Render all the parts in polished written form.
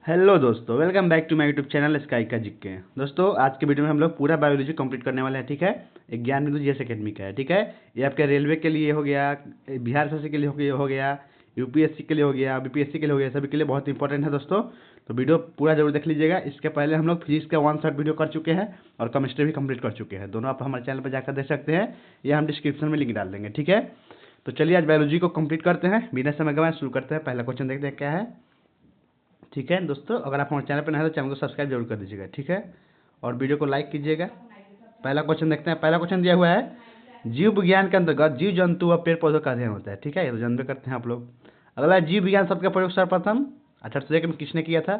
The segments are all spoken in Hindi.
हेलो दोस्तों, welcome back to my YouTube channel sky का जिक्के। दोस्तों आज के वीडियो में हम लोग पूरा बायोलॉजी कंप्लीट करने वाले हैं। ठीक है, एक ज्ञान बिंदु जीएस एकेडमी का है। ठीक है, ये आपके रेलवे के लिए हो गया, बिहार एसएससी के लिए हो गया, यूपीएससी के लिए हो गया, बीपीएससी के लिए हो गया, सभी के लिए बहुत इंपॉर्टेंट है दोस्तों। तो वीडियो पूरा जरूर देख लीजिएगा। इसके पहले हम लोग फिजिक्स का 1 शॉट वीडियो कर चुके हैं और केमिस्ट्री भी कंप्लीट कर चुके हैं। दोनों आप हमारे चैनल पर जाकर देख सकते हैं, ये हम डिस्क्रिप्शन में लिंक डाल देंगे। ठीक है, तो चलिए आज बायोलॉजी को कंप्लीट करते हैं, बिना समय गंवाए शुरू करते हैं। पहला क्वेश्चन देखते हैं क्या है। ठीक है दोस्तों, अगर आप हमारे चैनल पर नए हैं तो चैनल को सब्सक्राइब जरूर कर दीजिएगा। ठीक है, और वीडियो को लाइक कीजिएगा। पहला क्वेश्चन देखते हैं। पहला क्वेश्चन दिया हुआ है, जीव विज्ञान के अंतर्गत जीव जंतु व पेड़ पौधों का अध्ययन होता है। ठीक है, ये तो जानते करते हैं आप लोग। अगला जीव विज्ञान शब्द का प्रयोग सर्वप्रथम 1801 में किसने किया था?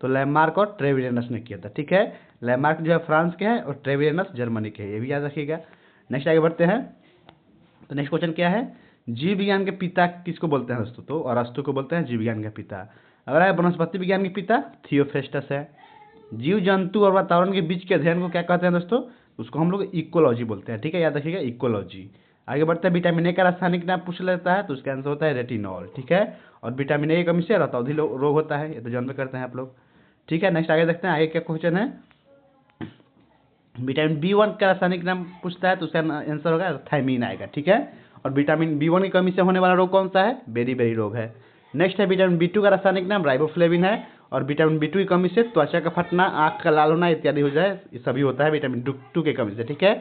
तो लैमार्क और ट्रेविलियनस ने किया था। ठीक है, लैमार्क जो है फ्रांस के हैं और ट्रेविलियनस जर्मनी के हैं, ये भी याद रखिएगा। नेक्स्ट आगे बढ़ते हैं। तो नेक्स्ट क्वेश्चन क्या है, जीव विज्ञान के पिता किसको बोलते हैं दोस्तों? तो अरस्तु को बोलते हैं जीव विज्ञान के पिता। अगला है वनस्पति विज्ञान के पिता थियोफ्रेस्टस है। जीव जंतु और वातावरण के बीच के अध्ययन को क्या कहते हैं दोस्तों? उसको हम लोग इकोलॉजी बोलते हैं। ठीक है, याद रखिएगा इकोलॉजी। आगे बढ़ते हैं, विटामिन ए का रासायनिक नाम पूछ लेता है तो उसका आंसर होता है रेटिनॉल। ठीक है, और विटामिन ए की कमी से रतौंधी रोग होता है, ये तो जानते करते हैं आप लोग। ठीक है, नेक्स्ट आगे देखते हैं, आगे क्या क्वेश्चन है। विटामिन बी 1 का रासायनिक नाम पूछता है तो उसका आंसर होगा थायमीन आएगा। ठीक है, और विटामिन बी 1 की कमी से होने वाला रोग कौन सा है? बेरी रोग है। नेक्स्ट है विटामिन बी 2 का रासायनिक नाम राइबोफ्लेविन है, और विटामिन बी 2 की कमी से त्वचा का फटना, आंख का लाल होना इत्यादि हो जाए, ये सभी होता है विटामिन 2 की कमी से। ठीक है,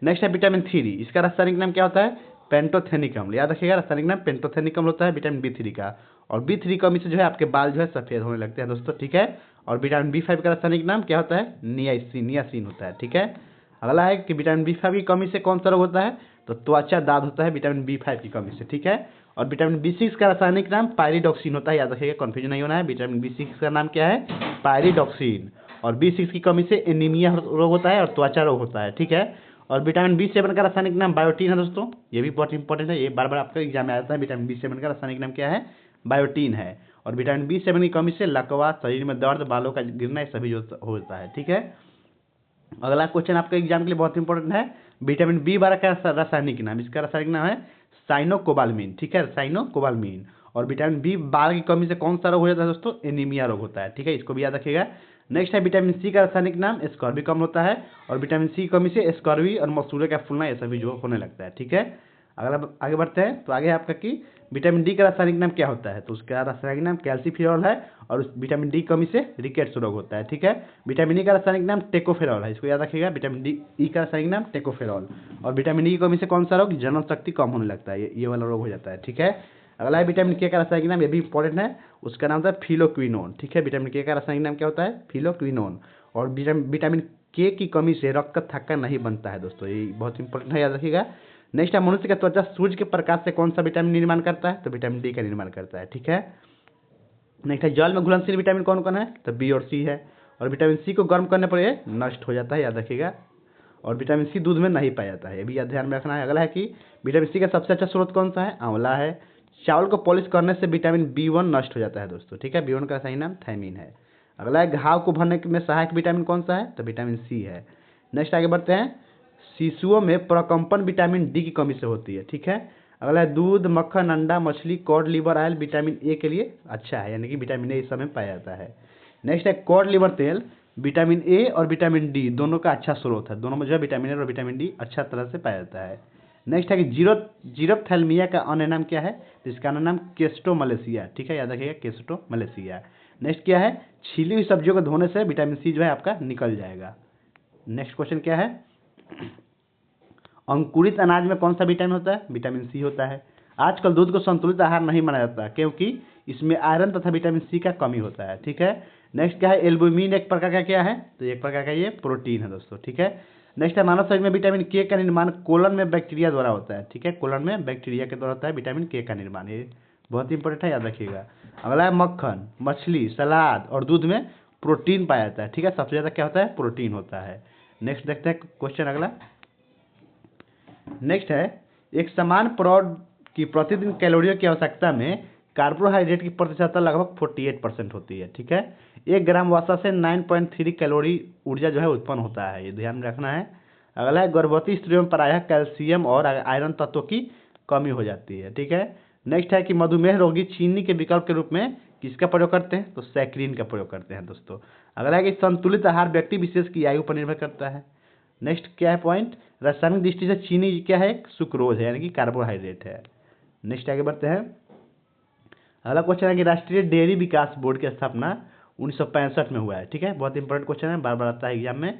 नेक्स्ट है विटामिन 3, इसका रासायनिक नाम क्या होता है? पेंटोथेनिक अम्ल। याद रखिएगा, रासायनिक नाम पेंटोथेनिक अम्ल होता है विटामिन बी 3 का। और बी 3 की कमी से जो है आपके बाल जो है सफेद होने लगते हैं दोस्तों। ठीक है, और विटामिन बी 5 का रासायनिक नाम क्या होता है? नियासिन होता है। ठीक है, अगला है कि विटामिन बी 5 की कमी से कौन सा रोग होता है? तो त्वचा दाद होता है विटामिन बी 5 की कमी से। ठीक है, और विटामिन बी 6 का रासायनिक नाम पायरिडॉक्सिन होता है। याद रखिएगा, कंफ्यूजन नहीं होना है। विटामिन बी 6 का नाम क्या है? पायरिडॉक्सिन। और बी 6 की कमी से एनीमिया रोग होता है और त्वचा रोग होता है। ठीक है, और विटामिन बी 7 का रासायनिक नाम बायोटीन है दोस्तों, ये भी बहुत इंपॉर्टेंट है, ये बार बार आपका एग्जाम में आता है। विटामिन बी 7 का रासायनिक नाम क्या है? बायोटीन है। और विटामिन बी 7 की कमी से लकवा, शरीर में दर्द, बालों का गिरना, ये सभी जो होता है। ठीक है, अगला क्वेश्चन आपके एग्जाम के लिए बहुत इंपॉर्टेंट है, विटामिन बी 12 का रासायनिक नाम, इसका रासायनिक नाम है साइनोकोबाल्मिन। ठीक है, साइनोकोबाल्मिन। और विटामिन बी 12 की कमी से कौन सा रोग हो जाता है दोस्तों? एनीमिया रोग होता है। ठीक है, इसको भी याद रखिएगा। नेक्स्ट है विटामिन सी का रासायनिक नाम एस्कॉर्बिक अम्ल होता है, और विटामिन सी की कमी से एस्कॉर्बी और मसूड़े का फूलना, ये सभी जो होने लगता है। ठीक है, अगला आगे बढ़ते हैं। तो आगे है आपका कि विटामिन डी का रासायनिक नाम क्या होता है? तो उसका रासायनिक नाम कैल्सीफिरॉल है, और उस विटामिन डी की कमी से रिकेट्स रोग होता है। ठीक है, विटामिन ई का रासायनिक नाम टेकोफेरॉल है, इसको याद रखिएगा। विटामिन डी ई का रासायनिक नाम टेकोफेरॉल। और विटामिन ई की कमी से कौन सा रोग? जनन शक्ति कम होने लगता है, ये वाला रोग हो जाता है। ठीक है, अगला है विटामिन के का रासायनिक नाम, ये भी इंपॉर्टेंट है, उसका नाम होता है फिलोक्विनोन। ठीक है, विटामिन के का रासायनिक नाम क्या होता है? फिलोक्विनोन। और विटामिन के की कमी से रक्त का थक्का नहीं बनता है दोस्तों, ये बहुत इंपॉर्टेंट है, याद रखिएगा। नेक्स्ट है मनुष्य का त्वचा सूर्य के प्रकाश से कौन सा विटामिन निर्माण करता है? तो विटामिन डी का निर्माण करता है। ठीक है, नेक्स्ट है जल में घुलनशील विटामिन कौन कौन है? तो बी और सी है। और विटामिन सी को गर्म करने पर ये नष्ट हो जाता है, याद रखिएगा। और विटामिन सी दूध में नहीं पाया जाता है, ये भी ध्यान में रखना है। अगला है कि विटामिन सी का सबसे अच्छा स्रोत कौन सा है? आंवला है। चावल को पॉलिश करने से विटामिन बी 1 नष्ट हो जाता है दोस्तों। ठीक है, बी 1 का सही नाम थायमीन है। अगला है घाव को भरने में सहायक विटामिन कौन सा है? तो विटामिन सी है। नेक्स्ट आगे बढ़ते हैं, शिशुओं में प्रकंपन विटामिन डी की कमी से होती है। ठीक है, अगला है दूध, मक्खन, अंडा, मछली, cod liver oil vitamin A के लिए अच्छा है, यानी कि विटामिन ए इस समय पाया जाता है। नेक्स्ट है कॉड लिवर तेल, विटामिन ए और विटामिन डी दोनों का अच्छा स्रोत है, दोनों में जो है विटामिन ए और विटामिन डी अच्छा तरह से पाया जाता है। नेक्स्ट है कि जीरोप्थैल्मिया का अन्य नाम क्या है? तो इसका अन्य नाम केस्टोमलेसिया। ठीक है, याद रखिएगा, केस्टोमलेसिया। नेक्स्ट क्या है? छीली हुई सब्जियों को धोने से विटामिन सी जो है आपका निकल जाएगा। नेक्स्ट क्वेश्चन क्या है, अंकुरित अनाज में कौन सा विटामिन होता है? विटामिन सी होता है। आजकल दूध को संतुलित आहार नहीं माना जाता क्योंकि इसमें आयरन तथा विटामिन सी का कमी होता है। ठीक है, नेक्स्ट क्या है? एल्बुमिन एक प्रकार का क्या है? तो एक प्रकार का ये प्रोटीन है दोस्तों। ठीक है, नेक्स्ट है मानव शरीर में विटामिन के का निर्माण कोलन में बैक्टीरिया द्वारा होता है। ठीक है, कोलन में बैक्टीरिया के द्वारा होता है विटामिन के का निर्माण, ये बहुत इंपॉर्टेंट है, याद रखिएगा। अगला है मक्खन, मछली, सलाद और दूध में प्रोटीन पाया जाता है। ठीक है, सबसे ज़्यादा क्या होता है? प्रोटीन होता है। नेक्स्ट देखते हैं क्वेश्चन अगला। नेक्स्ट है, एक समान प्रौढ़ की प्रतिदिन कैलोरियों की आवश्यकता में कार्बोहाइड्रेट की प्रतिशतता लगभग 48% होती है। ठीक है, 1 ग्राम वसा से 9.3 कैलोरी ऊर्जा जो है उत्पन्न होता है, ये ध्यान में रखना है। अगला है गर्भवती स्त्रियों में प्रायः कैल्शियम और आयरन तत्वों की कमी हो जाती है। ठीक है, नेक्स्ट है कि मधुमेह रोगी चीनी के विकल्प के रूप में किसका प्रयोग करते हैं? तो सैक्रिन का प्रयोग करते हैं दोस्तों। अगला है कि संतुलित आहार व्यक्ति विशेष की आयु पर निर्भर करता है। नेक्स्ट क्या है पॉइंट? रासायनिक दृष्टि से चीनी क्या है? सुक्रोज है, यानी कि कार्बोहाइड्रेट है। नेक्स्ट आगे बढ़ते हैं। अगला क्वेश्चन है कि राष्ट्रीय डेयरी विकास बोर्ड की स्थापना 1965 में हुआ है। ठीक है, बहुत इंपॉर्टेंट क्वेश्चन है, बार बार आता है एग्जाम में।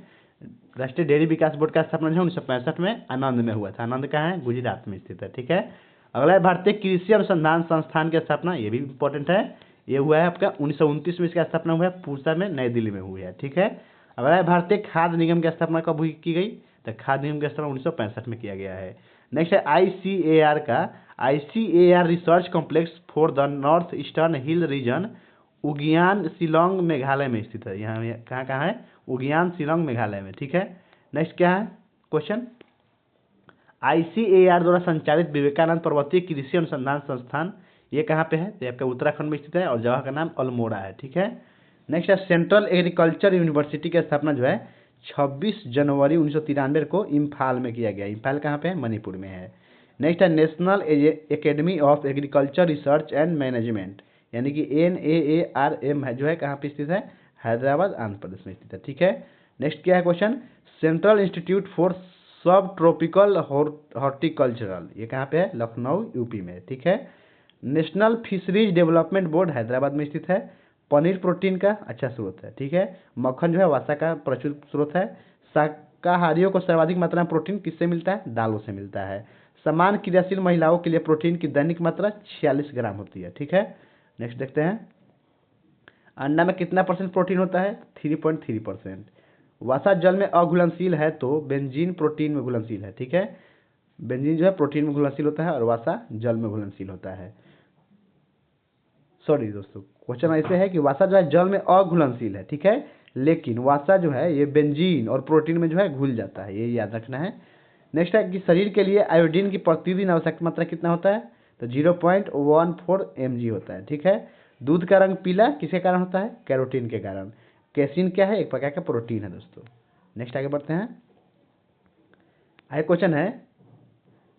राष्ट्रीय डेयरी विकास बोर्ड का स्थापना जो है 1965 में आनंद में हुआ था। आनंद कहाँ है? गुजरात में स्थित है। ठीक है, अगला है भारतीय कृषि अनुसंधान संस्थान की स्थापना, ये भी इंपॉर्टेंट है। ये हुआ है आपका 1929 में, इसका स्थापना हुआ है पूसा में, नई दिल्ली में हुई है। ठीक है, अगला है भारतीय खाद्य निगम की स्थापना कब हुई की गई? तो खाद्य निगम की स्थापना 1965 में किया गया है। नेक्स्ट है ICAR का, ICAR research complex for the north eastern hill region, उगियान शिलोंग मेघालय में स्थित है। यहाँ कहाँ कहाँ है? उगियान शिलोंग मेघालय में। ठीक है, नेक्स्ट क्या है क्वेश्चन? ICAR द्वारा संचालित विवेकानंद पर्वतीय कृषि अनुसंधान संस्थान, ये कहाँ पे है? तो आपका उत्तराखंड में स्थित है और जगह का नाम अल्मोड़ा है। ठीक है, नेक्स्ट है सेंट्रल एग्रीकल्चर यूनिवर्सिटी की स्थापना जो है 26 जनवरी 1993 को इम्फाल में किया गया। इम्फाल कहाँ पे है? मणिपुर में है। नेक्स्ट है national academy of agriculture research and management, यानी कि NAARM है, जो है कहाँ पे स्थित है? हैदराबाद आंध्र प्रदेश में स्थित है। ठीक है, नेक्स्ट क्या है क्वेश्चन? सेंट्रल इंस्टीट्यूट फॉर सब ट्रॉपिकल हॉर्टिकल्चरल, ये कहाँ पे है? लखनऊ यूपी में। ठीक है, national fisheries development board Hyderabad में स्थित है। पनीर प्रोटीन का अच्छा स्रोत है। ठीक है, मक्खन जो है वसा का प्रचुर स्रोत है। शाकाहारियों को सर्वाधिक मात्रा में प्रोटीन किससे मिलता है? दालों से मिलता है। समान क्रियाशील महिलाओं के लिए प्रोटीन की दैनिक मात्रा 46 ग्राम होती है। ठीक है, नेक्स्ट देखते हैं। अंडा में कितना % प्रोटीन होता है? 3.3%। वसा जल में अघुलनशील है तो बेंजीन प्रोटीन में घुलनशील है। ठीक है, बेंजीन जो है प्रोटीन में घुलनशील होता है और वसा जल में घुलनशील होता है। सॉरी दोस्तों, क्वेश्चन ऐसे है कि वसा जो है जल में अघुलनशील है। ठीक है, लेकिन वसा जो है ये बेंजीन और प्रोटीन में जो है घुल जाता है, ये याद रखना है। नेक्स्ट है कि शरीर के लिए आयोडीन की प्रतिदिन आवश्यक मात्रा कितना होता है? तो 0.14 mg होता है। ठीक है, दूध का रंग पीला किसके कारण होता है? कैरोटीन के कारण। कैसीन क्या है? एक प्रकार का प्रोटीन है दोस्तों। नेक्स्ट आगे बढ़ते हैं। आगे क्वेश्चन है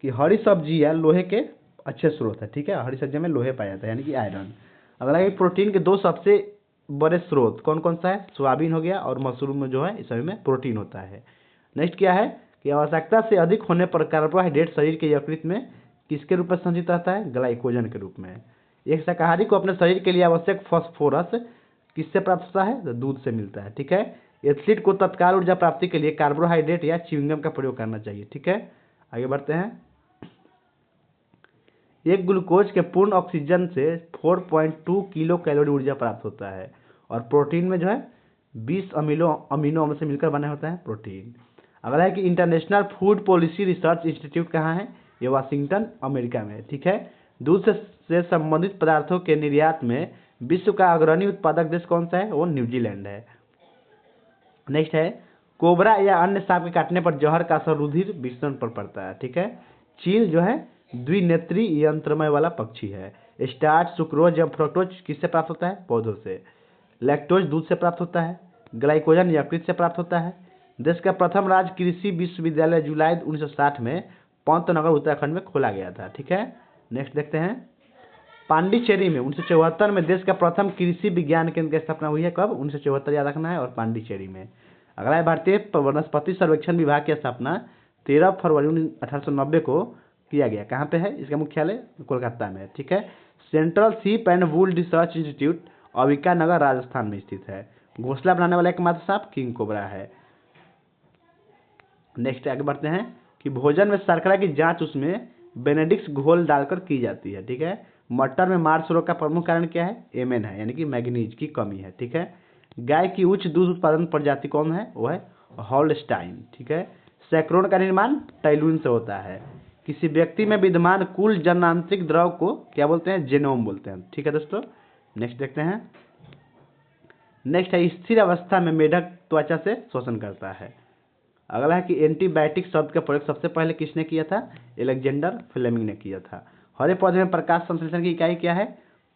कि हरी सब्जियां लोहे के अच्छे स्रोत है। ठीक है, हरी सब्जियों में लोहे पाया जाता है, यानी कि आयरन। अगला है प्रोटीन के 2 सबसे बड़े स्रोत कौन कौन सा है? सोयाबीन हो गया और मशरूम में जो है इस सभी में प्रोटीन होता है। नेक्स्ट क्या है कि आवश्यकता से अधिक होने पर कार्बोहाइड्रेट शरीर के यकृत में किसके रूप में संचित रहता है? ग्लाइकोजन के रूप में। एक शाकाहारी को अपने शरीर के लिए आवश्यक फास्फोरस किससे प्राप्त होता है? तो दूध से मिलता है। ठीक है, एथलीट को तत्काल ऊर्जा प्राप्ति के लिए कार्बोहाइड्रेट या च्युइंगम का प्रयोग करना चाहिए। ठीक है, आगे बढ़ते हैं। एक ग्लूकोज के पूर्ण ऑक्सीजन से 4.2 किलो कैलोरी ऊर्जा प्राप्त होता है और प्रोटीन में जो है 20 अमीनो अम्ल से मिलकर बना होता है प्रोटीन। अगला है कि international food policy research institute कहाँ है? ये वाशिंगटन अमेरिका में है। ठीक है, दूध से संबंधित पदार्थों के निर्यात में विश्व का अग्रणी उत्पादक देश कौन सा है? वो न्यूजीलैंड है। नेक्स्ट है कोबरा या अन्य सांप के काटने पर जहर का असर रुधिर विसरण पर पड़ता है। ठीक है, चील जो है द्विनेत्री यंत्रमय वाला पक्षी है। स्टार्च, सुक्रोज या फ्रक्टोज किससे प्राप्त होता है? पौधों से। लैक्टोज दूध से प्राप्त होता है। ग्लाइकोजन यकृत से प्राप्त होता है। देश का प्रथम राज्य कृषि विश्वविद्यालय जुलाई 1960 में पंतनगर उत्तराखंड में खोला गया था। ठीक है, नेक्स्ट देखते हैं। पांडिचेरी में 1974 में देश का प्रथम कृषि विज्ञान केंद्र की स्थापना हुई है। कब? 1974 याद रखना है, और पांडिचेरी में। अगला है भारतीय वनस्पति सर्वेक्षण विभाग की स्थापना 13 फरवरी 1890 को किया गया। कहाँ पे है? इसका मुख्यालय कोलकाता में है। ठीक है, central sheep and wool research institute Avikanagar Rajasthan में स्थित है। घोंसला बनाने वाला एकमात्र सांप किंग कोबरा है। नेक्स्ट आगे बढ़ते हैं कि भोजन में शर्करा की जांच उसमें बेनेडिक्स घोल डालकर की जाती है। ठीक है, मटर में मार्स रोग का प्रमुख कारण क्या है? एमएन है, यानी कि मैग्नीज की कमी है। ठीक है, गाय की उच्च दूध उत्पादन प्रजाति कौन है? वो है हॉलस्टाइन। ठीक है, सैकरोन का निर्माण टाइलून से होता है। किसी व्यक्ति में विद्यमान कुल जनांतरिक द्रव को क्या बोलते हैं? जेनोम बोलते हैं। ठीक है दोस्तों, नेक्स्ट देखते हैं। नेक्स्ट है स्थिर अवस्था में मेढक त्वचा से शोषण करता है। अगला है कि एंटीबायोटिक शब्द का प्रयोग सबसे पहले किसने किया था? एलेक्जेंडर फ्लेमिंग ने किया था। हरे पौधे में प्रकाश संश्लेषण की इकाई क्या है?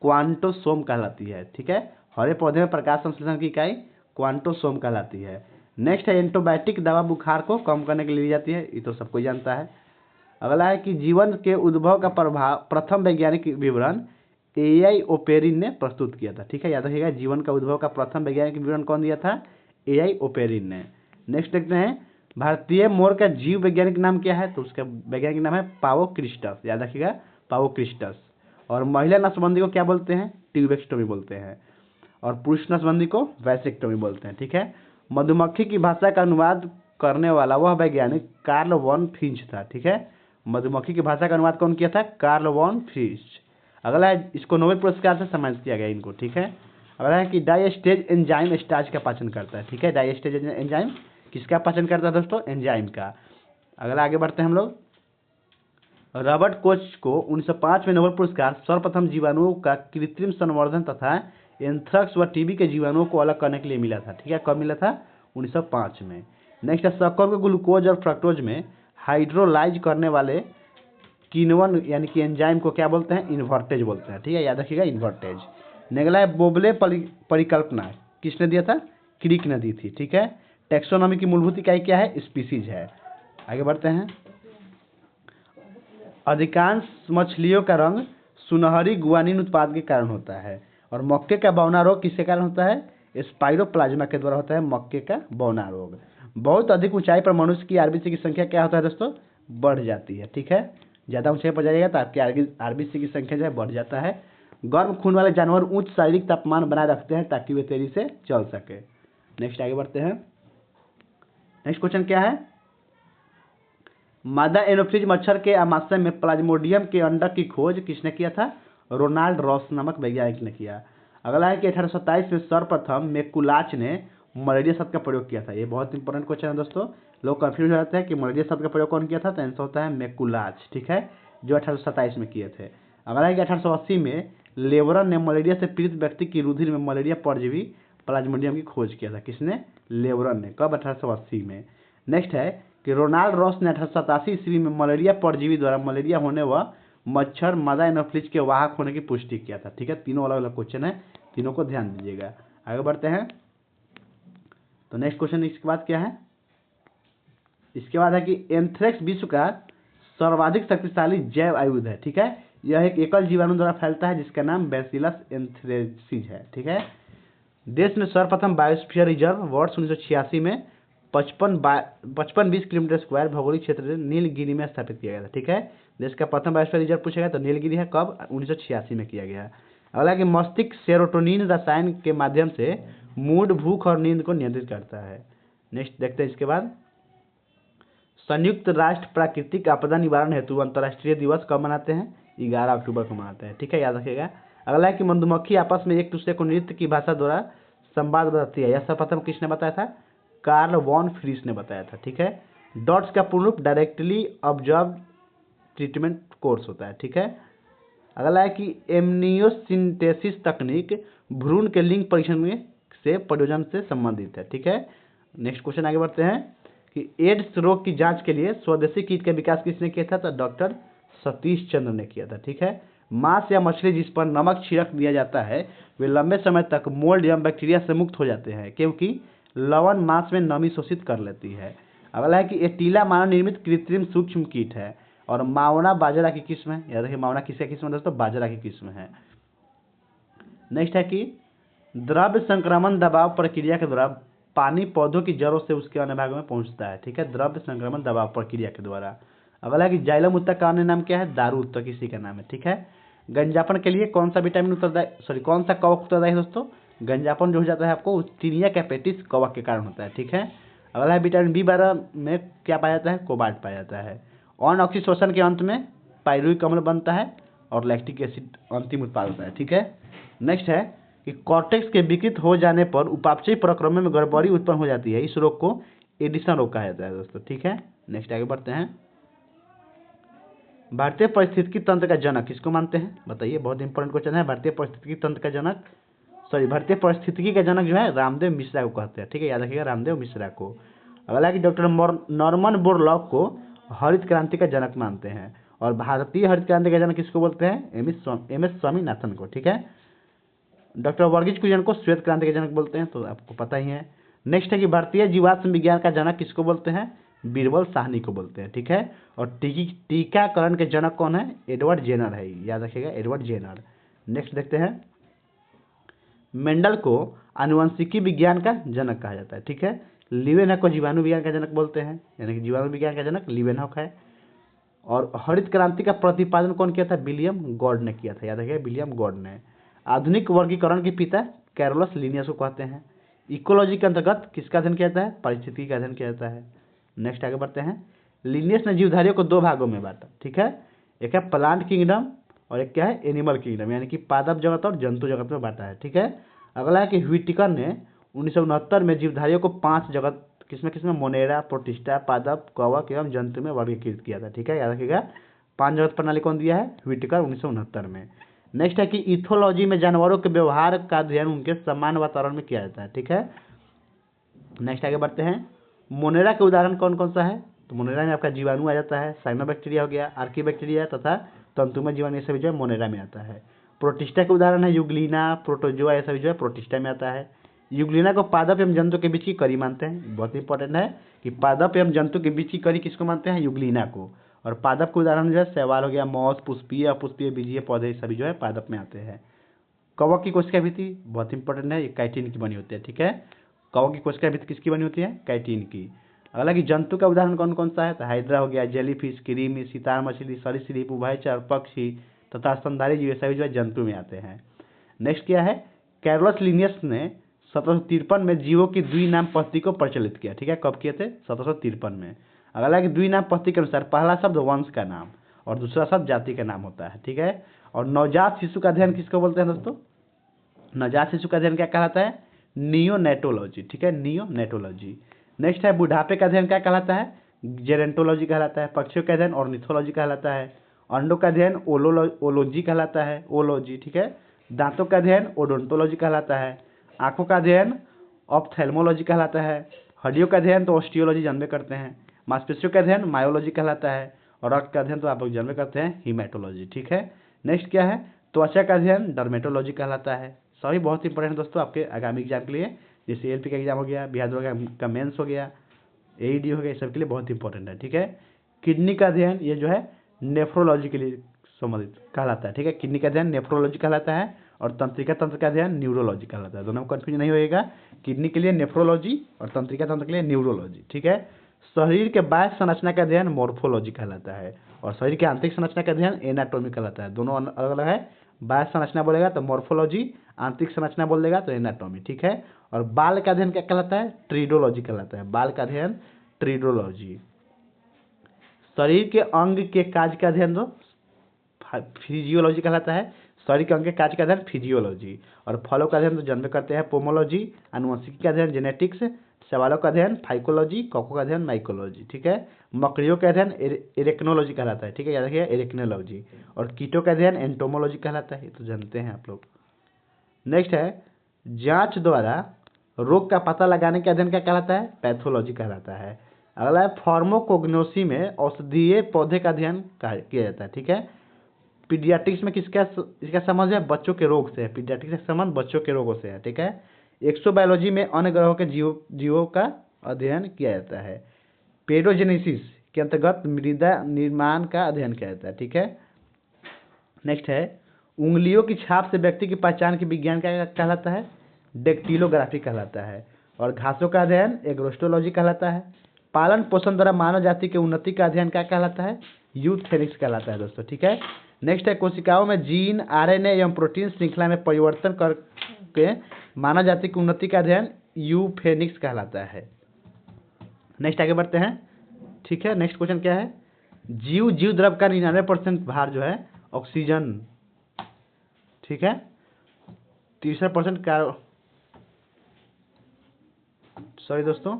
क्वांटोसोम कहलाती है। ठीक है, हरे पौधे में प्रकाश संश्लेषण की इकाई क्वांटोसोम कहलाती है। नेक्स्ट है एंटीबायोटिक दवा बुखार को कम करने के लिए ली जाती है, ये तो सबको जानता है। अगला है कि जीवन के उद्भव का प्रभाव प्रथम वैज्ञानिक विवरण AI ओपेरिन ने प्रस्तुत किया था। ठीक है, याद रखिएगा, जीवन का उद्भव का प्रथम वैज्ञानिक विवरण कौन दिया था? AI ओपेरिन ने। नेक्स्ट देखते हैं, भारतीय मोर का जीव वैज्ञानिक नाम क्या है? तो उसका वैज्ञानिक नाम है पावो क्रिस्टस। याद रखिएगा, पावो क्रिस्टस। और महिला नसबंदी को क्या बोलते हैं? ट्यूबेक्टोमी बोलते हैं। और पुरुष नसबंदी को वैसेक्टोमी बोलते हैं। ठीक है, मधुमक्खी की भाषा का अनुवाद करने वाला वह वैज्ञानिक कार्ल वॉन फ्रिंच था। ठीक है, मधुमक्खी की भाषा का अनुवाद कौन किया था? Karl von Frisch. अगला है, इसको नोबेल पुरस्कार से सम्मानित किया गया इनको। ठीक है, अगला है कि डाइस्टेज एंजाइम स्टार्च का पाचन करता है। ठीक है, डाइस्टेज एंजाइम किसका पाचन करता है दोस्तों? एंजाइम का। अगला आगे बढ़ते हैं हम लोग। रॉबर्ट कोच को 1905 में नोबेल पुरस्कार सर्वप्रथम जीवाणुओं का कृत्रिम संवर्धन तथा एंथ्रैक्स व टीबी के जीवाणुओं को अलग करने के लिए मिला था। ठीक है, कब मिला था? 1905 में। नेक्स्ट है, शक्कर को ग्लूकोज और फ्रक्टोज में हाइड्रोलाइज करने वाले किण्वन यानी कि एंजाइम को क्या बोलते हैं? इन्वर्टेज बोलते हैं। ठीक है, याद रखिएगा, इन्वर्टेज। नेगला है, बोबले परिकल्पना किसने दिया था? क्रिक ने दी थी। ठीक है, टेक्सोनॉमी की मूलभूत इकाई क्या है? स्पीसीज है। आगे बढ़ते हैं। अधिकांश मछलियों का रंग सुनहरी गुआनिन उत्पाद के कारण होता है। और मक्के का बौना रोग किसके कारण होता है? स्पाइरोप्लाज्मा के द्वारा होता है मक्के का बौना रोग। बहुत अधिक ऊंचाई पर मनुष्य की आरबीसी की संख्या क्या होता है दोस्तों? बढ़ जाती है। ठीक है, ज़्यादा ऊंचाई पर जाइएगा तो आपकी आरबीसी की संख्या जो है बढ़ जाता है। गर्म खून वाले जानवर उच्च शारीरिक तापमान बनाए रखते हैं ताकि वे तेजी से चल सके। नेक्स्ट आगे बढ़ते हैं। नेक्स्ट क्वेश्चन क्या है? मादा एनोफ्लिज मच्छर के आमाशय में प्लाज्मोडियम के अंडक की खोज किसने किया था? रोनाल्ड रॉस नामक वैज्ञानिक ने किया। अगला है कि 1827 में सर्वप्रथम मेकुलाच ने मलेरिया शब्द का प्रयोग किया था। ये बहुत इंपॉर्टेंट क्वेश्चन है दोस्तों, लोग कंफ्यूज हो जाते हैं कि मलेरिया शब्द का प्रयोग कौन किया था? तो आंसर होता है मेकुलाच। ठीक है, जो 1827 में किए थे। अगला है कि 1880 में लेवरन ने मलेरिया से पीड़ित व्यक्ति की रुधिर में मलेरिया परजीवी प्लाज्मोडियम की खोज किया था। किसने? लेवरन ने। कब? 1880 में। नेक्स्ट है कि रोनाल्ड रॉस ने 1887 ईस्वी में मलेरिया परजीवी द्वारा मलेरिया होने व मच्छर मादा एनोफ्लिज के वाहक होने की पुष्टि किया था। ठीक है, तीनों अलग अलग क्वेश्चन है, तीनों को ध्यान दीजिएगा। आगे बढ़ते हैं। तो नेक्स्ट क्वेश्चन इसके बाद क्या है? इसके बाद है कि एंथ्रेक्स विश्व का सर्वाधिक शक्तिशाली जैव आयुध है। ठीक है, यह एक एकल जीवाणु द्वारा फैलता है जिसका नाम बैसिलस एंथ्रेसिस है। ठीक है, देश में सर्वप्रथम बायोस्फीयर रिजर्व वर्ष 1986 में 55-20 किलोमीटर स्क्वायर भौगोलिक क्षेत्र नीलगिरी में स्थापित किया गया था। ठीक है, देश का प्रथम बायोस्फीयर रिजर्व पूछेगा तो नीलगिरी है। कब? 1986 में किया गया। अगला कि मस्तिष्क सेरोटोनिन रसायन के माध्यम से मूड, भूख और नींद को नियंत्रित करता है। नेक्स्ट देखते हैं इसके बाद। संयुक्त राष्ट्र प्राकृतिक आपदा निवारण हेतु अंतर्राष्ट्रीय दिवस कब मनाते हैं? 11 अक्टूबर को मनाते हैं। ठीक है, याद रखिएगा। अगला है कि मधुमक्खी आपस में एक दूसरे को नृत्य की भाषा द्वारा संवाद बताती है। यह सर्वप्रथम किसने बताया था? कार्ल वॉन फ्रिस ने बताया था। ठीक है, डॉट्स का पूर्ण रूप डायरेक्टली ऑब्जर्व ट्रीटमेंट कोर्स होता है। ठीक है, अगला है कि एमनियोसिंथेसिस तकनीक भ्रूण के लिंग परीक्षण में से प्रयोजन से संबंधित है। ठीक है, नेक्स्ट क्वेश्चन आगे बढ़ते हैं कि एड्स रोग की जांच के लिए स्वदेशी कीट का विकास किसने किया था? तो डॉक्टर सतीश चंद्र ने किया था। ठीक है, मांस या मछली जिस पर नमक छिड़क दिया जाता है वे लंबे समय तक मोल्ड या बैक्टीरिया से मुक्त हो जाते हैं क्योंकि लवण मांस में नमी शोषित कर लेती है। अगला है कि एटीला मानव निर्मित कृत्रिम सूक्ष्म कीट है और मावना बाजरा की किस्म है। याद रखिए, मावना किसका किस्म है दोस्तों? बाजरा की किस्म है। नेक्स्ट है कि द्रव्य संक्रमण दबाव प्रक्रिया के द्वारा पानी पौधों की जड़ों से उसके अन्य भागों में पहुंचता है। ठीक है, द्रव्य संक्रमण दबाव प्रक्रिया के द्वारा। अगला है कि जाइलम उत्तक का अन्य नाम क्या है? दारू उत्तक इसी का नाम है। ठीक है, गंजापन के लिए कौन सा विटामिन उत्तरदायी कौन सा कवक उत्तरदायी है दोस्तों? गंजापन जो हो जाता है आपको टीनिया कैपेटिस कवक के कारण होता है। ठीक है, अगला है विटामिन B12 में क्या पाया जाता है? कोबाल्ट पाया जाता है। ऑन ऑक्सीशोषण के अंत में पायरुविक अम्ल बनता है और लैक्टिक एसिड अंतिम उत्पाद होता है। ठीक है, नेक्स्ट है कि कॉर्टेक्स के विकृत हो जाने पर उपापचयी प्रक्रम में गड़बड़ी उत्पन्न हो जाती है। इस रोग को एडिशन रोग कहा जाता है दोस्तों। ठीक है, नेक्स्ट आगे बढ़ते हैं। भारतीय पारिस्थितिकी तंत्र का जनक किसको मानते हैं? बताइए, बहुत इंपॉर्टेंट क्वेश्चन है। भारतीय पारिस्थितिकी तंत्र का जनक भारतीय पारिस्थितिकी का जनक जो है रामदेव मिश्रा को कहते हैं। ठीक है, याद रखिएगा, रामदेव मिश्रा को। अगला कि डॉक्टर नॉर्मन बोरलॉग को हरित क्रांति का जनक मानते हैं और भारतीय हरित क्रांति का जनक किसको बोलते हैं? एम एस स्वामीनाथन को। ठीक है, डॉक्टर वर्गीज कुरियन को श्वेत क्रांति का जनक बोलते हैं, तो आपको पता ही है। नेक्स्ट है कि भारतीय जीवाश्म विज्ञान का जनक किसको बोलते हैं? बीरबल साहनी को बोलते हैं। ठीक है, और टीकाकरण के जनक कौन है? एडवर्ड जेनर है। याद रखिएगा, एडवर्ड जेनर। नेक्स्ट देखते हैं, मेंडल को आनुवंशिकी विज्ञान का जनक कहा जाता है। ठीक है, लीवेनहॉक को जीवाणु विज्ञान का जनक बोलते हैं, यानी कि जीवाणु विज्ञान का जनक लीवेनहॉक है। और हरित क्रांति का प्रतिपादन कौन किया था? विलियम गॉड ने किया था, याद रखिए विलियम गॉड ने। आधुनिक वर्गीकरण के पिता कैरोलस लिनियस को कहते हैं। इकोलॉजी के अंतर्गत किसका अध्ययन किया जाता है? पारिस्थितिकी का अध्ययन किया जाता है। नेक्स्ट आगे बढ़ते हैं, लिनियस ने जीवधारियों को दो भागों में बांटा। ठीक है, एक है प्लांट किंगडम और एक क्या है? एनिमल किंगडम, यानी कि पादप जगत और जंतु जगत में बांटा है। ठीक है, अगला है कि व्हिटेकर ने 1969 में जीवधारियों को 5 जगत किसमें मोनेरा, प्रोटिस्टा, पादप, कवक एवं जंतु में वर्गीकृत किया था। ठीक है, याद रखिएगा 5 जगत प्रणाली कौन दिया है? व्हिटेकर 1969 में। नेक्स्ट है कि इथोलॉजी में जानवरों के व्यवहार का अध्ययन उनके समान वातावरण में किया जाता है। ठीक है, नेक्स्ट आगे बढ़ते हैं, मोनेरा के उदाहरण कौन कौन सा है? तो मोनेरा में आपका जीवाणु आ जाता है, साइनोबैक्टीरिया हो गया, आर्कीबैक्टीरिया तथा तंतुमय जीवाणु, ये सभी जो है मोनेरा में आता है। प्रोटिस्टा के उदाहरण है यूग्लिना, प्रोटोजोआ, ये सभी जो है प्रोटिस्टा में आता है। यूग्लिना को पादप एवं जंतु के बीच की कड़ी मानते हैं, बहुत इंपॉर्टेंट है कि पादप एवं जंतु के बीच की कड़ी किसको मानते हैं? यूग्लिना को। और पादप के उदाहरण जो है शैवाल हो गया, मौस, पुष्पीय, अपुष्पीय, बीजीय पौधे सभी जो है पादप में आते हैं। कवक की कोशिका भित्ति बहुत इंपॉर्टेंट है, ये काइटिन की बनी होती है। ठीक है, कवक की कोशिका भित्ति किसकी बनी होती है? काइटिन की। अगला कि जंतु का उदाहरण कौन कौन सा है? तो हाइड्रा हो गया, जेलीफिश, कृमि, सितार मछली, सरीसृप, उभयचर, पक्षी तथा स्तनधारी जीव सभी जो है जंतु में आते हैं। नेक्स्ट क्या है, कैरोलस लिनियस ने 1753 में जीवों की द्विनाम पद्धति को प्रचलित किया। ठीक है, कब किए थे? 1753 में। अगला कि द्विनाम पद्धति के अनुसार पहला शब्द वंश का नाम और दूसरा शब्द जाति का नाम होता है। ठीक है, और नवजात शिशु का अध्ययन किसको बोलते हैं दोस्तों? नवजात शिशु का अध्ययन क्या कहलाता है? नियोनेटोलॉजी। ठीक है, नियोनेटोलॉजी। नेक्स्ट है, बुढ़ापे का अध्ययन क्या कहलाता है? जेरेंटोलॉजी कहलाता है। पक्षियों का अध्ययन ऑर्निथोलॉजी कहलाता है। अंडों का अध्ययन ओलोजी कहलाता है, ओलॉजी। ठीक है, दांतों का अध्ययन ओडोंटोलॉजी कहलाता है। आंखों का अध्ययन ऑप्थेल्मोलॉजी कहलाता है। हड्डियों का अध्ययन तो ऑस्टियोलॉजी जानबे करते हैं। मांसपेशियों का अध्ययन मायोलॉजी कहलाता है। और रक्त का अध्ययन तो आप लोग जानबे करते हैं, हीमेटोलॉजी। ठीक है, नेक्स्ट क्या है? त्वचा का अध्ययन डर्मेटोलॉजी कहलाता है। सभी बहुत इंपॉर्टेंट दोस्तों आपके आगामी एग्जाम के लिए, जैसे एलपी का एग्जाम हो गया, बिहार दरोगा का मेंस हो गया, एईडी हो गया, सब के लिए बहुत इंपॉर्टेंट है। ठीक है, किडनी का अध्ययन ये जो है नेफ्रोलॉजी के लिए संबंधित कहलाता है। ठीक है, किडनी का अध्ययन नेफ्रोलॉजी कहलाता है और तंत्रिका तंत्र का अध्ययन न्यूरोलॉजी कहलाता है। दोनों में कंफ्यूजन नहीं होएगा, किडनी के लिए नेफ्रोलॉजी और तंत्रिका तंत्र के लिए न्यूरोलॉजी। ठीक है, शरीर के बाह्य संरचना का अध्ययन मोर्फोलॉजी कहलाता है और शरीर के आंतरिक संरचना का अध्ययन एनाटॉमी कहलाता है। दोनों अलग अलग है, बाह्य संरचना बोलेगा तो मोर्फोलॉजी, आंतरिक संरचना बोल देगा तो एनाटॉमी। ठीक है, और बाल का अध्ययन क्या कहलाता है? ट्रीडोलॉजी कहलाता है। बाल का अध्ययन ट्रीडोलॉजी। शरीर के अंग के कार्य का अध्ययन दो फिजियोलॉजी कहलाता है। शरीर के अंग के कार्य का अध्ययन फिजियोलॉजी। और फलों का अध्ययन तो जन्म करते हैं पोमोलॉजी। आनुवंशिकी का अध्ययन जेनेटिक्स। सवालों का अध्ययन फाइकोलॉजी। कॉकों का अध्ययन माइकोलॉजी। ठीक है, मकड़ियों का अध्ययन एरेक्नोलॉजी कहलाता है। ठीक है, याद रखिए एरेक्नोलॉजी। और कीटों का अध्ययन एंटोमोलॉजी कहलाता है, ये तो जानते हैं आप लोग। नेक्स्ट है, जांच द्वारा रोग का पता लगाने के अध्ययन क्या कहलाता है? पैथोलॉजी कहलाता है। अगला है, फार्माकोग्नोसी में औषधीय पौधे का अध्ययन किया जाता है। ठीक है, पीडियाट्रिक्स में इसका संबंध है बच्चों के रोग से है। पीडियाट्रिक्स का संबंध बच्चों के रोगों से है। ठीक है, एक्सोबायोलॉजी में अन्य ग्रहों के जीवों का अध्ययन किया जाता है। पेडोजेनेसिस के अंतर्गत मृदा निर्माण का अध्ययन किया जाता है। ठीक है, नेक्स्ट है, उंगलियों की छाप से व्यक्ति की पहचान की विज्ञान क्या कहलाता है? डेक्टिलोग्राफी कहलाता है। और घासों का अध्ययन एग्रोस्टोलॉजी कहलाता है। पालन पोषण द्वारा मानव जाति की उन्नति का अध्ययन क्या कहलाता है? यूथेनिक्स कहलाता है दोस्तों। ठीक है, नेक्स्ट है, कोशिकाओं में जीन, आरएनए एवं प्रोटीन श्रृंखला में परिवर्तन करके मानव जाति की उन्नति का अध्ययन यूफेनिक्स कहलाता है। नेक्स्ट आगे बढ़ते हैं। ठीक है, नेक्स्ट क्वेश्चन क्या है? जीव द्रव का 99% भार जो है ऑक्सीजन। ठीक है, 63% का सॉरी दोस्तों,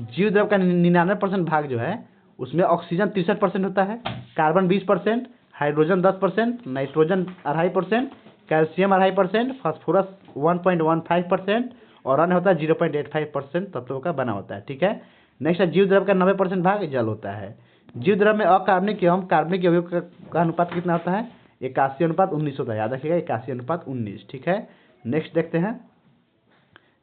जीव द्रव का 99% भाग जो है उसमें ऑक्सीजन 63% होता है, carbon 20%, hydrogen 10%, nitrogen 2.5%, calcium 2.5%, phosphorus 1.15% और अन्य होता है 0.85% तत्वों का बना होता है। ठीक है, नेक्स्ट है, जीव द्रव का 90% भाग जल होता है। जीव द्रव में अकार्बनिक एवं कार्बनिक यौगिक का अनुपात कितना होता है? 81:19 होता है, याद रखिएगा 81:19। ठीक है, नेक्स्ट देखते हैं,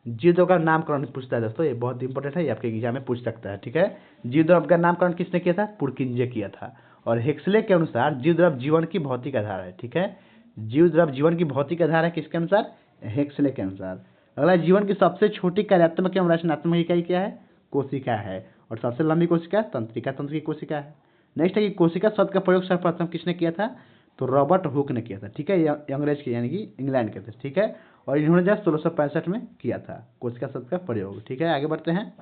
जीव द्रव का नामकरण पूछता है दोस्तों, ये बहुत इंपॉर्टेंट है, ये आपके एग्जाम में पूछ सकता है। ठीक है, जीव द्रव का नामकरण किसने किया था? पुरकिंजे किया था। और हेक्सले के अनुसार जीव द्रव जीवन की भौतिक आधार है। ठीक है, जीव द्रव जीवन की भौतिक आधार है किसके अनुसार, हेक्सले के अनुसार। अगला, जीवन की सबसे छोटी कार्यात्मक एवं रचनात्मक इकाई क्या है, कोशिका है। और सबसे लंबी कोशिका तंत्रिका तंत्र की कोशिका है। नेक्स्ट है कि कोशिका शब्द का प्रयोग सर्वप्रथम किसने किया था, तो रॉबर्ट हुक ने किया था, ठीक है, अंग्रेज के यानी कि इंग्लैंड के थे, ठीक है। और इन्होंने जो 1665 में किया था कोशिका शब्द का प्रयोग, ठीक है। आगे बढ़ते हैं,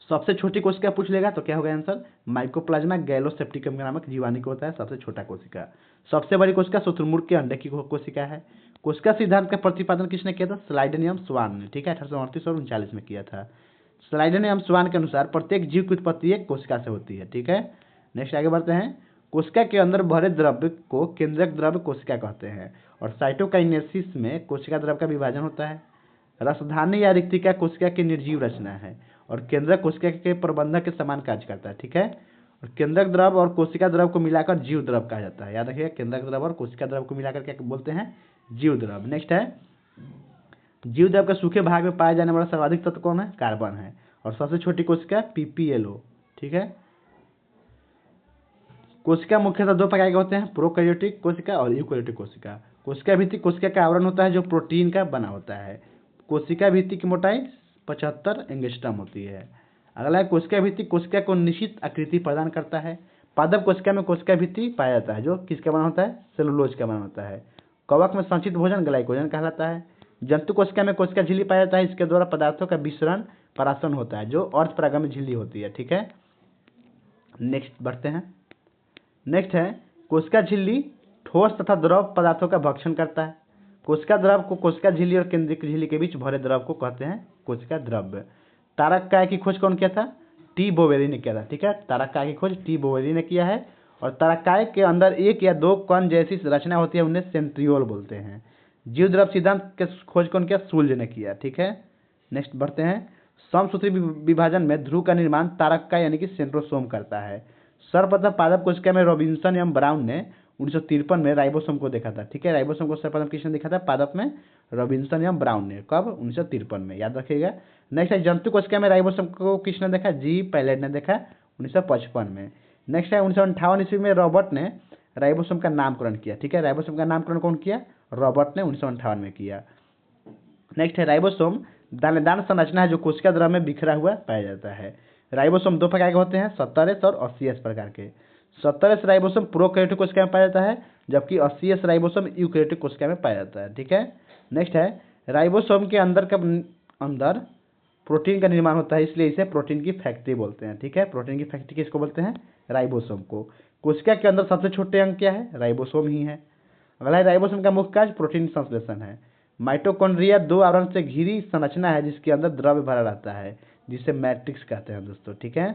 सबसे छोटी कोशिका पूछ लेगा तो क्या होगा आंसर, माइकोप्लाज्मा गैलोसेप्टिकम नामक जीवाणु होता है सबसे छोटा कोशिका। सबसे बड़ी कोशिका शुतुरमुर्ग के अंडे की कोशिका है। कोशिका सिद्धांत का प्रतिपादन किसने किया था, स्लाइडेनियम स्वान ने, ठीक है, 1838 और 39 में किया था। स्लाइडेनियम स्वान के अनुसार प्रत्येक जीव की उत्पत्ति एक कोशिका से होती है, ठीक है। नेक्स्ट आगे बढ़ते हैं, कोशिका के अंदर भरे द्रव्य को केंद्रक द्रव्य कोशिका कहते हैं। और साइटोकाइनेसिस में कोशिका द्रव्य का विभाजन होता है। रसधानी या रिक्तिका कोशिका की निर्जीव रचना है और केंद्रक कोशिका के प्रबंधक के समान कार्य करता है, ठीक है। और केंद्रक द्रव और कोशिका द्रव को मिलाकर जीव द्रव कहा जाता है। याद रखिएगा, केंद्रक द्रव और कोशिका द्रव को मिलाकर क्या बोलते हैं, जीव द्रव। नेक्स्ट है, जीव द्रव के सूखे भाग में पाया जाने वाला सर्वाधिक तत्व कौन है, कार्बन है। और सबसे छोटी कोशिका पीपीएलओ, ठीक है। कोशिका मुख्यतः दो प्रकार के होते हैं, प्रोकैरियोटिक कोशिका और यूकैरियोटिक कोशिका। कोशिका भित्ति कोशिका का आवरण होता है जो प्रोटीन का बना होता है। कोशिका भित्ति की मोटाई 75 एंगस्ट्रम होती है। अगला है, कोशिका भित्ति कोशिका को निश्चित आकृति प्रदान करता है। पादप कोशिका में कोशिका भित्ति पाया जाता है जो किसका बना होता है, सेलुलोज का बना होता है। कवक में संचित भोजन ग्लाइकोजन कहलाता है। जंतु कोशिका में कोशिका झिल्ली पाया जाता है, इसके द्वारा पदार्थों का विसरण परासरण होता है जो अर्धपरागम झिल्ली होती है, ठीक है। नेक्स्ट बढ़ते हैं, नेक्स्ट है, कोशिका झिल्ली ठोस तथा द्रव पदार्थों का भक्षण करता है। कोशिका द्रव को कोशिका झिल्ली और केंद्रिक झिल्ली के बीच भरे द्रव को कहते हैं कोशिका द्रव्य। तारककाय की खोज कौन किया था, टी बोवेरी ने किया था, ठीक है। तारककाय की खोज टी बोवेरी ने किया है। और तारककाय के अंदर एक या दो कण जैसी रचना होती है, उन्हें सेंट्रियोल बोलते हैं। जीव द्रव सिद्धांत के खोज कौन किया, शुल्ज ने किया, ठीक है। नेक्स्ट बढ़ते हैं, समसूत्री विभाजन में ध्रुव का निर्माण तारककाय यानी कि सेंट्रोसोम करता है। सर्वप्रथम पादप कोशिका में रॉबिन्सन एवं ब्राउन ने 1953 में राइबोसोम को देखा था, ठीक है। राइबोसोम को सर्वप्रथम किसने देखा था, पादप में रॉबिन्सन एवं ब्राउन ने, कब, 1953 में, याद रखिएगा। नेक्स्ट है, जंतु कोशिका में राइबोसोम को किसने देखा, जी पैलेट ने देखा 1955 में। नेक्स्ट है, 1958 ईस्वी में रॉबर्ट ने राइबोसोम का नामकरण किया, ठीक है। राइबोसोम का नामकरण कौन किया, रॉबर्ट ने 1958 में किया। नेक्स्ट है, राइबोसोम दानेदार संरचना है जो कोशिका द्रव में बिखरा हुआ पाया जाता है। राइबोसोम दो प्रकार के होते हैं, 70S और 80S प्रकार के। 70S राइबोसोम प्रोकैरियोटिक कोशिका में पाया जाता है, जबकि 80S राइबोसोम यूकैरियोटिक कोशिका में पाया जाता है, ठीक है। नेक्स्ट है, राइबोसोम के अंदर प्रोटीन का निर्माण होता है, इसलिए इसे प्रोटीन की फैक्ट्री बोलते हैं, ठीक है। प्रोटीन की फैक्ट्री किसको बोलते हैं, राइबोसोम को। कोशिका के अंदर सबसे छोटे अंग क्या है, राइबोसोम ही है। अगला है, राइबोसोम का मुख्य कार्य प्रोटीन संश्लेषण है। माइटोकॉन्ड्रिया दो आवरण से घिरी संरचना है जिसके अंदर द्रव्य भरा रहता है, जिसे मैट्रिक्स कहते हैं दोस्तों, ठीक है।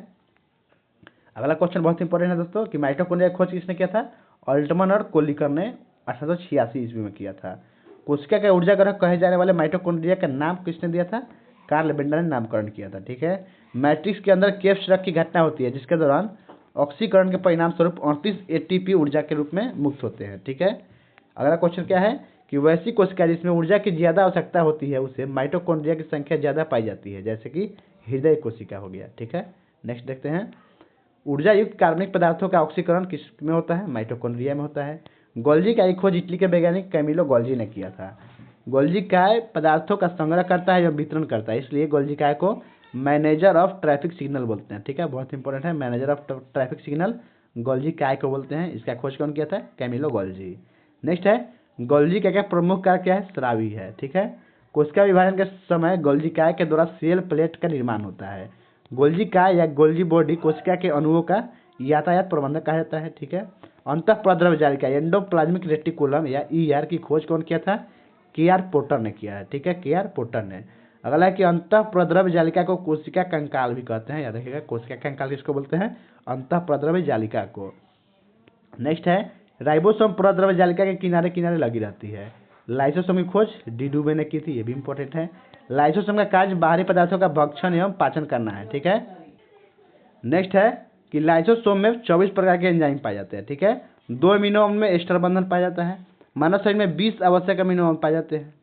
अगला क्वेश्चन बहुत इंपॉर्टेंट है दोस्तों कि माइटोकॉन्ड्रिया की खोज किसने किया था, ऑल्टमन और कोलिकर ने 1886 ईस्वी में किया था। कोशिका का ऊर्जा ग्रह कहे जाने वाले माइटोकॉन्ड्रिया का नाम किसने दिया था, कार्ल बेंडर ने नामकरण किया था, ठीक है। मैट्रिक्स के अंदर केफ स्ट्रक की घटना होती है जिसके दौरान ऑक्सीकरण के परिणाम स्वरूप 38 ATP ऊर्जा के रूप में मुक्त होते हैं, ठीक है। अगला क्वेश्चन क्या है कि वैसी कोशिका जिसमें ऊर्जा की ज्यादा आवश्यकता होती है उसे माइटोकॉन्ड्रिया की संख्या ज्यादा पाई जाती है, जैसे कि हृदय कोशिका हो गया, ठीक है। नेक्स्ट देखते हैं, ऊर्जा युक्त कार्बनिक पदार्थों का ऑक्सीकरण किस में होता है, माइटोकॉन्ड्रिया में होता है। गोल्जी का खोज इटली के वैज्ञानिक कैमिलो गोल्जी ने किया था। गोल्जी काय पदार्थों का संग्रह करता है या वितरण करता है, इसलिए गोल्जी काय को मैनेजर ऑफ ट्रैफिक सिग्नल बोलते हैं, ठीक है, बहुत इंपॉर्टेंट है। Manager of traffic signal Golgi काय को बोलते हैं। इसका खोज कौन किया था, कैमिलो गोल्जी। नेक्स्ट है, गोल्जी काय का प्रमुख कार्य क्या है, स्रावी है, ठीक है। कोशिका विभाजन के समय गोल्जी काय के द्वारा सेल प्लेट का निर्माण होता है। गोल्जी काय या गोल्जी बॉडी कोशिका के अणुओं का यातायात प्रबंधक कहा जाता है, ठीक है। अंतःप्रद्रव्य जालिका एंडोप्लाज्मिक रेटिकुलम या ER की खोज कौन किया था, KR पोर्टर ने किया है, ठीक है, KR पोर्टर ने। अगला है कि अंतःप्रद्रव्य जालिका को कोशिका कंकाल भी कहते हैं, याद रखिएगा, कोशिका कंकाल किसको बोलते हैं, अंतःप्रद्रव्य जालिका को। नेक्स्ट है, राइबोसोम प्रद्रव्य जालिका के किनारे किनारे लगी रहती है। लाइसोसोम की खोज डी डुबे ने की थी, ये भी इंपॉर्टेंट है। लाइसोसोम का कार्य बाहरी पदार्थों का भक्षण एवं पाचन करना है, ठीक है। नेक्स्ट है कि लाइसोसोम में 24 प्रकार के एंजाइम पाए जाते हैं, ठीक है। 2 अमीनो अम्ल में एस्टर बंधन पाया जाता है। मानव शरीर में 20 आवश्यक अमीनो अम्ल पाए जाते हैं।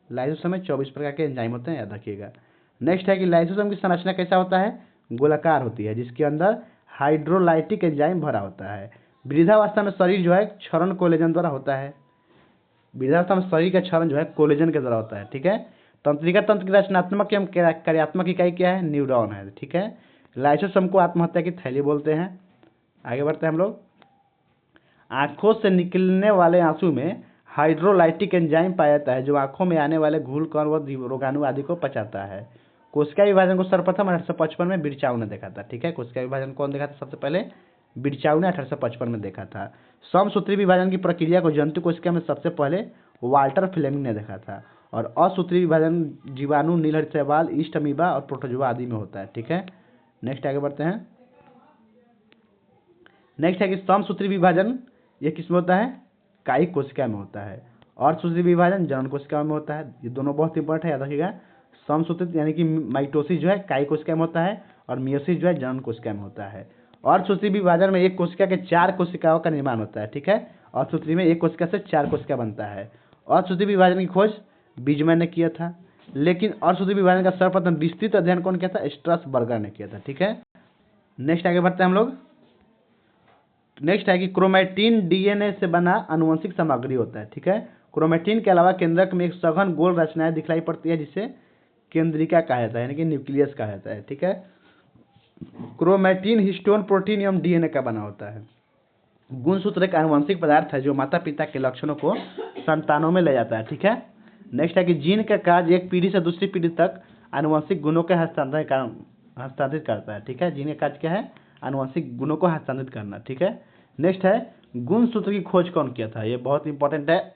लाइसोसोम में 24 प्रकार के एंजाइम होते हैं, याद रखिएगा। नेक्स्ट है कि लाइसोसोम की संरचना कैसा होता है, गोलाकार होती है, जिसके अंदर हाइड्रोलाइटिक एंजाइम भरा होता है। वृद्धावस्था में शरीर जो है क्षरण कोलेजन द्वारा होता है। विद्यार्थी में शरीर का क्षरण जो है कोलेजन के द्वारा होता है, ठीक है। तंत्रिका तंत्र की रचनात्मक एवं कार्यात्मक इकाई क्या है, न्यूरॉन है, ठीक है। लाइसोसोम को आत्महत्या की थैली बोलते हैं। आगे बढ़ते हैं हम लोग। आंखों से निकलने वाले आंसू में हाइड्रोलाइटिक एंजाइम पाया जाता है जो आंखों में आने वाले घूल कण व रोगाणु आदि को पचाता है। कोशिका विभाजन को सर्वप्रथम 1855 में बिरचाउ ने देखा था, ठीक है। कोशिका विभाजन कौन देखा था सबसे पहले, बिरचाउ ने 1855 में देखा था। समसूत्री विभाजन की प्रक्रिया को जंतु कोशिका में सबसे पहले वाल्टर फ्लेमिंग ने देखा था। और असूत्री विभाजन जीवाणु, नीलहरित शैवाल, ईस्ट अमीबा और प्रोटोजोआ आदि में होता है, ठीक है। नेक्स्ट आगे बढ़ते हैं। नेक्स्ट है कि समसूत्री विभाजन ये किसमें होता है, कायिक कोशिका में होता है। और सूत्री विभाजन जनन कोशिका में होता है। ये दोनों बहुत इंपॉर्टेंट है, याद रखिएगा। समसूत्रित यानी कि माइटोसिस जो है कायिक कोशिका में होता है और मियोसिस जो है जनन कोशिका में होता है। और सूत्री विभाजन में एक कोशिका के 4 कोशिकाओं का निर्माण होता है, ठीक है। और सूत्री में एक कोशिका से 4 कोशिका बनता है। और सूत्री विभाजन की खोज बीजमैन ने किया था, लेकिन और सूत्री विभाजन का सर्वप्रथम विस्तृत अध्ययन कौन किया था, स्ट्रासबर्गर ने किया था, ठीक है। नेक्स्ट आगे बढ़ते हैं हम लोग। नेक्स्ट है कि क्रोमैटिन डीएनए से बना आनुवंशिक सामग्री होता है, ठीक है। क्रोमैटिन के अलावा केंद्रक में एक सघन गोल रचनाएं दिखलाई पड़ती है जिसे केंद्रिका कहा जाता है, यानी कि न्यूक्लियस कहा जाता है, ठीक है। क्रोमैटिन हिस्टोन प्रोटीन एवं डीएनए का बना होता है। गुणसूत्र एक आनुवंशिक पदार्थ है जो माता पिता के लक्षणों को संतानों में ले जाता है, ठीक है। नेक्स्ट है कि जीन का कार्य एक पीढ़ी से दूसरी पीढ़ी तक आनुवंशिक गुणों के हस्तांतरित करता है, ठीक है। जीन का कार्य क्या है, आनुवंशिक गुणों को हस्तांतरित करना, ठीक है। नेक्स्ट है गुणसूत्र की खोज कौन किया था, ये बहुत इंपॉर्टेंट है।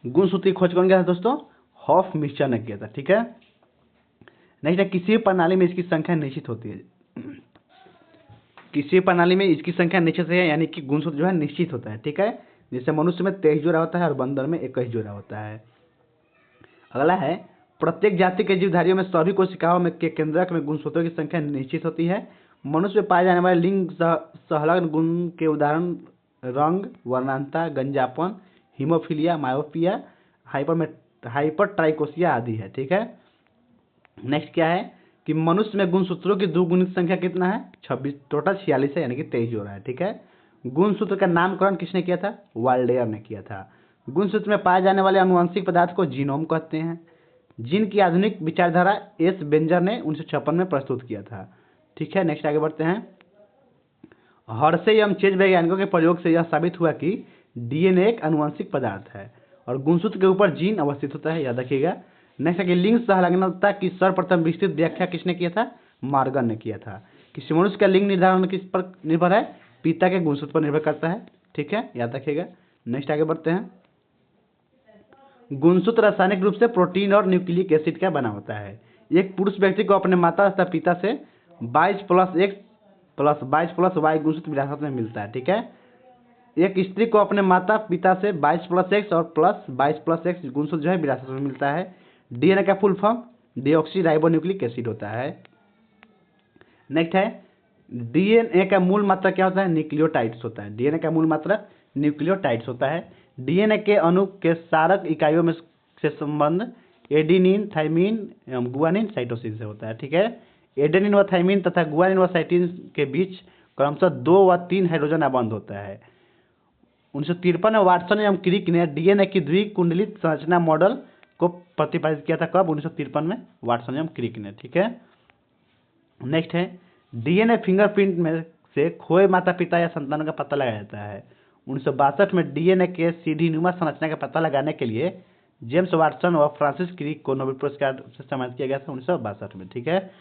गुणसूत्र की खोज कौन किया था दोस्तों, हॉफ मिक्सचर ने किया था, ठीक है। नेक्स्ट है किसी भी प्रणाली में इसकी संख्या निश्चित होती है। किसी भी प्रणाली में इसकी संख्या निश्चित है, यानी कि गुणसूत्र जो है निश्चित होता है, ठीक है। जैसे मनुष्य में 23 जोड़ा होता है और बंदर में 21 जोड़ा होता है। अगला है प्रत्येक जाति के जीवधारियों में सभी कोशिकाओं में के केंद्रक में गुणसूत्रों की संख्या निश्चित होती है। मनुष्य में पाए जाने वाले लिंग सहलग्न गुण के उदाहरण रंग, वर्णांता, गंजापन, हीमोफीलिया, मायोपिया, हाइपरट्राइकोसिया आदि है, ठीक है। नेक्स्ट क्या है कि मनुष्य में गुणसूत्रों की द्विगुणित संख्या कितना है, 26, टोटल 46 है, यानी कि 23 जोड़ा है, ठीक है। गुणसूत्र का नामकरण किसने किया था, वाल्डेयर ने किया था। गुणसूत्र में पाए जाने वाले आनुवंशिक पदार्थ को जीनोम कहते हैं, जिनकी आधुनिक विचारधारा एस बेंजर ने 1956 में प्रस्तुत किया था, ठीक है। नेक्स्ट आगे बढ़ते हैं। हर्शे एवं चेज वैज्ञानिकों के प्रयोग से यह साबित हुआ कि डीएनए एक आनुवंशिक पदार्थ है और गुणसूत्र के ऊपर जीन अवस्थित होता है, याद रखिएगा। नेक्स्ट है कि लिंग सहलग्नता की सर्वप्रथम विस्तृत व्याख्या किसने किया था, मार्गन ने किया था। किसी मनुष्य का लिंग निर्धारण किस पर निर्भर है, पिता के गुणसूत्र पर निर्भर करता है, ठीक है, याद रखिएगा। नेक्स्ट आगे बढ़ते हैं। गुणसूत्र रासायनिक रूप से प्रोटीन और न्यूक्लिक एसिड का बना होता है। एक पुरुष व्यक्ति को अपने माता तथा पिता से 22+X+22+Y गुणसूत्र विरासत में मिलता है, ठीक है। एक स्त्री को अपने माता पिता से 22+X और +22+X गुणसूत्र जो है विरासत में मिलता है। डीएनए का full form deoxy ribonucleic acid होता है। नेक्स्ट है डीएनए का मूल मात्रा क्या होता है, न्यूक्लियोटाइड्स होता है। डीएनए का मूल मात्रा न्यूक्लियोटाइड्स होता है। डीएनए के अणु के सारक इकाइयों में से संबंध एडेनिन, थाइमिन एवं गुआनिन, साइटोसिन से होता है, ठीक है। एडेनिन व थाइमिन तथा गुआनिन व साइटिन के बीच क्रमशः 2 व 3 हाइड्रोजन आबंध होता है। 1953 में वाटसन एवं क्रिक ने डीएनए की द्विकुंडलित संरचना मॉडल को प्रतिपादित किया था। कब, 1953 में वाटसन एवं क्रिक ने, ठीक है। नेक्स्ट है डीएनए फिंगरप्रिंट में से खोए माता पिता या संतानों का पता लगाया जाता है। 1962 में डीएनए के सीढ़ीनुमा संरचना का पता लगाने के लिए जेम्स वाटसन और फ्रांसिस क्रिक को नोबेल पुरस्कार से सम्मानित किया गया था 1962 में, ठीक है।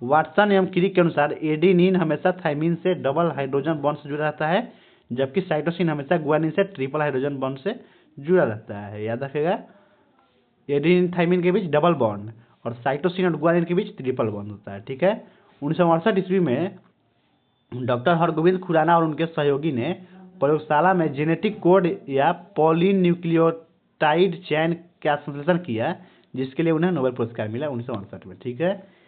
वाटसन एवं क्रिक के अनुसार एडेनिन हमेशा थाइमिन से डबल हाइड्रोजन बॉन्ड से जुड़ा रहता है, जबकि साइटोसिन हमेशा गुआनिन से ट्रिपल हाइड्रोजन बॉन्ड से जुड़ा रहता है, याद रखिएगा। एडेनिन थाइमिन के बीच डबल बॉन्ड और साइटोसिन और गुआनिन के बीच ट्रिपल बॉन्ड होता है, ठीक है। 1968 ईस्वी में डॉक्टर हरगोविंद खुराना और उनके सहयोगी ने प्रयोगशाला में जेनेटिक कोड या पॉलीन्यूक्लियोटाइड चैन का संश्लेषण किया, जिसके लिए उन्हें नोबेल पुरस्कार मिला 1968 में, ठीक है।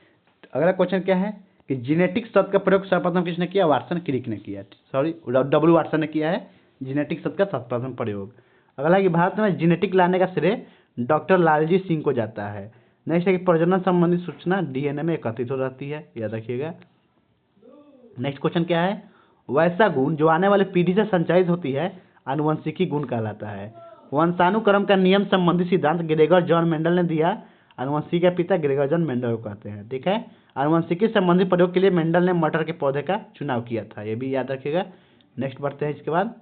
अगला क्वेश्चन क्या है कि जेनेटिक शब्द का प्रयोग सर्वप्रथम किसने किया, वाटसन क्रिक ने किया, सॉरी डब्ल्यू वाटसन ने किया है जेनेटिक शब्द का सर्वप्रथम प्रयोग। अगला है कि भारत में जेनेटिक लाने का श्रेय डॉक्टर लालजी सिंह को जाता है। नेक्स्ट है कि प्रजनन संबंधी सूचना डीएनए में एकत्रित हो जाती है, याद रखिएगा। नेक्स्ट क्वेश्चन क्या है, वैसा गुण जो आने वाली पीढ़ी से संचारित होती है आनुवंशिकी गुण कहलाता है। वंशानुक्रम का नियम संबंधी सिद्धांत ग्रेगर जॉन मेंडल ने दिया। आनुवंशिकी का पिता ग्रेगर जॉन मेंडल को कहते हैं। ठीक है, आनुवंशिकी संबंधी प्रयोग के लिए मेंडल ने मटर के पौधे का चुनाव किया था, ये भी याद रखिएगा। नेक्स्ट बढ़ते हैं इसके बाद।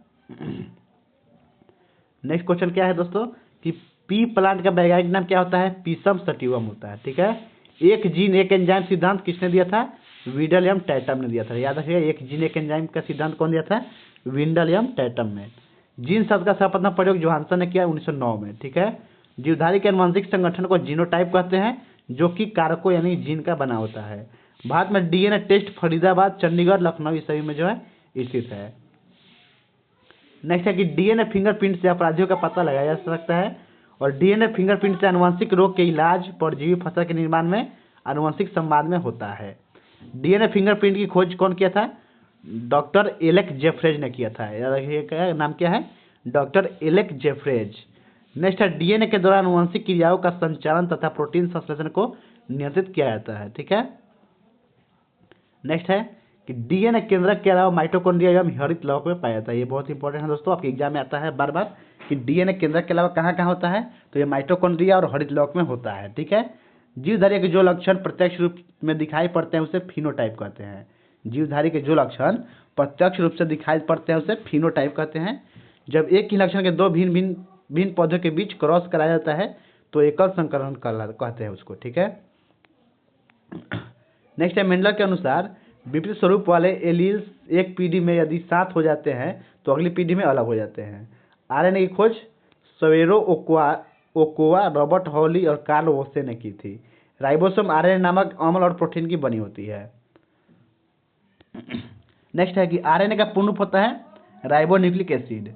नेक्स्ट क्वेश्चन क्या है दोस्तों कि पी प्लांट का वैज्ञानिक नाम क्या होता है? पीसम सटिवम होता है। ठीक है, एक जीन एक एंजाइम सिद्धांत किसने दिया था? विलियम टैटम ने दिया था। याद रखिएगा, एक जीन एक एंजाइम का सिद्धांत कौन दिया था? विलियम टैटम ने। जीन शब्द का सर्वप्रथम प्रयोग जोहानसन ने किया 1909 में। ठीक है, जीवधारी के आनुवंशिक संगठन को जीनोटाइप कहते हैं, जो कि कारकों यानी जीन का बना होता है। भारत में डीएनए टेस्ट फरीदाबाद, चंडीगढ़, लखनऊ इस सभी में जो है स्थित है। नेक्स्ट है कि डीएनए फिंगरप्रिंट से अपराधियों का पता लगाया जा सकता है, और डीएनए फिंगरप्रिंट से आनुवंशिक रोग के इलाज, परजीवी फसल के निर्माण में आनुवंशिक संवाद में होता है। डीएनए फिंगरप्रिंट की खोज कौन किया था? डॉक्टर एलेक जेफ्रेज ने किया था। याद रखिएगा, नाम क्या है? Doctor Alec Jeffreys. नेक्स्ट है डीएनए के दौरान आनुवंशिक क्रियाओं का संचालन तथा प्रोटीन संश्लेषण को नियंत्रित किया जाता है। ठीक है, नेक्स्ट है कि डीएनए केंद्रक के अलावा माइटोकॉन्ड्रिया एवं हरित लौक में पाया जाता है। ये बहुत इंपॉर्टेंट है दोस्तों, आपके एग्जाम में आता है बार बार कि डीएनए केंद्रक के अलावा कहाँ कहाँ होता है? तो ये माइटोकॉन्ड्रिया और हरित लौक में होता है। ठीक है, जीवधारी के जो लक्षण प्रत्यक्ष रूप में दिखाई पड़ते हैं उसे फिनोटाइप कहते हैं। जीवधारी के जो लक्षण प्रत्यक्ष रूप से दिखाई पड़ते हैं उसे फिनोटाइप कहते हैं। जब एक ही लक्षण के दो भिन्न पौधों के बीच क्रॉस कराया जाता है तो एकल संकरण कहते हैं उसको। ठीक है, नेक्स्ट है मेंडल के अनुसार विपरीत स्वरूप वाले एलील्स एक पीढ़ी में यदि साथ हो जाते हैं तो अगली पीढ़ी में अलग हो जाते हैं। आरएनए की खोज सवेरो ओकोवा, रॉबर्ट हॉली और कार्ल वोसे ने की थी। राइबोसोम आरएनए नामक अम्ल और प्रोटीन की बनी होती है। नेक्स्ट है कि आरएनए का पूर्ण रूप होता है राइबोन्यूक्लिक एसिड।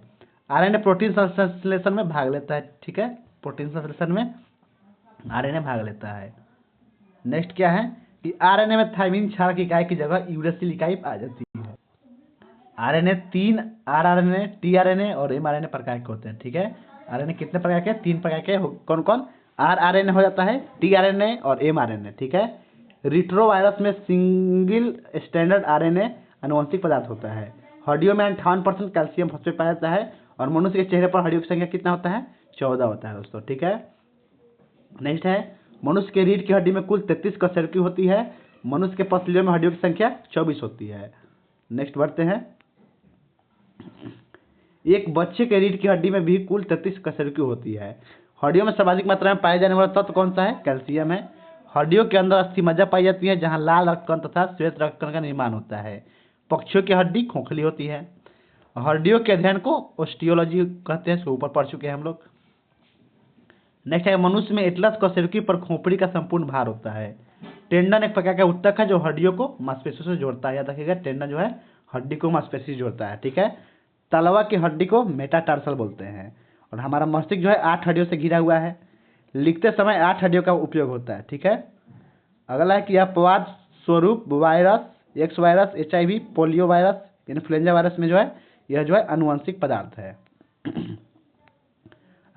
आरएनए प्रोटीन संश्लेषण में भाग लेता है। ठीक है, प्रोटीन संश्लेषण में आरएनए भाग लेता है। नेक्स्ट क्या है कि आरएनए में थायमिन क्षारक इकाई की जगह यूरेसिल इकाई आ जाती है। आरएनए 3 आरआरएनए, टीआरएनए और एमआरएनए प्रकार के होते हैं। ठीक है, आरएनए कितने प्रकार के? 3 प्रकार के। कौन कौन? आरआरएनए हो जाता है, टीआरएनए और एमआरएनए। ठीक है, रिट्रोवायरस में सिंगल स्टैंडर्ड आरएनए आनुवंशिक पदार्थ होता है। हड्डियों में 58% कैल्शियम फॉस्फेट पाया जाता है, और मनुष्य के चेहरे पर हड्डियों की संख्या कितना होता है? 14 होता है दोस्तों। ठीक है, नेक्स्ट है मनुष्य के रीढ़ की हड्डी में कुल 33 कशेरुकी होती है। मनुष्य के पसलियों में हड्डियों की संख्या 24 होती है। नेक्स्ट बढ़ते हैं, एक बच्चे के रीढ़ की हड्डी में भी कुल 33 कशेरुकी होती है। हड्डियों में सर्वाधिक मात्रा में पाए जाने वाला तत्व कौन सा है? कैल्शियम है। हड्डियों के अंदर अस्थिमज्जा पाई जाती है, जहां लाल रक्तकण तथा श्वेत रक्तकण का निर्माण होता है। पक्षियों की हड्डी खोखली होती है। हड्डियों के अध्ययन को ऑस्टियोलॉजी कहते हैं, ऊपर पढ़ चुके हैं हम लोग। नेक्स्ट है मनुष्य में एटलस कशेरुकी पर खोपड़ी का संपूर्ण भार होता है। टेंडन एक प्रकार का ऊतक है जो हड्डियों को मांसपेशियों से जोड़ता है। याद रखिएगा, टेंडन जो है हड्डी को मांसपेशी से जोड़ता है। ठीक है, तलवा की हड्डी को मेटाटार्सल बोलते हैं। और हमारा मस्तिष्क जो है 8 हड्डियों से घिरा हुआ है। लिखते समय 8 हड्डियों का उपयोग होता है। ठीक है, अगला है कि अपवाद स्वरूप virus, x virus, HIV, polio virus, influenza virus में जो है यह जो है आनुवंशिक पदार्थ है।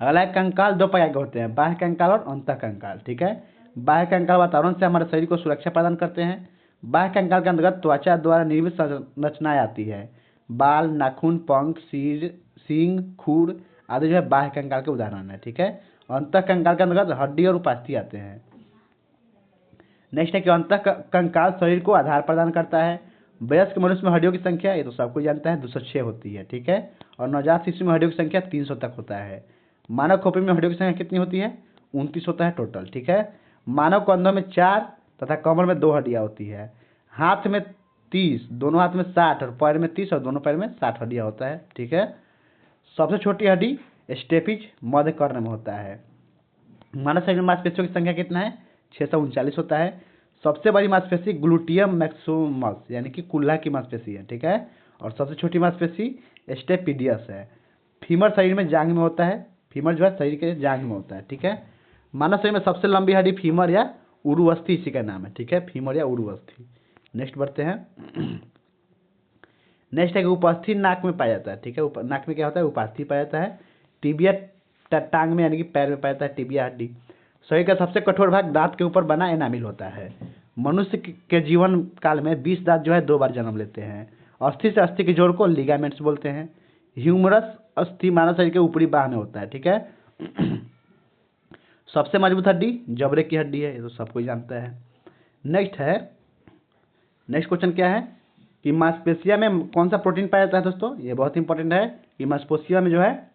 अगला है कंकाल 2 प्रकार के होते हैं, बाह्य कंकाल और अंतः कंकाल। ठीक है, बाह्य कंकाल वातावरण से हमारे शरीर को सुरक्षा प्रदान करते हैं। बाह्य कंकाल के अंतर्गत त्वचा द्वारा निर्मित संरचनाएं आती है। बाल, नाखून, पंख, सिर, सींग, खुर आदि जो है बाह्य कंकाल के उदाहरण है। ठीक है, अंतः कंकाल के अंतर्गत हड्डी और उपास्थि आते हैं। नेक्स्ट है कि अंतः कंकाल शरीर को आधार प्रदान करता है। वयस्क मनुष्य में हड्डियों की संख्या, ये तो सबको जानता है, 206 होती है। ठीक है, और नवजात शिशु में हड्डियों की संख्या 300 तक होता है। मानव खोपड़ी में हड्डियों की संख्या कितनी होती है? 29 होता है टोटल। ठीक है, मानव कंधों में 4 तथा कमर में 2 हड्डियां होती है। हाथ में 30, दोनों हाथ में 60 और पैर में 30 और दोनों पैर में 60 हड्डियां होता है। ठीक है, सबसे छोटी हड्डी स्टेपिज मध्य कर्ण में होता है। मानव शरीर में मांसपेशियों की संख्या कितना है? 639 होता है। सबसे बड़ी मांसपेशी ग्लूटियम मैक्सिमस यानी कि कुल्ला की मांसपेशी है। ठीक है, और सबसे छोटी मांसपेशी स्टेपिडियस है। फीमर शरीर में जांघ में होता है। फीमर जो है शरीर के जांघ में होता है। ठीक है, मानव शरीर में सबसे लंबी हड्डी फीमर या उरुअस्थि इसी का नाम है। ठीक है, फीमर या उरुअस्थि। नेक्स्ट बढ़ते हैं, नेक्स्ट है कि उपास्थि नाक में पाया जाता है। ठीक है, नाक में क्या होता है? उपास्थि पाया जाता है। टिबिया टांग में यानी कि पैर में पाया जाता है टिबिया हड्डी। शरीर का सबसे कठोर भाग दांत के ऊपर बना एनामिल होता है। मनुष्य के जीवन काल में 20 दांत जो है 2 बार जन्म लेते हैं। अस्थि से अस्थि के जोड़ को लिगामेंट्स बोलते हैं। ह्यूमरस अस्थि मानव शरीर के ऊपरी बाह में होता है, ठीक है। सबसे मजबूत हड्डी जबड़े की हड्डी है, ये तो सब कोई जानता है। नेक्स्ट क्वेश्चन क्या है कि मांसपेशिया में कौन सा प्रोटीन पाया जाता है दोस्तों, ये बहुत इंपॉर्टेंट है कि मांसपेशिया में जो है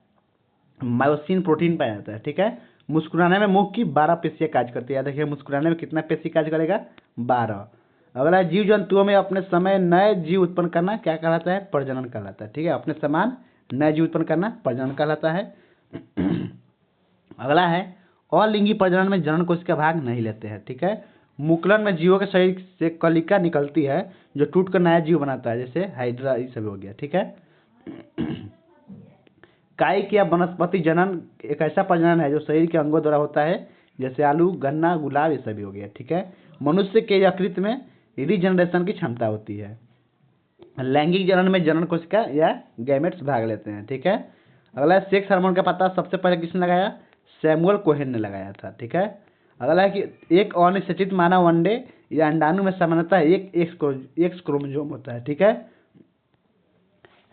मायोसिन प्रोटीन पाया जाता है, ठीक है। मुस्कुराने में मुंह की 12 पेशियां कार्य करती है, देखिए मुस्कुराने में कितना पेशी कार्य करेगा, 12। अगला जीव जंतुओं में अपने समय नए जीव उत्पन्न करना क्या कहलाता है, प्रजनन कहलाता है, ठीक है। अपने समान नए जीव उत्पन्न करना प्रजनन कहलाता है। अगला है अलिंगी प्रजनन में जनन कोशिका भाग नहीं लेते हैं, ठीक है। मुकुलन में जीवों के शरीर से कलिका निकलती है जो टूट कर नया जीव बनाता है, जैसे हाइड्रा ये सब हो गया, ठीक है। कायिक या वनस्पति जनन एक ऐसा प्रजनन है जो शरीर के अंगों द्वारा होता है, जैसे आलू, गन्ना, गुलाब ये सभी हो गया, ठीक है। मनुष्य के यकृत में रीजनरेशन की क्षमता होती है। लैंगिक जनन में जनन कोशिका या गैमेट्स भाग लेते हैं, ठीक है। अगला है सेक्स हार्मोन का पता सबसे पहले किसने लगाया, सैमुअल कोहेन ने लगाया था, ठीक है। अगला है कि एक अनिश्चित मानव अंडे या अंडाणु में सामान्यतः एक एक्स क्रोमोसोम होता है, ठीक है।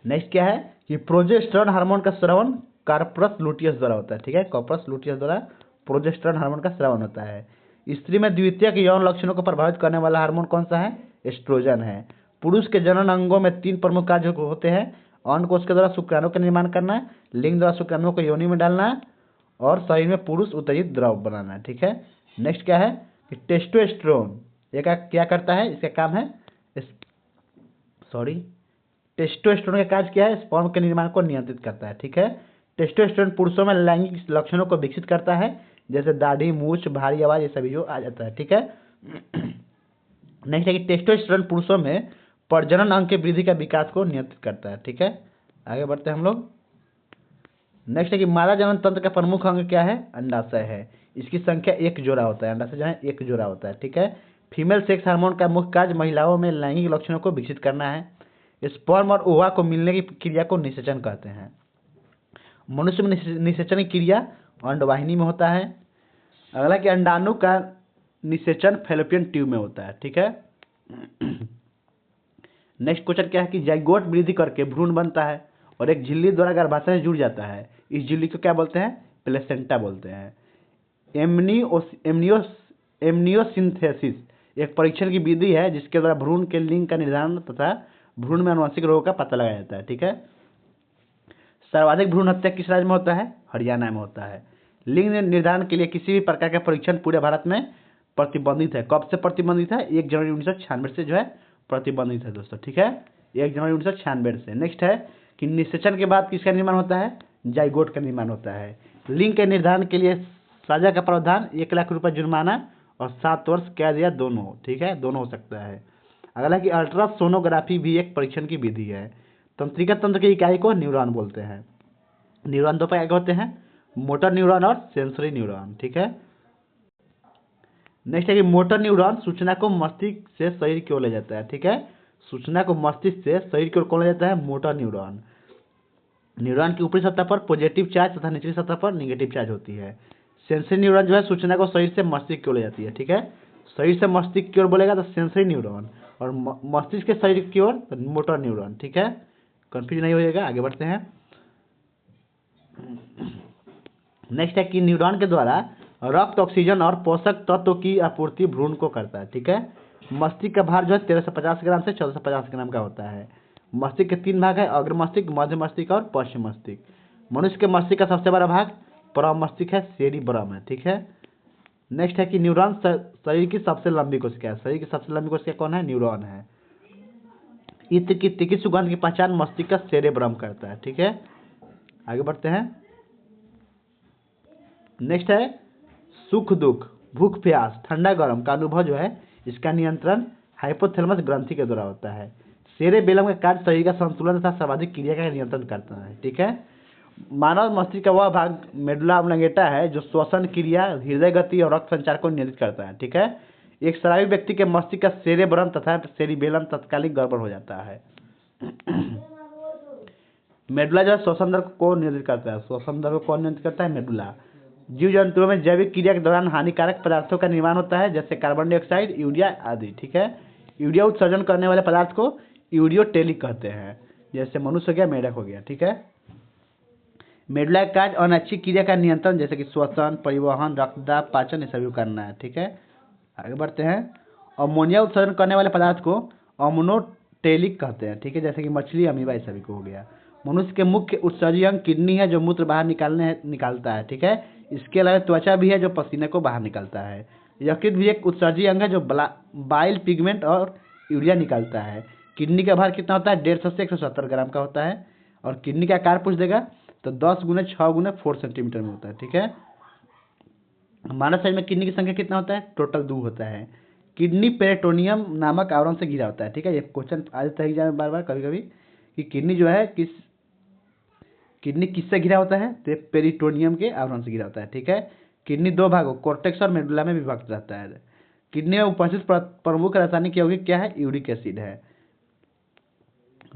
नेक्स्ट क्या है कि प्रोजेस्टेरॉन हार्मोन का स्रावन कार्पस लुटियस द्वारा होता है, ठीक है। कार्पस लुटियस द्वारा प्रोजेस्टेरॉन हार्मोन का स्रावन होता है। स्त्री में द्वितीयक यौन लक्षणों को प्रभावित करने वाला हार्मोन कौन सा है, एस्ट्रोजन है। पुरुष के जनन अंगों में 3 प्रमुख कार्य होते हैं, अंड कोश के द्वारा शुक्राणु का निर्माण करना, लिंग द्वारा शुक्राणुओं को योनि में डालना और शरीर में पुरुष उत्तेजित द्रव बनाना, ठीक है। नेक्स्ट क्या है कि टेस्टोस्टेरोन ये क्या करता है, इसका काम है टेस्टोस्टेरोन का कार्य क्या है, स्पर्म के निर्माण को नियंत्रित करता है, ठीक है। टेस्टोस्टेरोन पुरुषों में लैंगिक लक्षणों को विकसित करता है, जैसे दाढ़ी, मूछ, भारी आवाज ये सभी जो आ जाता है, ठीक है। नेक्स्ट है कि टेस्टोस्टेरोन पुरुषों में प्रजनन अंग के वृद्धि का विकास को नियंत्रित करता है, ठीक है। आगे बढ़ते हैं हम लोग। नेक्स्ट है कि मादा जनन तंत्र का प्रमुख अंग क्या है, अंडाशय है। इसकी संख्या 1 जोड़ा होता है, अंडाशय जो है 1 जोड़ा होता है, ठीक है। फीमेल सेक्स हार्मोन का मुख्य कार्य महिलाओं में लैंगिक लक्षणों को विकसित करना है। स्पर्म और ओवा को मिलने की क्रिया को निषेचन कहते हैं। मनुष्य में निषेचन की क्रिया अंडवाहिनी में होता है। अगला कि अंडाणु का निषेचन फैलोपियन ट्यूब में होता है, ठीक है। नेक्स्ट क्वेश्चन क्या है कि जाइगोट वृद्धि करके भ्रूण बनता है और एक झिल्ली द्वारा गर्भाशय से जुड़ जाता है, इस झिल्ली को क्या बोलते हैं, प्लेसेंटा बोलते हैं। एमनियोसिंथेसिस एक परीक्षण की विधि है जिसके द्वारा भ्रूण के लिंग का निर्धारण तथा भ्रूण में आनुवंशिक रोगों का पता लगाया जाता है, ठीक है। सर्वाधिक भ्रूण हत्या किस राज्य में होता है, हरियाणा में होता है। लिंग निर्धारण के लिए किसी भी प्रकार का परीक्षण पूरे भारत में प्रतिबंधित है। कब से प्रतिबंधित है, 1 जनवरी 1996 से जो है प्रतिबंधित है दोस्तों, ठीक है, 1 जनवरी 1996 से। नेक्स्ट है कि निषेचन के बाद किसका निर्माण होता है, जाइगोट का निर्माण होता है। लिंग के निर्धारण के लिए सजा का प्रावधान 1 लाख रुपये जुर्माना और 7 वर्ष कैद या दोनों, ठीक है, दोनों हो सकता है। अगला कि अल्ट्रासोनोग्राफी भी एक परीक्षण की विधि है। तंत्रिका तंत्र की इकाई को न्यूरॉन बोलते हैं। न्यूरॉन 2 प्रकार के होते हैं, मोटर न्यूरॉन और सेंसरी न्यूरॉन, ठीक है। नेक्स्ट है कि मोटर न्यूरॉन सूचना को मस्तिष्क से शरीर की ओर ले जाता है, ठीक है। सूचना को मस्तिष्क से शरीर की ओर कौन ले जाता है, मोटर न्यूरॉन। न्यूरॉन की ऊपरी सतह पर पॉजिटिव चार्ज तथा निचली सतह पर नेगेटिव चार्ज होती है। सेंसरी न्यूरॉन जो है सूचना को शरीर से मस्तिष्क की ओर ले जाती है, ठीक है। शरीर से मस्तिष्क की ओर बोलेगा तो सेंसरी न्यूरॉन और मस्तिष्क के शरीर की ओर मोटर न्यूरॉन, ठीक है। कंफ्यूज नहीं होइएगा, आगे बढ़ते हैं। नेक्स्ट है कि न्यूरॉन के द्वारा रक्त, ऑक्सीजन और पोषक तत्व की आपूर्ति भ्रूण को करता है, ठीक है। मस्तिष्क का भार जो है 1350 ग्राम से 1450 ग्राम का होता है। मस्तिष्क के 3 भाग है, अग्र मस्तिष्क, मध्य मस्तिष्क और पश्चिम मस्तिष्क। मनुष्य के मस्तिष्क का सबसे बड़ा भाग परम मस्तिष्क है, सेरिब्रम है, ठीक है। नेक्स्ट है कि न्यूरॉन शरीर की सबसे लंबी कोशिका है। शरीर की सबसे लंबी कोशिका कौन है, न्यूरॉन है। इत्र की तीखी सुगंध की पहचान मस्तिष्क का सेरेब्रम करता है, ठीक है। आगे बढ़ते हैं। नेक्स्ट है सुख दुख, भूख प्यास, ठंडा गर्म का अनुभव जो है इसका नियंत्रण हाइपोथैलेमस ग्रंथि के द्वारा होता है। सेरेबेलम का कार्य शरीर का संतुलन तथा सर्वाधिक क्रिया का नियंत्रण करता है, ठीक है। मानव मस्तिष्क का वह भाग मेडुला ऑब्लंगेटा है जो श्वसन क्रिया, हृदय गति और रक्त संचार को नियंत्रित करता है, ठीक है। एक शराबी व्यक्ति के मस्तिष्क का सेरेब्रम तथा सेरिबेलम तत्कालिक गड़बड़ हो जाता है। मेडुला जो है श्वसन दर को नियंत्रित करता है। श्वसन दर को कौन नियंत्रित करता है, मेडुला। जीव जंतुओं में जैविक क्रिया के दौरान हानिकारक पदार्थों का निर्माण होता है, जैसे कार्बन डाइऑक्साइड, यूरिया आदि, ठीक है। यूरिया उत्सर्जन करने वाले पदार्थ को यूरियोटेलिक कहते हैं, जैसे मनुष्य हो गया, मेढक हो गया, ठीक है। मेडुला का कार्य अनैच्छिक क्रिया का नियंत्रण, जैसे कि श्वसन, परिवहन, रक्तदाब, पाचन, ये सभी को करना है। ठीक है, आगे बढ़ते हैं। अमोनिया उत्सर्जन करने वाले पदार्थ को अमोनोटेलिक कहते हैं। ठीक है, जैसे कि मछली, अमीबा, ये सभी को हो गया। मनुष्य के मुख्य उत्सर्जी अंग किडनी है, जो मूत्र बाहर निकालता है। ठीक है, इसके अलावा त्वचा भी है, जो पसीने को बाहर निकालता है। यकृत भी एक उत्सर्जी अंग है, जो बाइल पिगमेंट और यूरिया निकालता है। किडनी का भार कितना होता है? 150 से 170 ग्राम का होता है। और किडनी का आकार पूछ देगा तो 10 गुने 6 गुने 4 सेंटीमीटर में होता है। ठीक है, मानव शरीर में किडनी की संख्या कितना होता है? टोटल 2 होता है। किडनी पेरिटोनियम नामक आवरण से घिरा होता है। ठीक है, ये क्वेश्चन आ जाता है एग्जाम में बार बार कभी कभी कि किडनी जो है किडनी किससे घिरा होता है? तो पेरिटोनियम के आवरण से घिरा होता है। ठीक है, किडनी 2 भागों कॉर्टेक्स और मेडुला में विभक्त रहता है। किडनी में उपस्थित प्रमुख रासायनिक यौगिक क्या है? यूरिक एसिड है।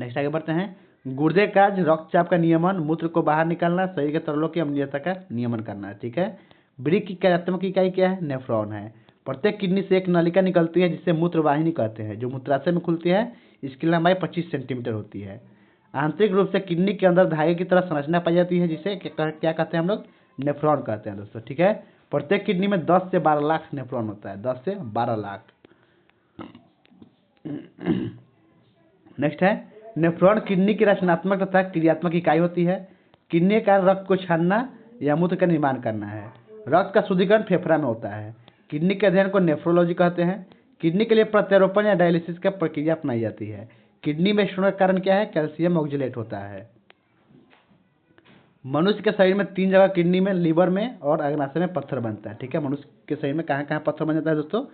नेक्स्ट आगे बढ़ते हैं। गुर्दे का कार्य रक्तचाप का नियमन, मूत्र को बाहर निकालना, शरीर के तरलों की अम्लीयता का नियमन करना है। ठीक है, वृक्क की कार्यात्मक इकाई क्या है? नेफ्रॉन है। प्रत्येक किडनी से एक नलिका निकलती है जिसे मूत्रवाहिनी कहते हैं, जो मूत्राशय में खुलती है। इसकी लंबाई 25 सेंटीमीटर होती है। आंतरिक रूप से किडनी के अंदर धागे की तरह संरचना पाई जाती है, जिसे क्या कहते हैं हम लोग? नेफ्रॉन कहते हैं दोस्तों। ठीक है, प्रत्येक किडनी में 10 से 12 लाख नेफ्रॉन होता है, 10 से 12 लाख। नेक्स्ट है, नेफ्रॉन किडनी की रचनात्मक तथा क्रियात्मक इकाई होती है। किडनी का रक्त को छानना या मूत्र का निर्माण करना है। रक्त का शुद्धिकरण फेफड़ा में होता है। किडनी के अध्ययन को नेफ्रोलॉजी कहते हैं। किडनी के लिए प्रत्यारोपण या डायलिसिस का प्रक्रिया अपनाई जाती है। किडनी में स्टोन का कारण क्या है? कैल्शियम ऑक्जेलेट होता है। मनुष्य के शरीर में 3 जगह किडनी में, लीवर में और अग्नाशय में पत्थर बनता है। ठीक है, मनुष्य के शरीर में कहाँ कहाँ पत्थर बन जाता है दोस्तों?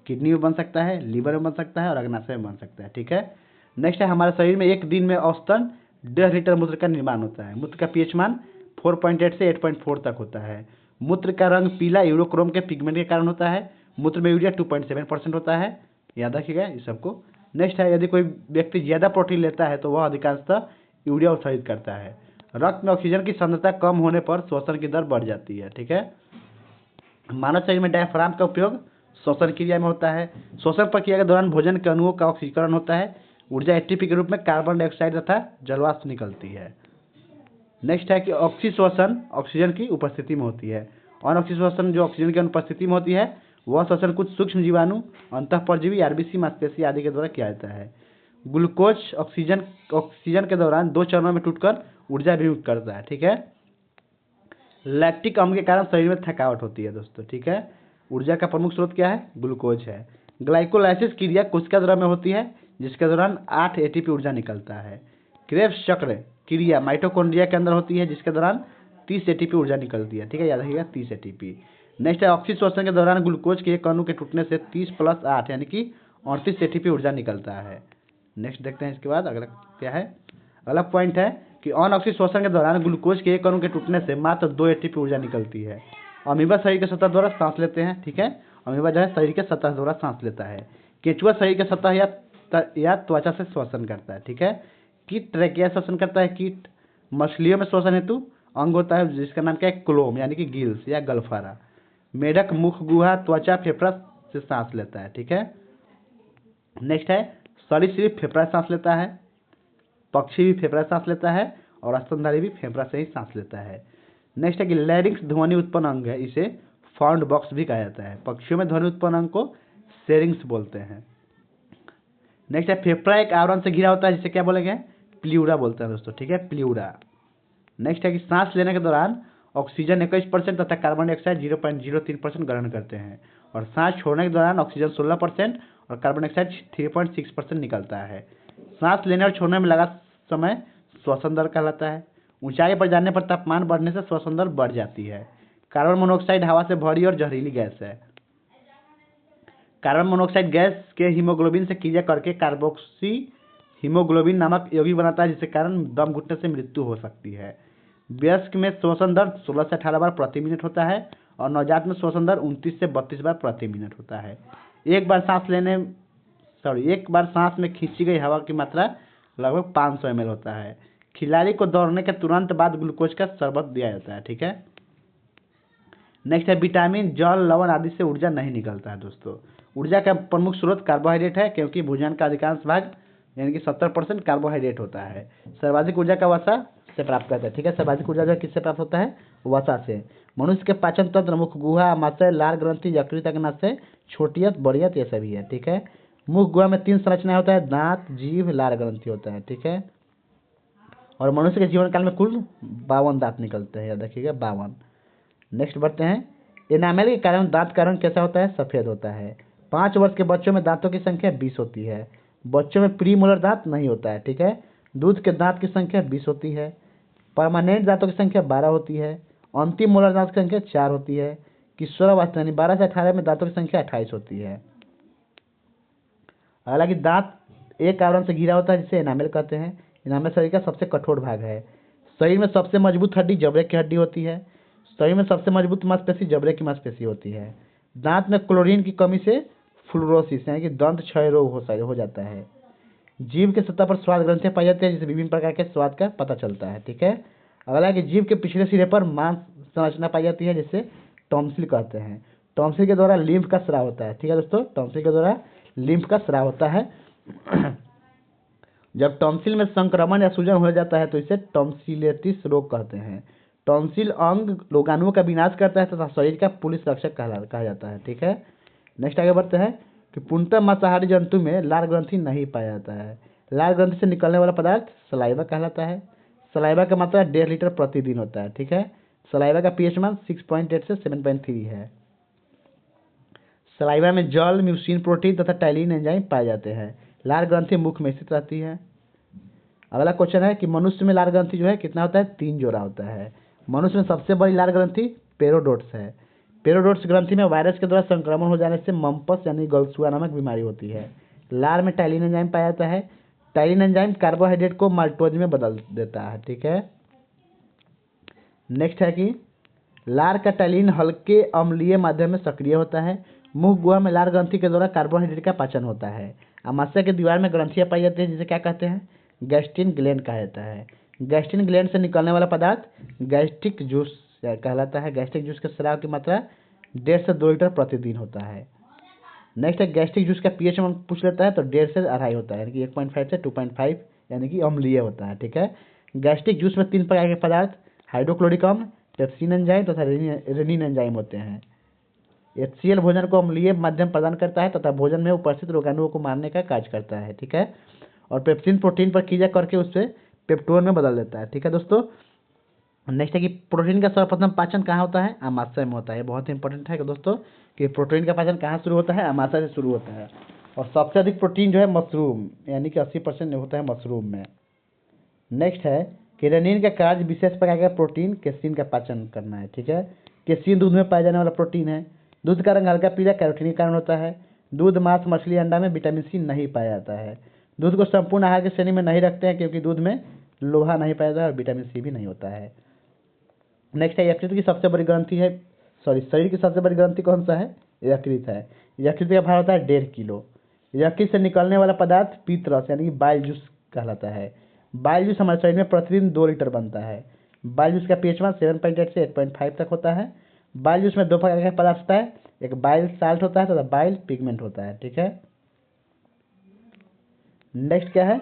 किडनी में बन सकता है, लीवर में बन सकता है और अग्नाशय में बन सकता है। ठीक है, नेक्स्ट है, हमारे शरीर में एक दिन में औसतन 1.5 लीटर मूत्र का निर्माण होता है। मूत्र का पीएच मान 4.8 से 8.4 तक होता है। मूत्र का रंग पीला यूरोक्रोम के पिगमेंट के कारण होता है। मूत्र में यूरिया 2.7% होता है, याद रखिएगा इस सबको। नेक्स्ट है, यदि कोई व्यक्ति ज़्यादा प्रोटीन लेता है तो वह अधिकांशतः यूरिया उत्सर्जित करता है। रक्त में ऑक्सीजन की सांद्रता कम होने पर श्वसन की दर बढ़ जाती है। ठीक है, मानव शरीर में डायफ्राम का उपयोग श्वसन क्रिया में होता है। श्वसन प्रक्रिया के दौरान भोजन के अणुओं का ऑक्सीकरण होता है। ऊर्जा एटीपी के रूप में कार्बन डाइऑक्साइड तथा जलवाष्प निकलती है। नेक्स्ट है कि ऑक्सीश्वसन ऑक्सीजन की उपस्थिति में होती है। अनऑक्सीश्वसन जो ऑक्सीजन की अनुपस्थिति में होती है, वह श्वसन कुछ सूक्ष्म जीवाणु, अंतःपरजीवी, आरबीसी, मांसपेशी आदि के द्वारा किया जाता है। ग्लूकोज ऑक्सीजन के दौरान 2 चरणों में टूटकर ऊर्जा अभिमुक्त करता है। ठीक है, लैक्टिक अम्ल के कारण शरीर में थकावट होती है दोस्तों। ठीक है, ऊर्जा का प्रमुख स्रोत क्या है? ग्लूकोज है। ग्लाइकोलाइसिस क्रिया कोशिका द्रव्य में होती है, जिसके दौरान 8 एटीपी ऊर्जा निकलता है। क्रेब्स चक्र क्रिया माइटोकॉन्ड्रिया के अंदर होती है, जिसके दौरान 30 एटीपी ऊर्जा निकलती है। ठीक है, याद रखिएगा 30 एटीपी। नेक्स्ट है, ऑक्सीश्वसन के दौरान ग्लूकोज के एक अणु के टूटने से 30 + 8 यानी कि 38 एटीपी ऊर्जा निकलता है। नेक्स्ट देखते हैं इसके बाद अगला क्या है। अगला पॉइंट है कि अनऑक्सीश्वसन के दौरान ग्लूकोज के एक अणु के टूटने से मात्र 2 एटीपी ऊर्जा निकलती है। अमीबा शरीर के सतह द्वारा सांस लेते हैं। ठीक है, अमीबा जो है शरीर के सतह द्वारा सांस लेता है। केंचुआ शरीर के सतह या त्वचा से श्वसन करता है। ठीक है, कीट ट्रैकिया श्वसन करता है। कीट मछलियों में श्वसन हेतु अंग होता है, जिसका नाम क्या है? क्लोम यानी कि गिल्स या गलफारा। मेढक मुख, गुहा, त्वचा, फेफड़ा से सांस लेता है। ठीक है, नेक्स्ट है, सरीसृप फेफड़ा से सांस लेता है। पक्षी भी फेफड़ा से सांस लेता है और स्तनधारी भी फेफड़ा से ही सांस लेता है। नेक्स्ट है कि लैरिंक्स ध्वनि उत्पन्न अंग है, इसे फाउंड बॉक्स भी कहा जाता है। पक्षियों में ध्वनि उत्पन्न अंग को सेरिंग्स बोलते हैं। नेक्स्ट है, फेफड़ा एक आवरण से घिरा होता है, जिसे क्या बोलेंगे? प्ल्यूरा बोलते हैं दोस्तों। ठीक है, प्ल्यूरा। नेक्स्ट है कि सांस लेने के दौरान ऑक्सीजन 21% तथा कार्बन डाइऑक्साइड 0.03% ग्रहण करते हैं, और सांस छोड़ने के दौरान ऑक्सीजन 16% और कार्बन डाइऑक्साइड 3.6% निकलता है। सांस लेने और छोड़ने में लगा समय श्वसन दर कहलाता है। ऊंचाई पर जाने पर तापमान बढ़ने से श्वसन दर बढ़ जाती है। कार्बन मोनोऑक्साइड हवा से भरी और जहरीली गैस है। कार्बन मोनोऑक्साइड गैस के हीमोग्लोबिन से क्रिया करके कार्बोक्सी हीमोग्लोबिन नामक यौगिक बनाता है, जिसके कारण दम घुटने से मृत्यु हो सकती है। वयस्क में श्वसन दर 16 से 18 बार प्रति मिनट होता है और नवजात में श्वसन दर 29 से 32 बार प्रति मिनट होता है। एक बार सांस में खींची गई हवा की मात्रा लगभग 500 ml होता है। खिलाड़ी को दौड़ने के तुरंत बाद ग्लूकोज का शरबत दिया जाता है। ठीक है, नेक्स्ट है, विटामिन, जल, लवण आदि से ऊर्जा नहीं निकलता है दोस्तों। ऊर्जा का प्रमुख स्रोत कार्बोहाइड्रेट है, क्योंकि भोजन का अधिकांश भाग यानी कि 70% कार्बोहाइड्रेट होता है। सर्वाधिक ऊर्जा का वसा से प्राप्त करता है, ठीक है। सर्वाधिक ऊर्जा जो है किससे प्राप्त होता है, वसा से। मनुष्य के पाचन तंत्र मुख गुहा, आमाशय, लार ग्रंथि, यकृत, अग्नाशय, छोटी आंत, बड़ी आंत, ये सभी है, ठीक है। मुख गुहा में 3 संरचना होता है, दांत, जीभ, लार ग्रंथि होता है, ठीक है। और मनुष्य के जीवन काल में कुल 52 दांत निकलते हैं, याद रखिएगा 52। नेक्स्ट बढ़ते हैं। एनामेल के कारण दांत का रंग कैसा होता है, सफेद होता है। 5 वर्ष के बच्चों में दांतों की संख्या 20 होती है। बच्चों में प्री मोलर दांत नहीं होता है, ठीक है। दूध के दांत की संख्या 20 होती है। परमानेंट दांतों की संख्या 12 होती है। अंतिम मोलर दांत की संख्या 4 होती है। किशोरावस्था यानी 12 से 18 में दांतों की संख्या 28 होती है। हालांकि दांत एक आवरण से घिरा होता है जिसे एनामेल कहते हैं। एनामेल शरीर का सबसे कठोर भाग है। शरीर में सबसे मजबूत हड्डी जबड़े की हड्डी होती है। शरीर में सबसे मजबूत मांसपेशी जबड़े की मांसपेशी होती है। दांत में क्लोरीन की कमी से फ्लोरोसिस यानी कि दंत क्षय रोग हो जाता है। जीभ के सतह पर स्वाद ग्रंथियां पाई जाती है जिससे विभिन्न प्रकार के स्वाद का पता चलता है, ठीक है। अगला कि जीभ के पिछले सिरे पर मांस संरचना पाई जाती है जिसे टॉन्सिल कहते हैं। टॉन्सिल के द्वारा लिम्फ का स्राव होता है, ठीक है दोस्तों। टॉन्सिल के द्वारा लिम्फ का स्राव होता है। जब टॉन्सिल में संक्रमण या सूजन हो जाता है तो इसे टॉन्सिलेटिस रोग कहते हैं। टॉन्सिल अंग रोगाणुओं का विनाश करता है तथा शरीर का पुलिस रक्षक कहा जाता है, ठीक है। नेक्स्ट आगे बढ़ते हैं कि पूर्णतः मांसाहारी जंतु में लार ग्रंथि नहीं पाया जाता है। लार ग्रंथि से निकलने वाला पदार्थ सलाइवा कहलाता है। सलाइवा का मात्रा 1.5 लीटर प्रतिदिन होता है, ठीक है। सलाइवा का पीएच मान 6.8 से 7.3 है। सलाइवा में जल, म्यूसिन, प्रोटीन तथा टाइलिन एंजाइम पाए जाते हैं। लार ग्रंथि मुख में स्थित रहती है। अगला क्वेश्चन है कि मनुष्य में लार ग्रंथि जो है कितना होता है, 3 जोड़ा होता है। मनुष्य में सबसे बड़ी लार ग्रंथि पेरोडोट्स है। पेरोडोट्स ग्रंथि में वायरस के द्वारा संक्रमण हो जाने से मम्पस यानी गलसुआ नामक बीमारी होती है। लार में टाइलिन एंजाइम पाया जाता है। टाइलिन एंजाइम कार्बोहाइड्रेट को माल्टोज में बदल देता है, ठीक है। नेक्स्ट है कि लार का टाइलिन हल्के अम्लीय माध्यम में सक्रिय होता है। मुख गुहा में लार ग्रंथि के द्वारा कार्बोहाइड्रेट का पाचन होता है। आमाशय की दीवार में ग्रंथियां पाई जाती है जिसे क्या कहते हैं, गैस्ट्रिन ग्लैंड कहा जाता है। गैस्ट्रिन ग्लैंड से निकलने वाला पदार्थ गैस्ट्रिक जूस कहलाता है। गैस्ट्रिक जूस के स्राव की मात्रा 1.5 से 2 लीटर प्रतिदिन होता है। नेक्स्ट है गैस्ट्रिक जूस का पीएच हम पूछ लेता है तो 1.5 से 2.5 होता है, यानी कि 1.5 से 2.5 यानी कि अम्लीय होता है, ठीक है। गैस्ट्रिक जूस में 3 प्रकार के पदार्थ हाइड्रोक्लोरिक अम्ल, पेप्सिन एंजाइम तथा रेनिन एंजाइम होते हैं। HCl भोजन को अम्लीय माध्यम प्रदान करता है तथा भोजन में उपस्थित रोगाणुओं को मारने का कार्य करता है, ठीक है। और पेप्सिन प्रोटीन पर क्रिया करके उससे पेप्टोन में बदल देता है, ठीक है दोस्तों। नेक्स्ट है कि प्रोटीन का सर्वप्रथम पाचन कहाँ होता है, आमाशय में होता है। बहुत इंपॉर्टेंट है कि दोस्तों कि प्रोटीन का पाचन कहाँ शुरू होता है, आमाशय से शुरू होता है। और सबसे अधिक प्रोटीन जो है मशरूम यानी कि 80% होता है मशरूम में। नेक्स्ट है कि रेनिन का कार्य विशेष प्रकार का प्रोटीन केसिन का पाचन करना है, ठीक है। केसिन दूध में पाया जाने वाला प्रोटीन है। दूध का रंग हल्का पीला कैरोटीन के कारण होता है। दूध, मांस, मछली, अंडा में विटामिन सी नहीं पाया जाता है। दूध को संपूर्ण आहार की श्रेणी में नहीं रखते हैं क्योंकि दूध में लोहा नहीं पाया जाता है और विटामिन सी भी नहीं होता है। नेक्स्ट है यकृत की सबसे बड़ी ग्रंथि है, शरीर की सबसे बड़ी ग्रंथि कौन सा है, यकृत है। यकृत का भार होता है 1.5 किलो। यकृत से निकलने वाला पदार्थ पीतरस यानी कि बाइल जूस कहलाता है। बाइल जूस हमारे शरीर में प्रतिदिन 2 लीटर बनता है। बाइल जूस का पीएच मान 7.8 से 8.5 तक होता है। बाइल जूस में 2 प्रकार का पदार्थ होता है, एक बाइल साल्ट होता है तथा बाइल पिगमेंट होता है, ठीक है। नेक्स्ट क्या है,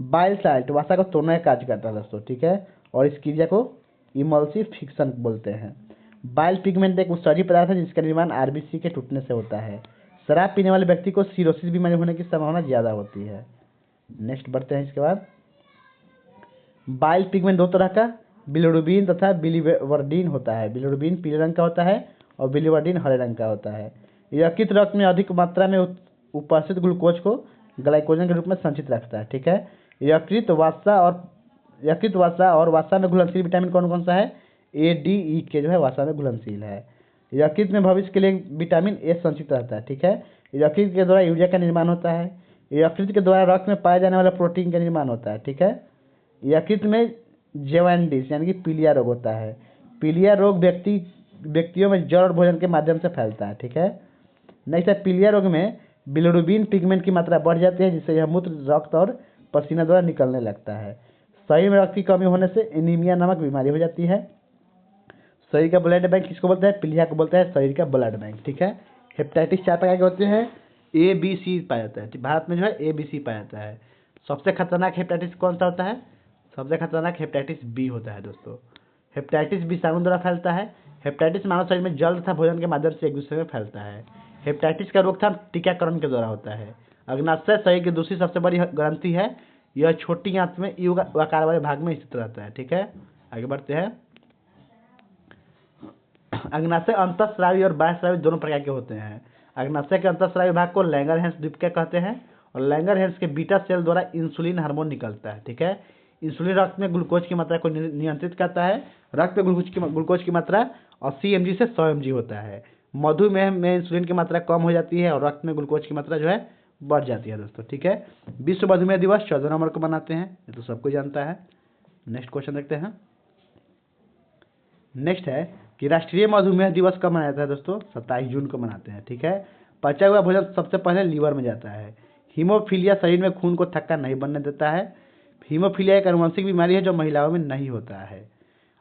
बाइल साल्ट वसा को तोड़ने का कार्य करता है दोस्तों, ठीक है। और इस क्रिया को इमल्सिफिकेशन बोलते हैं। बाइल पिगमेंट एक उत्सर्जी पदार्थ है जिसका निर्माण आरबीसी के टूटने से होता है। शराब पीने वाले व्यक्ति को सिरोसिस बीमारी होने की संभावना ज़्यादा होती है। नेक्स्ट बढ़ते हैं इसके बाद। बाइल पिगमेंट 2 तरह का बिलिरुबिन तथा बिलिवर्डिन होता है। बिलिरुबिन पीले रंग का होता है और बिलिवर्डिन हरे रंग का होता है। यकृत रक्त में अधिक मात्रा में उपस्थित ग्लूकोज को ग्लाइकोजन के रूप में संचित रखता है, ठीक है। यकृत वसा और वसा में घुलनशील विटामिन कौन कौन सा है, ए, डी, ई के जो है वसा में घुलनशील है। यकृत में भविष्य के लिए विटामिन ए संचित रहता है, ठीक है। यकृत के द्वारा यूरिया का निर्माण होता है। यकृत के द्वारा रक्त में पाए जाने वाला प्रोटीन का निर्माण होता है, ठीक है। यकृत में जेवांडिस यानी कि पीलिया रोग होता है। पीलिया रोग व्यक्तियों में जल और भोजन के माध्यम से फैलता है, ठीक है। नेक्स्ट है पीलिया रोग में बिलिरुबिन पिगमेंट की मात्रा बढ़ जाती है जिससे यह मूत्र, रक्त और पसीना द्वारा निकलने लगता है। शरीर में रक्त की कमी होने से एनीमिया नामक बीमारी हो जाती है। शरीर का ब्लड बैंक किसको बोलते हैं, पीलिया को बोलते हैं शरीर का ब्लड बैंक, ठीक है। हेपेटाइटिस 4 प्रकार के होते हैं, ए, बी, सी पाया जाता है। भारत में जो है ए, बी, सी पाया जाता है। सबसे खतरनाक हेपेटाइटिस कौन सा होता है, सबसे खतरनाक हेपेटाइटिस बी होता है दोस्तों। हेपेटाइटिस विषाणु द्वारा फैलता है। हेपेटाइटिस मानव शरीर में जल तथा भोजन के माध्यम से एक दूसरे में फैलता है। हेपेटाइटिस का रोकथाम टीकाकरण के द्वारा होता है। अग्नाशय शरीर की दूसरी सबसे बड़ी ग्रंथि है। यह छोटी आंत में युग आकार वाले भाग में स्थित रहता है। ठीक है, आगे बढ़ते हैं। अग्नाशय अंतःस्रावी और बाह्यस्रावी दोनों प्रकार के होते हैं। अग्नाशय के अंतःस्रावी भाग को लैंगरहैंस द्वीपिका कहते हैं और लैंगरहैंस के बीटा सेल द्वारा इंसुलिन हार्मोन निकलता है। ठीक है, इंसुलिन रक्त में ग्लूकोज की मात्रा को नियंत्रित करता है। रक्त में ग्लूकोज की मात्रा 80 mg से 100 mg होता है। मधुमेह में इंसुलिन की मात्रा कम हो जाती है और रक्त में ग्लूकोज की मात्रा जो है बढ़ जाती है दोस्तों। ठीक है, विश्व मधुमेह दिवस 14 नवंबर को मनाते हैं, ये तो सबको जानता है। नेक्स्ट क्वेश्चन देखते हैं। नेक्स्ट है कि राष्ट्रीय मधुमेह दिवस कब मनाया जाता है दोस्तों? 27 जून को मनाते हैं। ठीक है, पचा हुआ भोजन सबसे पहले लीवर में जाता है। हीमोफीलिया शरीर में खून को थक्का नहीं बनने देता है। हीमोफीलिया एक आनुवंशिक बीमारी है जो महिलाओं में नहीं होता है।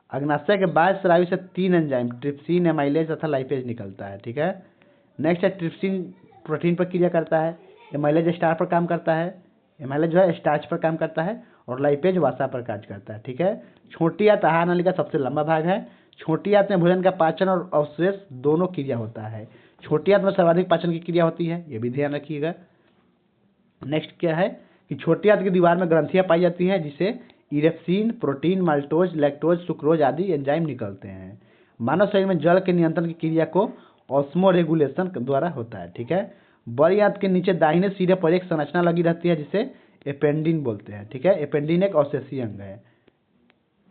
अग्नाशय के बाह्यस्रावी से 3 एंजाइम ट्रिप्सिन, एमाइलेज तथा लाइपेज निकलता है। ठीक है, नेक्स्ट है ट्रिप्सिन प्रोटीन पर क्रिया करता है। एमाइलेज स्टार्च पर काम करता है। एमाइलेज जो है स्टार्च पर काम करता है और लाइपेज वसा पर कार्य करता है। ठीक है, छोटी आंत आहार नली का सबसे लंबा भाग है। छोटी आंत में भोजन का पाचन और अवशेष दोनों क्रिया होता है। छोटी आंत में सर्वाधिक पाचन की क्रिया होती है, ये भी ध्यान रखिएगा। नेक्स्ट क्या है कि छोटी आंत की दीवार में ग्रंथियां पाई जाती हैं जिसे erepsin, protein, maltose, lactose, sucrose आदि एंजाइम निकलते हैं। मानव शरीर में जल के नियंत्रण की क्रिया को ऑस्मोरेगुलेशन द्वारा होता है। ठीक है, बड़ी आंत के नीचे दाहिने सिरे पर एक संरचना लगी रहती है जिसे एपेंडिन बोलते हैं। ठीक है, एपेंडिन एक अवशेषीय अंग है।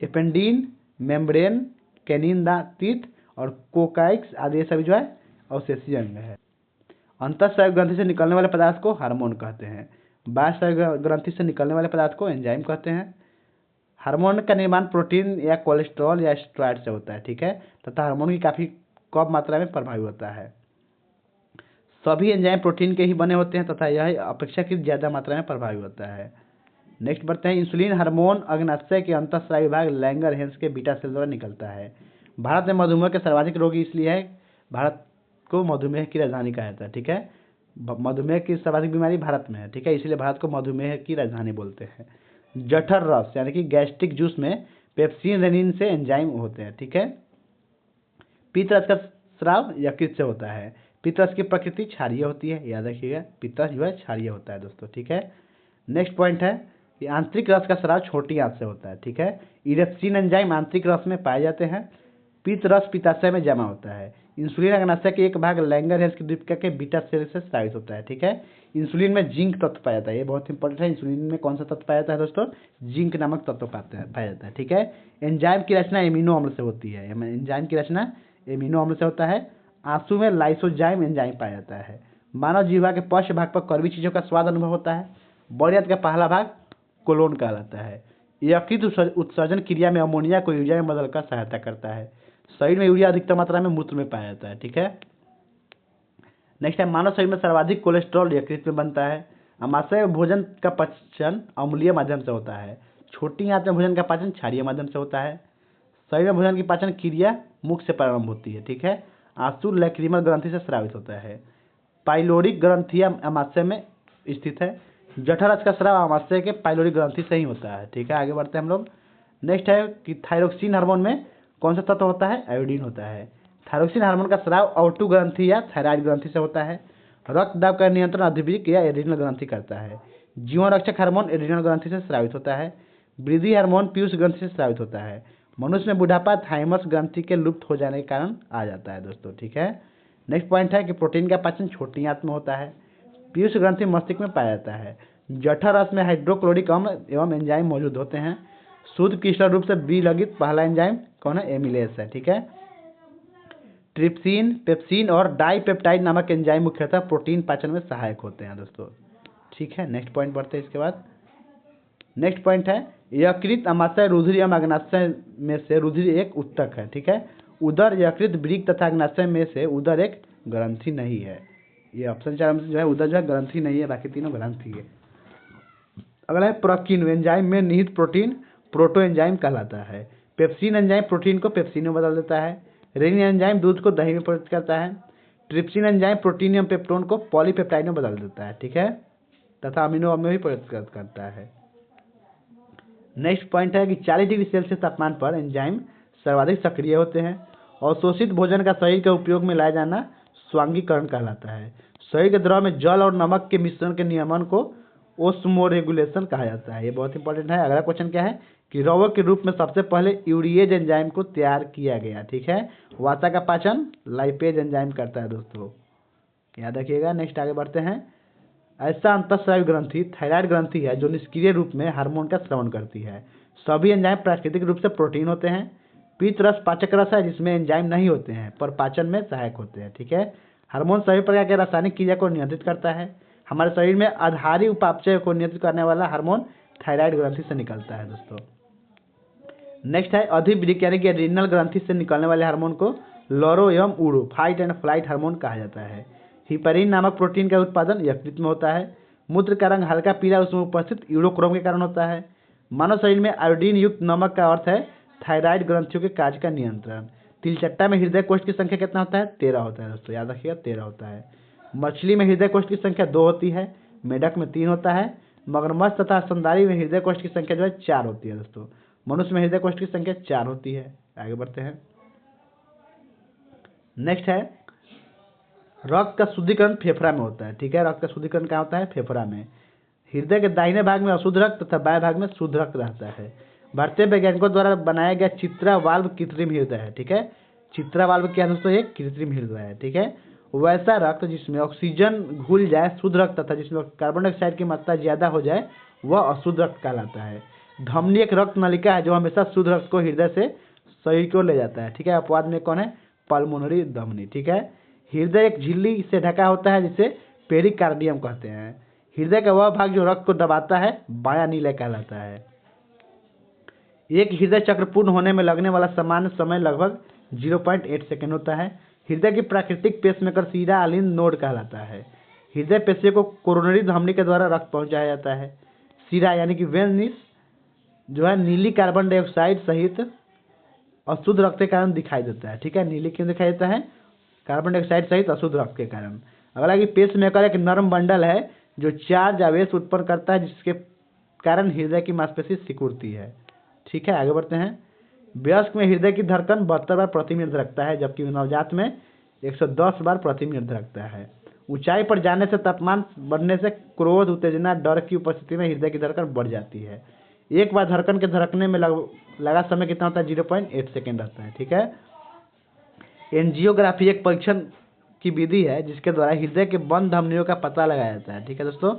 एपेंडिन, मेम्ब्रेन, कैनिन दांतित और कोकाइक्स आदि ये सभी जो है अवशेषीय अंग है। अंतःस्रावी ग्रंथि से निकलने वाले पदार्थ को हार्मोन कहते हैं। बाह्यस्रावी ग्रंथि से निकलने वाले पदार्थ को एंजाइम कहते हैं। हार्मोन का निर्माण प्रोटीन या कोलेस्ट्रॉल या स्टेरॉइड से होता है। ठीक है, तथा हार्मोन की काफी कम मात्रा में प्रभावी होता है। सभी एंजाइम प्रोटीन के ही बने होते हैं तथा यह अपेक्षाकृत ज्यादा मात्रा में प्रभावी होता है। नेक्स्ट बढ़ते हैं। इंसुलिन हार्मोन अग्नाशय के अंतःस्रावी भाग लैंगरहैंस के बीटा सेल द्वारा निकलता है। भारत में मधुमेह के सर्वाधिक रोगी इसलिए है, भारत को मधुमेह की राजधानी कहा जाता है। ठीक है, मधुमेह की सर्वाधिक बीमारी भारत में है। ठीक है, इसलिए भारत को मधुमेह की राजधानी बोलते हैं। जठर रस यानी कि गैस्ट्रिक जूस में पेप्सिन, रेनिन से एंजाइम होते हैं। ठीक है, पित्त रस का स्राव यकृत से होता है। पित्त रस की प्रकृति क्षारीय होती है, याद रखिएगा, पित्त रस जो है क्षारीय होता है दोस्तों। ठीक है, नेक्स्ट पॉइंट है कि आंतरिक रस का स्राव छोटी आंत से होता है। ठीक है, इरेप्सिन एंजाइम आंतरिक रस में पाए जाते हैं। पित्त रस पित्ताशय में जमा होता है। इंसुलिन अग्नाशय के एक भाग लैंगरहैंस की द्वीपिका के बीटा सेल से स्रावित होता है। ठीक है, इंसुलिन में जिंक तत्व पाया जाता है, ये बहुत इंपॉर्टेंट है। इंसुलिन में कौन सा तत्व पाया जाता है दोस्तों? जिंक नामक तत्व पाया जाता है। ठीक है, एंजाइम की रचना एमिनो अम्ल से होती है। एंजाइम की रचना एमिनो अम्ल से होता है। आंसू में लाइसोजाइम एंजाइम पाया जाता है। मानव जीवा के पश्च भाग पर कड़वी चीजों का स्वाद अनुभव होता है। बड़ी आंत का पहला भाग कोलोन कहलाता है। यकृत उत्सर्जन क्रिया में अमोनिया को यूरिया में बदलकर सहायता करता है। शरीर में यूरिया अधिकतम मात्रा में मूत्र में पाया जाता है। ठीक है, नेक्स्ट है मानव शरीर में सर्वाधिक कोलेस्ट्रॉल यकृत में बनता है। आमाशय में भोजन का पाचन अम्लीय माध्यम से होता है। छोटी आंत में भोजन का पाचन क्षारीय माध्यम से होता है। शरीर में भोजन की पाचन क्रिया मुख से प्रारंभ होती है। ठीक है, आंसू लैक्रिमल ग्रंथि से स्रावित होता है। पाइलोरिक ग्रंथियां आमाशय में स्थित है। जठर रस का स्राव आमाशय के पाइलोरिक ग्रंथि से ही होता है। ठीक है, आगे बढ़ते हैं हम लोग। नेक्स्ट है कि थायरोक्सिन हार्मोन में कौन सा तत्व होता है? आयोडीन होता है। थायरोक्सिन हार्मोन का स्राव औटू ग्रंथि या थायराइड ग्रंथि से होता है। रक्त दाब का नियंत्रण अधिवृक्क या एड्रिनल ग्रंथि करता है। जीवन रक्षक हार्मोन एड्रिनल ग्रंथि से स्रावित होता है। वृद्धि हार्मोन पीयूष ग्रंथि से स्रावित होता है। मनुष्य में बुढ़ापा थाइमस ग्रंथि के लुप्त हो जाने के कारण आ जाता है दोस्तों। ठीक है, नेक्स्ट पॉइंट है कि प्रोटीन का पाचन छोटी आंत में होता है। पीयूष ग्रंथि मस्तिष्क में पाया जाता है। जठर रस में हाइड्रोक्लोरिक अम्ल एवं एंजाइम मौजूद होते हैं। शुद्ध क्रिस्टल रूप से विलगित पहला एंजाइम कौन है? एमिलेज है। ठीक है, ट्रिप्सिन, पेप्सिन और डाइपेप्टाइड नामक एंजाइम मुख्यतः प्रोटीन पाचन में सहायक होते हैं दोस्तों। ठीक है, नेक्स्ट पॉइंट बढ़ते हैं इसके बाद। नेक्स्ट पॉइंट है यकृत, आमाशय, रुधिर एवं अग्नाशय में से रुधिर एक उत्तक है। ठीक है, उदर, यकृत, वृक्क तथा अग्नाशय में से उदर एक ग्रंथि नहीं है। ये ऑप्शन 4 में जो है उदर जो है ग्रंथि नहीं है, बाकी तीनों ग्रंथि है। अगला है प्रोकीन, एंजाइम में निहित प्रोटीन प्रोटो एंजाइम कहलाता है। पेप्सिन एंजाइम प्रोटीन को पेप्सिन में बदल देता है। रेनिन एंजाइम दूध को दही में परिवर्तित करता है। ट्रिप्सिन एंजाइम प्रोटीन एवं पेप्टोन को पॉलीपेप्टाइड में बदल देता है। ठीक है, तथा अमीनो अम्ल में भी परिवर्तित करता है। नेक्स्ट पॉइंट है कि 40 डिग्री सेल्सियस तापमान पर एंजाइम सर्वाधिक सक्रिय होते हैं। अवशोषित भोजन का शरीर के उपयोग में लाया जाना स्वांगीकरण कहलाता है। शरीर के द्रव में जल और नमक के मिश्रण के नियमन को ओस्मोरेगुलेशन कहा जाता है। ये बहुत इंपॉर्टेंट है। अगला क्वेश्चन क्या है कि रौवक के रूप में सबसे पहले यूरिएज एंजाइम को तैयार किया गया। ठीक है, वाता का पाचन लाइपेज एंजाइम करता है दोस्तों, याद रखिएगा। नेक्स्ट आगे बढ़ते हैं। ऐसा अंतःस्रावी ग्रंथि थायराइड ग्रंथि है जो निष्क्रिय रूप में हार्मोन का स्रावन करती है। सभी एंजाइम प्राकृतिक रूप से प्रोटीन होते हैं। पित्त रस पाचक रस है जिसमें एंजाइम नहीं होते हैं पर पाचन में सहायक होते हैं। ठीक है, हार्मोन सभी प्रकार के रासायनिक क्रिया को नियंत्रित करता है। हमारे शरीर में आधारी उपापचय को नियंत्रित करने वाला हार्मोन थायराइड ग्रंथि से निकलता है दोस्तों। नेक्स्ट है अधिवृक्क यानी कि एड्रिनल ग्रंथि से निकलने वाले हार्मोन को लॉरो एवं ऊरो फाइट एंड फ्लाइट हार्मोन कहा जाता है। हिपरिन नामक प्रोटीन का उत्पादन यकृत में होता है। मूत्र का रंग हल्का पीला उसमें उपस्थित यूरोक्रोम के कारण होता है। मानव शरीर में आयोडीन युक्त नमक का अर्थ है थायराइड ग्रंथियों के कार्य का नियंत्रण। तिलचट्टा में हृदय कोष्ठ की संख्या कितना होता है? 13 होता है दोस्तों, याद रखिएगा 13 होता है। मछली में हृदय कोष्ठ की संख्या 2 होती है। मेढक में 3 होता है। मगरमच्छ तथा स्तनधारी में हृदय कोष्ठ की संख्या जो है 4 होती है दोस्तों। मनुष्य में हृदय कोष्ठ की संख्या 4 होती है। आगे बढ़ते हैं। नेक्स्ट है रक्त का शुद्धिकरण फेफड़ा में होता है। ठीक है, रक्त का शुद्धिकरण क्या होता है? फेफड़ा में। हृदय के दाहिने भाग में अशुद्ध रक्त तथा बाएं भाग में शुद्ध रक्त रहता है। भारतीय वैज्ञानिकों द्वारा बनाया गया चित्रा वाल्व कृत्रिम हृदय है। ठीक है, चित्रा वाल्व क्या है दोस्तों? एक कृत्रिम हृदय है। ठीक है, वैसा रक्त जिसमें ऑक्सीजन घुल जाए शुद्ध रक्त तथा जिसमें कार्बन डाइऑक्साइड की मात्रा ज्यादा हो जाए वह अशुद्ध रक्त कहलाता है। धमनी एक रक्त नलिका है जो हमेशा शुद्ध रक्त को हृदय से शरीर की ओर ले जाता है। ठीक है, अपवाद में कौन है? पल्मोनरी धमनी। ठीक है, हृदय एक झिल्ली से ढका होता है जिसे पेरिकार्डियम कहते हैं। हृदय का वह भाग जो रक्त को दबाता है बायां नीले कहलाता है। एक हृदय चक्र पूर्ण होने में लगने वाला सामान्य समय लगभग 0.8 सेकंड होता है। हृदय की प्राकृतिक पेसमेकर सीरा आलिन नोड कहलाता है। हृदय पेशियों को कोरोनरी धमनी के द्वारा रक्त पहुंचाया जाता है। सीरा यानी कि वेनिस जो है नीली कार्बन डाइऑक्साइड सहित अशुद्ध रक्त के कारण दिखाई देता है। ठीक है, नीली क्यों दिखाई देता है? कार्बन डाइऑक्साइड सहित अशुद्ध रक्त के कारण। अगला कि पेसमेकर एक नरम बंडल है जो चार्ज आवेश उत्पन्न करता है जिसके कारण हृदय की मांसपेशी सिकुड़ती है। ठीक है, आगे बढ़ते हैं। वयस्क में हृदय की धड़कन 72 बार प्रति मिनट धड़कता है जबकि नवजात में 110 बार प्रति मिनट धड़कता है। ऊंचाई पर जाने से तापमान बढ़ने से क्रोध उत्तेजना डर की उपस्थिति में हृदय की धड़कन बढ़ जाती है। एक बार धड़कन के धड़कने में लगा समय कितना होता है? 0.8 सेकेंड रहता है। ठीक है, एंजियोग्राफी एक परीक्षण की विधि है जिसके द्वारा हृदय के बंद धमनियों का पता लगाया जाता है। ठीक है दोस्तों,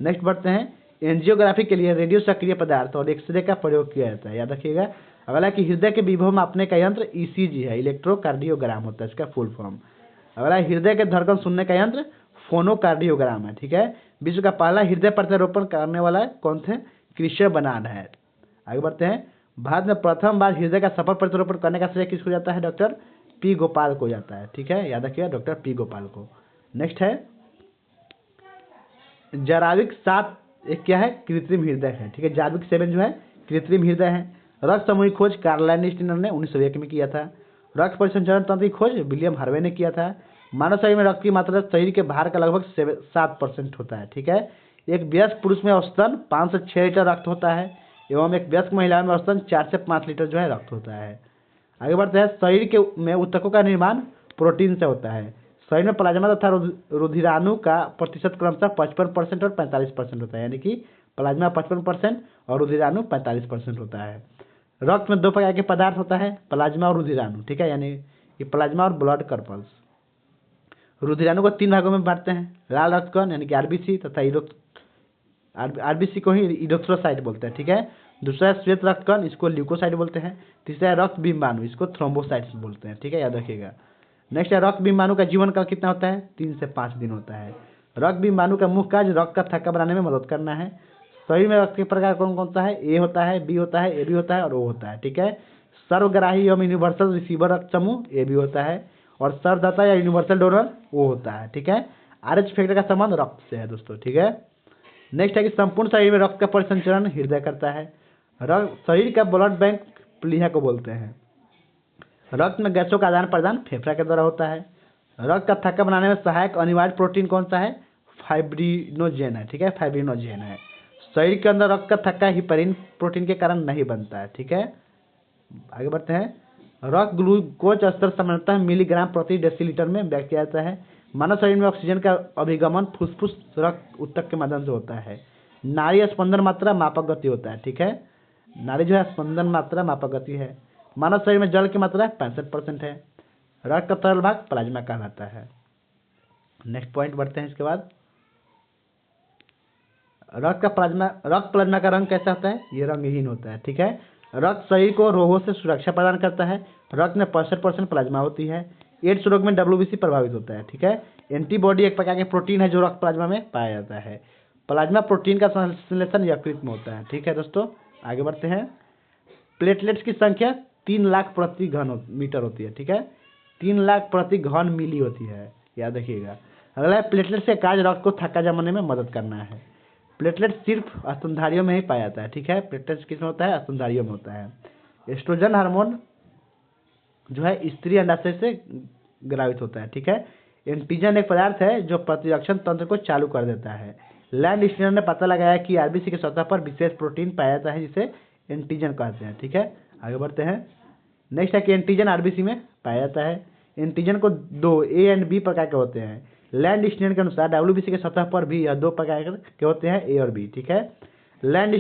नेक्स्ट बढ़ते हैं। एंजियोग्राफी के लिए रेडियो सक्रिय पदार्थ और एक्सरे का प्रयोग किया जाता है, याद रखिएगा। अगला कि हृदय के विभव मापने का यंत्र ईसीजी है, इलेक्ट्रोकार्डियोग्राम होता है इसका फुल फॉर्म। अगला हृदय के धड़कन सुनने का यंत्र फोनोकार्डियोग्राम है। ठीक है, विश्व का पहला हृदय प्रत्यारोपण करने वाला कौन थे? क्रिश्चियन बर्नार्ड है। आगे बढ़ते हैं। भारत में प्रथम बार हृदय का सफल प्रत्यारोपण करने का श्रेय किसको जाता है? डॉक्टर पी गोपाल को जाता है। ठीक है, याद रखिएगा डॉक्टर पी गोपाल को। नेक्स्ट है जारविक 7 एक क्या है? कृत्रिम हृदय है। ठीक है, जारविक 7 जो है कृत्रिम हृदय है। रक्त समूह की खोज कार्लाइन स्टीनर ने 1901 में किया था। रक्त परिसंचरण तंत्र की खोज विलियम हार्वे ने किया था। मानव शरीर में रक्त की मात्रा शरीर के भार का लगभग 7% होता है। ठीक है, एक वयस्क पुरुष में औसतन 5 से 6 लीटर रक्त होता है एवं एक वयस्क महिला में औसतन 4 से 5 लीटर जो है रक्त होता है। आगे बढ़ते हैं। शरीर के में ऊतकों का निर्माण प्रोटीन से होता है। शरीर में प्लाज्मा तथा रुधिराणु का प्रतिशत क्रमशः 55% और 45% होता है, यानी कि प्लाज्मा 55% और रुधिराणु 45% होता है। रक्त में 2 प्रकार के पदार्थ होता है, प्लाज्मा और रुधिराणु। ठीक है, यानी कि प्लाज्मा और ब्लड कर्पल्स। रुधिराणु को 3 भागों में बांटते हैं, लाल रक्त कण यानी कि आरबीसी तथा आरबीसी को ही इरिथ्रोसाइट बोलते हैं। ठीक है, दूसरा है श्वेत रक्त कण, इसको ल्यूकोसाइट बोलते हैं। तीसरा है रक्त बिंबाणु, इसको थ्रोम्बोसाइट्स बोलते हैं। ठीक है, याद रखिएगा। नेक्स्ट है रक्त बिंबाणु का जीवन काल कितना होता है? 3 से 5 दिन होता है। रक्त बिंबाणु का मुख्य कार्य रक्त का थक्का बनाने में मदद करना है। शरीर में रक्त के प्रकार कौन कौन सा है? ए होता है, बी होता है, ए बी होता है और ओ होता है। ठीक है, सर्वग्राही एवं यूनिवर्सल रिसीवर रक्त समूह ए बी होता है और सर्वदाता या यूनिवर्सल डोनर ओ होता है। ठीक है, आरएच फैक्टर का संबंध रक्त से है दोस्तों। ठीक है, नेक्स्ट है कि संपूर्ण शरीर में रक्त का परिसंचरण हृदय करता है। शरीर का ब्लड बैंक प्लीहा को बोलते हैं। रक्त में गैसों का आदान प्रदान फेफड़ा के द्वारा होता है। रक्त का थक्का बनाने में सहायक अनिवार्य प्रोटीन कौन सा है? फाइब्रिनोजेन है। ठीक है, फाइब्रिनोजेन है। शरीर के अंदर रक्त का थक्का हिपरीन प्रोटीन के कारण नहीं बनता है। ठीक है, आगे बढ़ते हैं। रक्त ग्लूकोज स्तर सामान्यतः मिलीग्राम प्रति डेसीलीटर में व्यक्त किया जाता है। मानव शरीर में ऑक्सीजन का अभिगमन फुसफुस रक्त ऊतक के माध्यम से होता है। नाड़ी स्पंदन मात्रा मापक गति होता है। ठीक है, नाड़ी जो है स्पंदन मात्रा मापक गति है। मानव शरीर में जल की मात्रा 65% है। रक्त का तरल भाग प्लाज्मा कहलाता है। नेक्स्ट पॉइंट बढ़ते हैं। इसके बाद रक्त प्लाज्मा का रंग कैसा होता है? ये रंगहीन होता है। ठीक है, रक्त शरीर को रोगों से सुरक्षा प्रदान करता है। रक्त में 65% प्लाज्मा होती है। एड्स रोग में WBC प्रभावित होता है। ठीक है, एंटीबॉडी एक प्रकार के प्रोटीन है जो रक्त प्लाज्मा में पाया जाता है। प्लाज्मा प्रोटीन का संश्लेषण यकृत में होता है। ठीक है दोस्तों, आगे बढ़ते हैं। प्लेटलेट्स की संख्या 3 लाख प्रति घन मीटर होती है। ठीक है, 3 लाख प्रति घन मिली होती है, याद रखिएगा। अगला है प्लेटलेट्स का कार्य रक्त को थक्का जमाने में मदद करना है। प्लेटलेट सिर्फ स्तनधारियों में ही पाया जाता है। ठीक है, प्लेटलेट्स किस में होता है? स्तनधारियों में होता है। एस्ट्रोजन हार्मोन जो है स्त्री अंडाशय से ग्रावित होता है। ठीक है, एंटीजन एक पदार्थ है जो प्रतिरक्षण तंत्र को चालू कर देता है। लैंड स्टीनर ने पता लगाया कि आरबीसी की सतह पर विशेष प्रोटीन पाया जाता है जिसे एंटीजन कहते हैं। ठीक है, आगे बढ़ते हैं। नेक्स्ट है कि एंटीजन आरबीसी में पाया जाता है। एंटीजन को 2 ए एंड बी प्रकार के होते हैं। लैंड स्टीनर के अनुसार डब्ल्यूबीसी के सतह पर भी यह 2 प्रकार के होते हैं, ए और बी। ठीक है, लैंड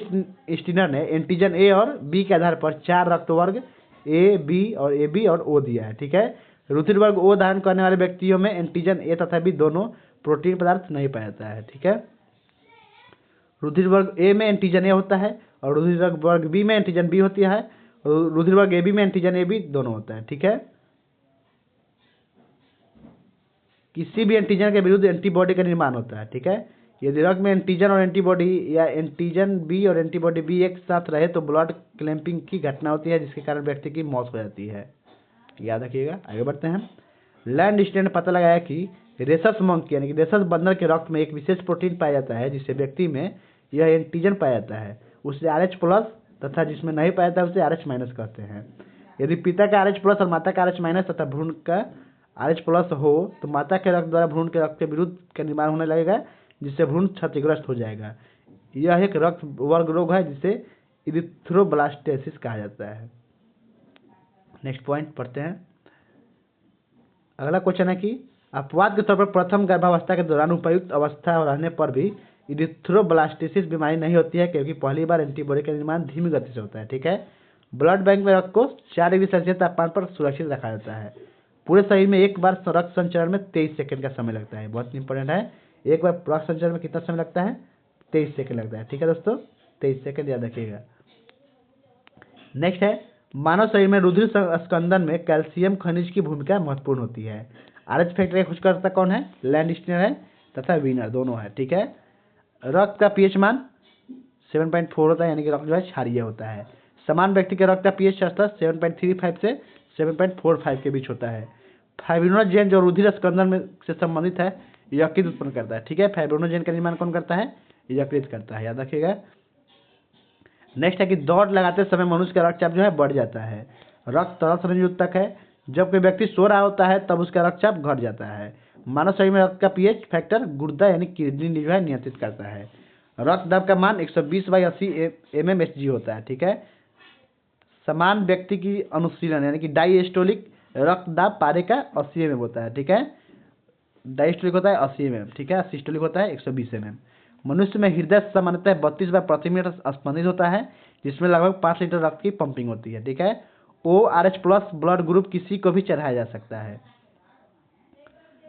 स्टीनर ने एंटीजन ए और बी के आधार पर 4 रक्त वर्ग ए, बी और ए बी और ओ दिया है। ठीक है, रुधिर वर्ग ओ धारण करने वाले व्यक्तियों में एंटीजन ए तथा बी दोनों प्रोटीन पदार्थ नहीं पाया जाता है। ठीक है, रुधिर वर्ग ए में एंटीजन ए होता है और रुधिर वर्ग बी में एंटीजन बी होती है और रुधिर वर्ग ए बी में एंटीजन ए बी दोनों होता है। ठीक है, किसी भी एंटीजन के विरुद्ध एंटीबॉडी का निर्माण होता है। ठीक है, यदि रक्त में एंटीजन और एंटीबॉडी या एंटीजन बी और एंटीबॉडी बी एक साथ रहे तो ब्लड क्लैंपिंग की घटना होती है जिसके कारण व्यक्ति की मौत हो जाती है, याद रखिएगा। आगे बढ़ते हैं। लैंड स्टीनर ने पता लगाया कि रेसस मंकी यानी कि रेसस बंदर के रक्त में एक विशेष प्रोटीन पाया जाता है जिससे व्यक्ति में यह एंटीजन पाया जाता है, उसे RH+ तथा जिसमें नहीं पाया जाता है उसे RH- कहते हैं। यदि पिता का RH+ और माता का RH- तथा भ्रूण का RH+ हो तो माता के रक्त द्वारा भ्रूण के रक्त के विरुद्ध का निर्माण होने लगेगा जिससे भ्रूण क्षतिग्रस्त हो जाएगा। यह एक रक्त वर्ग रोग है जिसे इरिथ्रोब्लास्टेसिस कहा जाता है। नेक्स्ट पॉइंट पढ़ते हैं। अगला क्वेश्चन है कि अपवाद के तौर पर प्रथम गर्भावस्था के दौरान उपयुक्त अवस्था रहने पर भी इरिथ्रोब्लास्टेसिस बीमारी नहीं होती है क्योंकि पहली बार एंटीबॉडी का निर्माण धीमी गति से होता है। ठीक है, ब्लड बैंक में रक्त को 4 डिग्री सेल्सियस तापमान पर सुरक्षित रखा जाता है। पूरे शरीर में एक बार रक्त संचरण में 23 सेकंड का समय लगता है। बहुत इंपॉर्टेंट है, एक बार रक्त संचरण में कितना समय लगता है? 23 सेकंड लगता है। ठीक है दोस्तों, 23 सेकंड याद रखिएगा। नेक्स्ट है, मानव शरीर में रुधिर स्कंदन में कैल्शियम खनिज की भूमिका महत्वपूर्ण होती है। RH फैक्टर का खोजकर्ता कौन है? लैंड स्टीनर है तथा वीनर दोनों है। ठीक है, रक्त का पीएच मान 7.4 होता है यानी कि रक्त जो है क्षारीय होता है। समान व्यक्ति के रक्त का पीएच स्तर 7.35 से 7.45 के बीच होता है। फाइब्रिनोजेन जो रुधिर स्कंदन में से संबंधित है यकृत उत्पन्न करता है। ठीक है, फाइब्रिनोजेन का निर्माण कौन करता है? यकृत करता है, याद रखिएगा। नेक्स्ट है कि दौड़ लगाते समय मनुष्य का रक्तचाप जो है बढ़ जाता है। रक्त तरल संयुक्त तक है, जब कोई व्यक्ति सो रहा होता है तब उसका रक्तचाप घट जाता है। मानव शरीर में रक्त का पीएच फैक्टर गुर्दा यानी किडनी जो है नियंत्रित करता है। रक्त दाब का मान 120/80 mmHg होता है। ठीक है, समान व्यक्ति की अनुशीलन यानी कि डायस्टोलिक रक्तदाब पारे का 80 mm होता है। ठीक है, डायस्टोलिक होता है 80 mm। ठीक है, सिस्टोलिक होता है 120 mm। मनुष्य में हृदय सामान्यतः 32 बार प्रति मिनट स्पंदित होता है जिसमें लगभग 5 लीटर रक्त की पंपिंग होती है। ठीक है, ORH+ ब्लड ग्रुप किसी को भी चढ़ाया जा सकता है।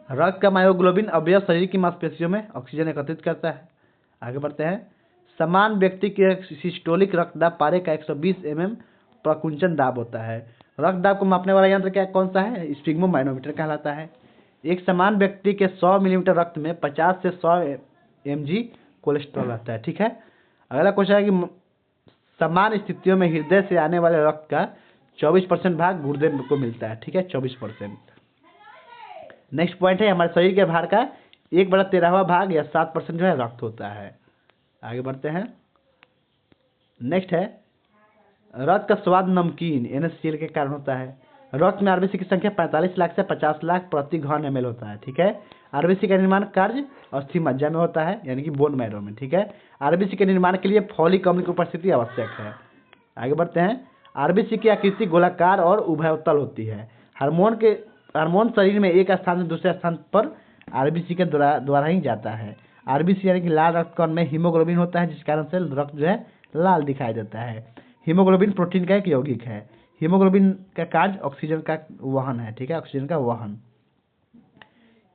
रक्त का मायोग्लोबिन अवयव शरीर की मांसपेशियों में ऑक्सीजन एकत्रित करता है। आगे बढ़ते हैं। समान व्यक्ति के सिस्टोलिक रक्तदाब पारे का 120 mm प्रकुंचन दाब होता है। रक्तदाब को मापने वाला यंत्र क्या कौन सा है? स्फिग्मोमाइनोमीटर कहलाता है। एक समान व्यक्ति के 100 मिलीमीटर रक्त में 50 से 100 mg कोलेस्ट्रॉल रहता है। ठीक है, अगला क्वेश्चन है कि समान स्थितियों में हृदय से आने वाले रक्त का 24% भाग गुर्दे को मिलता है। ठीक है, 24%। नेक्स्ट पॉइंट है, हमारे शरीर के भार का 1/13वां भाग या 7% जो है रक्त होता है। आगे बढ़ते हैं। नेक्स्ट है, रक्त का स्वाद नमकीन NaCl के कारण होता है। रक्त में आरबीसी की संख्या 45 लाख से 50 लाख प्रति घन ml होता है, ठीक है। आरबीसी का निर्माण कार्य अस्थि मज्जा में होता है, यानी कि बोन मैरो में, ठीक है। आरबीसी के निर्माण के लिए फॉलिक अम्ल की उपस्थिति आवश्यक है। आगे बढ़ते हैं। आरबीसी की आकृति गोलाकार और उभयतल होती है। हार्मोन शरीर में एक स्थान से दूसरे स्थान पर आरबीसी के द्वारा ही जाता है। आरबीसी यानी कि लाल रक्त कण में हीमोग्लोबिन होता है, जिस कारण से रक्त जो है लाल दिखाई देता है। हीमोग्लोबिन प्रोटीन का एक यौगिक है। हीमोग्लोबिन का कार्य ऑक्सीजन का वहन है, ठीक है, ऑक्सीजन का वहन।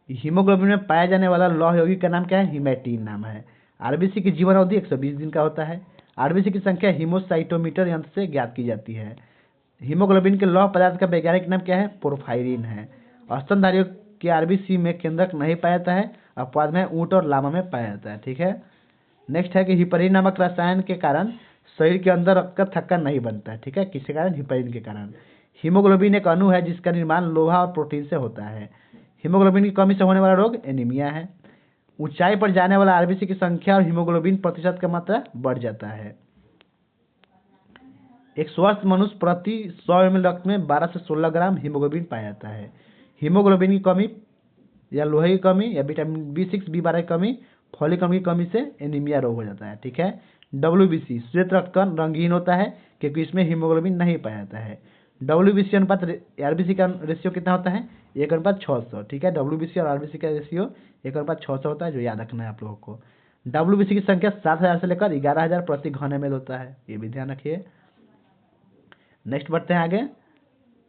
हीमोग्लोबिन में पाया जाने वाला लौह यौगिक का नाम क्या है? हीमेटिन नाम है। आरबीसी की जीवन अवधि 120 दिन का होता है। आरबीसी की संख्या हीमोसाइटोमीटर यंत्र से ज्ञात की जाती है। हीमोग्लोबिन के लौह पदार्थ का वैज्ञानिक नाम क्या है? पोर्फायरिन है। स्तनधारियों के आरबीसी में केंद्रक नहीं पाया जाता है, अपवाद में ऊंट और लामा में पाया जाता है, ठीक है। नेक्स्ट है कि हिपरीन नामक रसायन के कारण शरीर के अंदर रक्त का थक्का नहीं बनता है, ठीक है। किसके कारण? हिपरीन के कारण। हीमोग्लोबिन एक अणु है जिसका निर्माण लोहा और प्रोटीन से होता है। हीमोग्लोबिन की कमी से होने वाला रोग एनीमिया है। ऊंचाई पर जाने वाला आरबीसी की संख्या और हीमोग्लोबिन प्रतिशत का मात्रा बढ़ जाता है। एक स्वस्थ मनुष्य प्रति 100 ml रक्त में 12 से 16 ग्राम हीमोग्लोबिन पाया जाता है। हीमोग्लोबिन की कमी या लोहे की कमी या विटामिन B6 B12 की कमी, फॉलिक अम्ल की कमी से एनीमिया रोग हो जाता है, ठीक है। WBC श्वेत रक्तकण रंगहीन होता है क्योंकि इसमें हीमोग्लोबिन नहीं पाया जाता है। WBC अनुपात आरबीसी का रेशियो कितना होता है? 1:600, ठीक है। WBC और आरबीसी का रेशियो 1:600 होता है, जो याद रखना है आप लोगों को। WBC की संख्या 7000 से लेकर 11000 प्रति घन ml होता है, ये भी ध्यान रखिए। नेक्स्ट बढ़ते हैं आगे।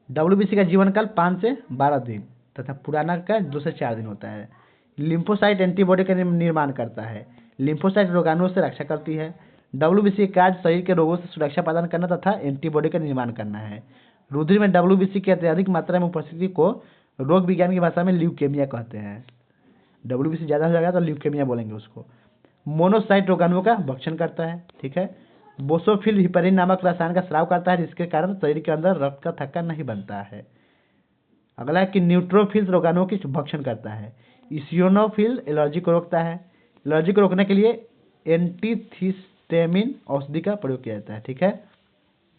WBC का जीवन काल 5 से 12 दिन तथा पुराना का 2 से 4 दिन होता है। लिम्फोसाइट एंटीबॉडी का निर्माण करता है। लिम्फोसाइट रोगाणुओं से रक्षा करती है। WBC का कार्य शरीर के रोगों से सुरक्षा प्रदान करना तथा एंटीबॉडी का निर्माण करना है। रुधिर में WBC की अत्यधिक मात्रा में उपस्थिति को रोग विज्ञान की भाषा में ल्यूकेमिया कहते हैं। WBC ज़्यादा हो जाएगा तो ल्यूकेमिया बोलेंगे उसको। मोनोसाइट रोगाणुओं का भक्षण करता है, ठीक है। बोसोफिल हिपरीन नामक रसायन का स्राव करता है, जिसके कारण शरीर के अंदर रक्त का थक्का नहीं बनता है। अगला है कि न्यूट्रोफिल्स रोगाणुओं की भक्षण करता है। इसियोनोफिल एलर्जी को रोकता है। एलर्जी को रोकने के लिए एंटीहिस्टामिन औषधि का प्रयोग किया जाता है, ठीक है,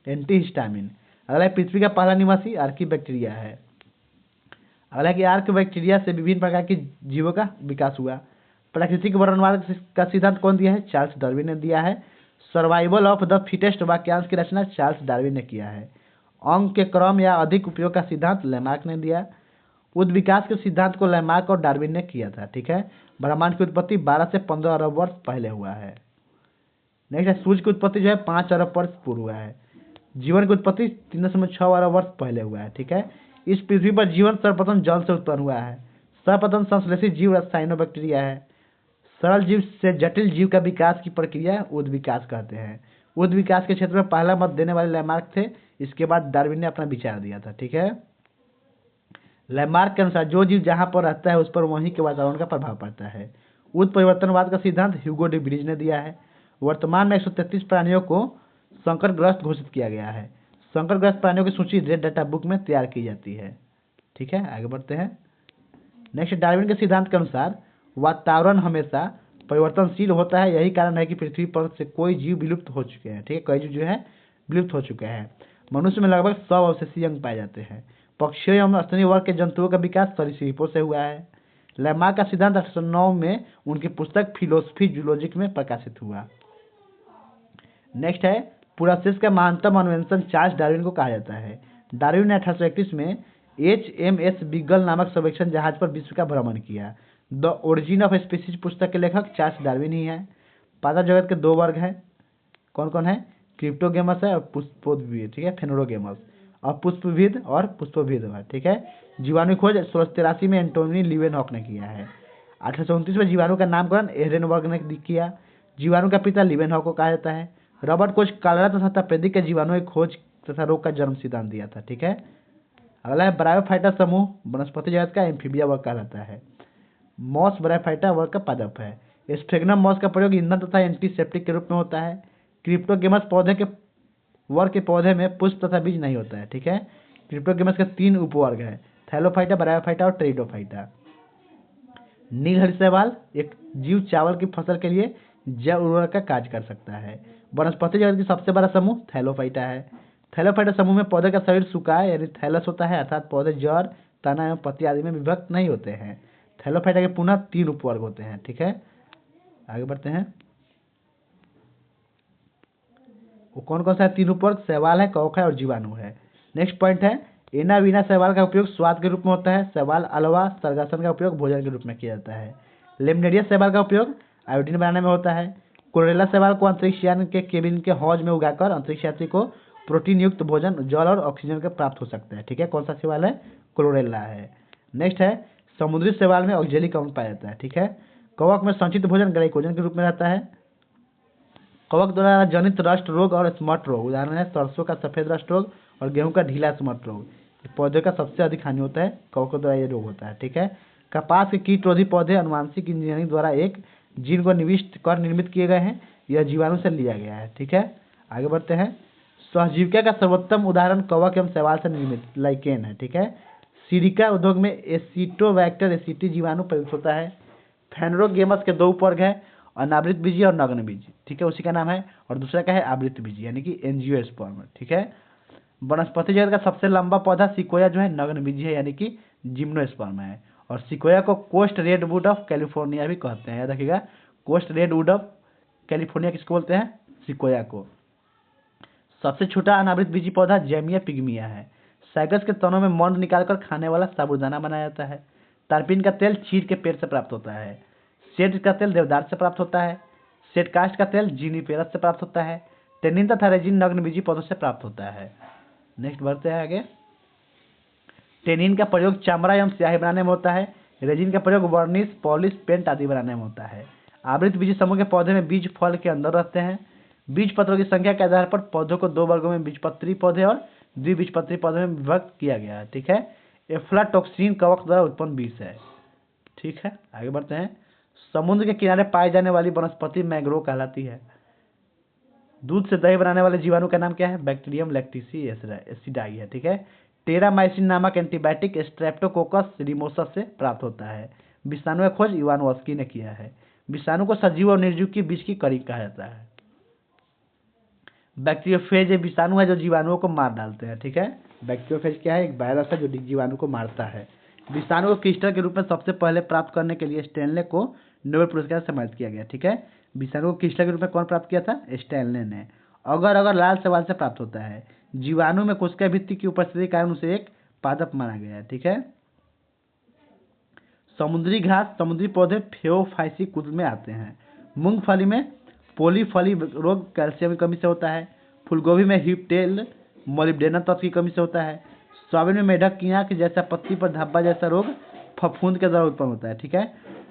एंटीहिस्टामिन। अगला है पृथ्वी का पहला निवासी आर्कीबैक्टीरिया है। अगला है कि आर्कीबैक्टीरिया से विभिन्न प्रकार के जीवों का विकास हुआ। प्राकृतिक वर्णनवाद का सिद्धांत कौन दिया है? चार्ल्स डार्विन ने दिया है। सर्वाइवल ऑफ द फिटेस्ट वाक्यांश की रचना चार्ल्स डार्विन ने किया है। अंग के क्रम या अधिक उपयोग का सिद्धांत लैमार्क ने दिया। उद्विकास के सिद्धांत को लैमार्क और डार्विन ने किया था, ठीक है। ब्रह्मांड की उत्पत्ति 12 से 15 अरब वर्ष पहले हुआ है। नेक्स्ट है सूर्य की उत्पत्ति जो है 5 अरब वर्ष पूर्व हुआ है। जीवन की उत्पत्ति 3.6 अरब वर्ष पहले हुआ है, ठीक है। इस पृथ्वी पर जीवन सर्वप्रथम जल से उत्पन्न हुआ है। सर्वप्रथम संश्लेषित जीव साइनोबैक्टीरिया है। सरल जीव से जटिल जीव का विकास की प्रक्रिया उद्विकास कहते हैं। उद्विकास के क्षेत्र में पहला मत देने वाले लैमार्क थे। इसके बाद डार्विन ने अपना विचार दिया था, ठीक है। लैमार्क के अनुसार जो जीव जहां पर रहता है उस पर वहीं के वातावरण का प्रभाव पड़ता है। उत्परिवर्तनवाद का सिद्धांत ह्यूगो डी ब्रिज ने दिया है। वर्तमान में 133 प्राणियों को संकटग्रस्त घोषित किया गया है। संकटग्रस्त प्राणियों की सूची रेड डाटा बुक में तैयार की जाती है, ठीक है। आगे बढ़ते हैं। नेक्स्ट, डार्विन के सिद्धांत के अनुसार वातावरण हमेशा परिवर्तनशील होता है। यही कारण है कि पृथ्वी पर से कोई जीव विलुप्त हो चुके हैं, ठीक है, कई जीव जो है विलुप्त हो चुके हैं। मनुष्य में लगभग 100 अवशेषीय अंग पाए जाते हैं। पक्षियों एवं स्तनी वर्ग के जंतुओं का विकास सरीसृपों से हुआ है। लैमार्क का सिद्धांत 1809 में उनकी पुस्तक फिलोसफी जूलॉजिक में प्रकाशित हुआ। नेक्स्ट है, पुरासेस का महानतम अन्वेषण चार्ल्स डार्विन को कहा जाता है। डार्विन ने 1831 में HMS बीगल नामक सर्वेक्षण जहाज पर विश्व का भ्रमण किया। द ओरिजिन ऑफ स्पीसीज पुस्तक के लेखक चार्ल्स डार्विन ही है। पादप जगत के 2 वर्ग हैं, कौन कौन है? क्रिप्टोगेमस है और पुष्पोद्भिद, ठीक है, फेनोरोगेमस। और पुष्पविद और पुष्पोभिद है, ठीक है। जीवाणु खोज 1683 में एंटोनी लीवेनहॉक ने किया है। 1829 में जीवाणु का नामकरण एहरेनबर्ग ने किया। जीवाणु का पिता लीवेनहॉक को कहा जाता है। रॉबर्ट कोच कलरा तथा तपेदिक के जीवाणु की खोज तथा रोग का जन्म सिद्धांत दिया था, ठीक है। अगला है ब्रायोफाइटा समूह वनस्पति जगत का एम्फीबिया वर्ग कहलाता है। मॉस ब्रायोफाइटा वर्ग का पादप है। स्फेग्नम मॉस का प्रयोग ईंधन तथा एंटीसेप्टिक के रूप में होता है। क्रिप्टोगेमस पौधे के वर्ग के पौधे में पुष्प तथा बीज नहीं होता है, ठीक है। क्रिप्टोगेमस के 3 उपवर्ग है, थैलोफाइटा, ब्रायोफाइटा और टेरिडोफाइटा। नील शैवाल एक जीव चावल की फसल के लिए जैव उर्वरक का कार्य कर सकता है। वनस्पति जगत की सबसे बड़ा समूह थैलोफाइटा है। थैलोफाइटा समूह में पौधे का शरीर सुकाए यानी थैलस होता है, अर्थात पौधे जड़, तना एवं पत्ती आदि में विभक्त नहीं होते हैं। थैलोफाइटा के पुनः 3 उपवर्ग होते हैं। ठीक है, आगे बढ़ते हैं। वो कौन कौन सा है 3 उपवर्ग? शैवाल है, कवक है और जीवाणु है। नेक्स्ट पॉइंट है, एना वीना शैवाल का उपयोग स्वाद के रूप में होता है। शैवाल अलावा सरगासन का उपयोग भोजन के रूप में किया जाता है। लेमनेरिया शैवाल का उपयोग आयोडीन बनाने में होता है। क्लोरेला शैवाल को अंतरिक्ष यान के केबिन के हौज में उगाकर अंतरिक्ष यात्री को प्रोटीन युक्त भोजन, जल और ऑक्सीजन के प्राप्त हो सकते हैं। ठीक है, कौन सा शैवाल है? क्लोरेला है। नेक्स्ट है, समुद्री शैवाल में ऑक्जेलिक अम्ल पाया जाता है। ठीक है, कवक में संचित भोजन ग्लाइकोजन के रूप में रहता है। कवक द्वारा जनित रस्ट रोग और स्मट रोग, उदाहरण है सरसों का सफेद रस्ट रोग और गेहूं का ढीला स्मट रोग। पौधे का सबसे अधिक हानि होता है, कवक द्वारा ये रोग होता है। ठीक है, कपास के कीटरोधी पौधे अनुवांशिक इंजीनियरिंग द्वारा एक जीन को निविष्ट कर निर्मित किए गए हैं। यह जीवाणु से लिया गया है। ठीक है, आगे बढ़ते हैं। सहजीविका का सर्वोत्तम उदाहरण कवक एवं शैवाल से निर्मित लाइकेन है। ठीक है, सिलिका उद्योग में एसिटोबैक्टर एसिटी जीवाणु प्रयुक्त होता है। फेनरोगेमस के 2 उपवर्ग है, अनावृत बीजी और नग्न बीजी। ठीक है, उसी का नाम है। और दूसरा क्या है? आवृत बीजी यानी कि एंजियोस्पर्म। ठीक है, वनस्पति जगत का सबसे लंबा पौधा सिकोया जो है नग्न बीजी है यानी कि जिम्नोस्पर्म है। और सिकोया को कोस्ट रेडवुड ऑफ कैलिफोर्निया भी कहते हैं, याद रखिएगा। कोस्ट रेडवुड ऑफ कैलिफोर्निया किसको बोलते हैं? सिकोया को। सबसे छोटा अनावृत बीजी पौधा जेमिया पिग्मिया है। साइकस के तनों में मंड निकालकर खाने वाला साबूदाना बनाया जाता है। तारपीन का तेल चीड़ के पेड़ से प्राप्त होता है। सेड का तेल देवदार से प्राप्त होता है। सेडकास्ट का तेल जीनीपेरस से प्राप्त होता है। टेनिन तथा रेजिन नग्न बीजी पौधों से प्राप्त होता है। नेक्स्ट बढ़ते हैं आगे। टेनिन का प्रयोग चमड़ा एवं स्याही बनाने में होता है। रेजिन का प्रयोग वर्निश, पॉलिश, पेंट आदि बनाने में होता है। आवृत बीजी समूह के पौधे में बीज फल के अंदर रहते हैं। बीज पत्रों की संख्या के आधार पर पौधों को 2 वर्गों में बीजपत्री पौधे और द्विबीजपत्री पौधे में विभक्त किया गया है। ठीक है, एफ्लाटॉक्सिन कवक द्वारा उत्पन्न बीज है। ठीक है, आगे बढ़ते हैं। समुद्र के किनारे पाई जाने वाली वनस्पति मैंग्रोव कहलाती है। दूध से दही बनाने वाले जीवाणु का नाम क्या है? बैक्टीरियम लैक्टिसी एसिडाई है। ठीक है, टेरामाइसिन नामक एंटीबायोटिक स्ट्रेप्टोकोकस रिमोसस से प्राप्त होता है। विषाणु का खोज इवानोव्स्की ने किया है। विषाणु को सजीव और निर्जीव के बीच की कड़ी कहा जाता है। बैक्टीरियोफेज एक विषाणु है जो जीवाणुओं को मार डालते हैं। ठीक है, बैक्टीरियोफेज क्या है? एक वायरस है जो जीवाणु को मारता है। विषाणु को क्रिस्टल के रूप में सबसे पहले प्राप्त करने के लिए स्टैनले को नोबेल पुरस्कार से सम्मानित किया गया। ठीक है, विषाणु को क्रिस्टल के रूप में कौन प्राप्त किया था? स्टैनले ने। अगर अगर लाल शैवाल से प्राप्त होता है। जीवाणु में कोशिका भित्ति की उपस्थिति के कारण उसे एक पादप माना गया है। ठीक है, समुद्री घास समुद्री पौधे फेओफाइसी कुल में आते हैं। मूंगफली में पोलीफली रोग कैल्शियम की कमी से होता है। फूलगोभी में हिपटेल मोलिब्डेनम तत्व की कमी से होता है। सोयाबीन में मेढक की आंख जैसा पत्ती पर धब्बा जैसा रोग फफूंद के द्वारा उत्पन्न होता है। ठीक है,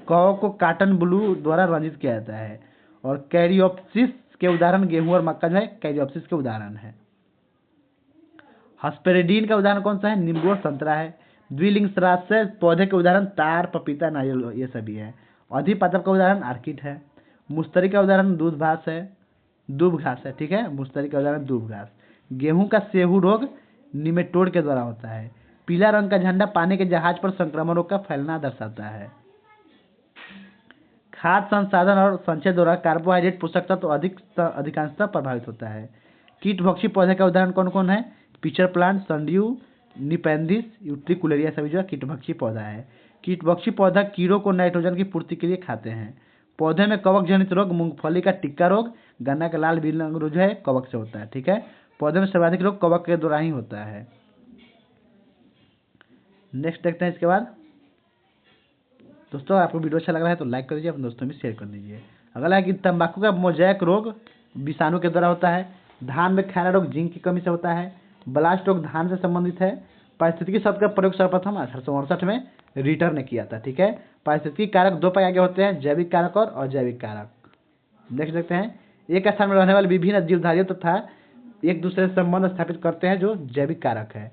कवक को काटन ब्लू द्वारा रंजित किया जाता है। और कैरियोप्सिस के उदाहरण गेहूं और मक्का जो है कैरियोप्सिस के उदाहरण है। हस्पेरिडीन का उदाहरण कौन सा है? नींबू और संतरा है। द्विलिंगसराज पौधे के उदाहरण तार, पपीता, नारियल ये सभी है। अधिपादप का उदाहरण आर्किड है। मुश्तरी का उदाहरण दूब घास है। ठीक है, मुश्तरी का उदाहरण दूब घास। गेहूं का सेहू रोग निमेटोड के द्वारा होता है। पीला रंग का झंडा पानी के जहाज पर संक्रमण रोग का फैलना दर्शाता है। खाद्य संसाधन और संचय द्वारा कार्बोहाइड्रेट पोषक तत्व अधिकांशतः प्रभावित होता है। कीटभक्षी पौधे का उदाहरण कौन कौन है? पिचर प्लांट, संड्यू, निपेंदिस, यूट्रिकुलेरिया सभी जो है कीटभक्षी पौधा है। कीटभक्षी पौधा कीड़ों को नाइट्रोजन की पूर्ति के लिए खाते हैं। पौधे में कवक जनित रोग मूंगफली का टिक्का रोग, गन्ना का लाल बील रोग जो है कवक से होता है। ठीक है, पौधे में सर्वाधिक रोग कवक के द्वारा ही होता है। नेक्स्ट देखते हैं इसके बाद। दोस्तों आपको वीडियो अच्छा लग रहा है तो लाइक कर दीजिए, अपने दोस्तों में शेयर कर दीजिए। अगला है कि तंबाकू का मोजैक रोग विषाणु के द्वारा होता है। धान में खैरा रोग जिंक की कमी से होता है। ब्लास्ट रोग धान से संबंधित है। पारिस्थितिकी शब्द का प्रयोग सर्वप्रथम 1868 में रीटर ने किया था। ठीक है, पारिस्थितिकी कारक 2 पाए गए होते हैं, जैविक कारक और अजैविक कारक। नेक्स्ट देखते हैं। एक स्थान में रहने वाले विभिन्न जीवधारियों तथा एक दूसरे से संबंध स्थापित करते हैं जो जैविक कारक है।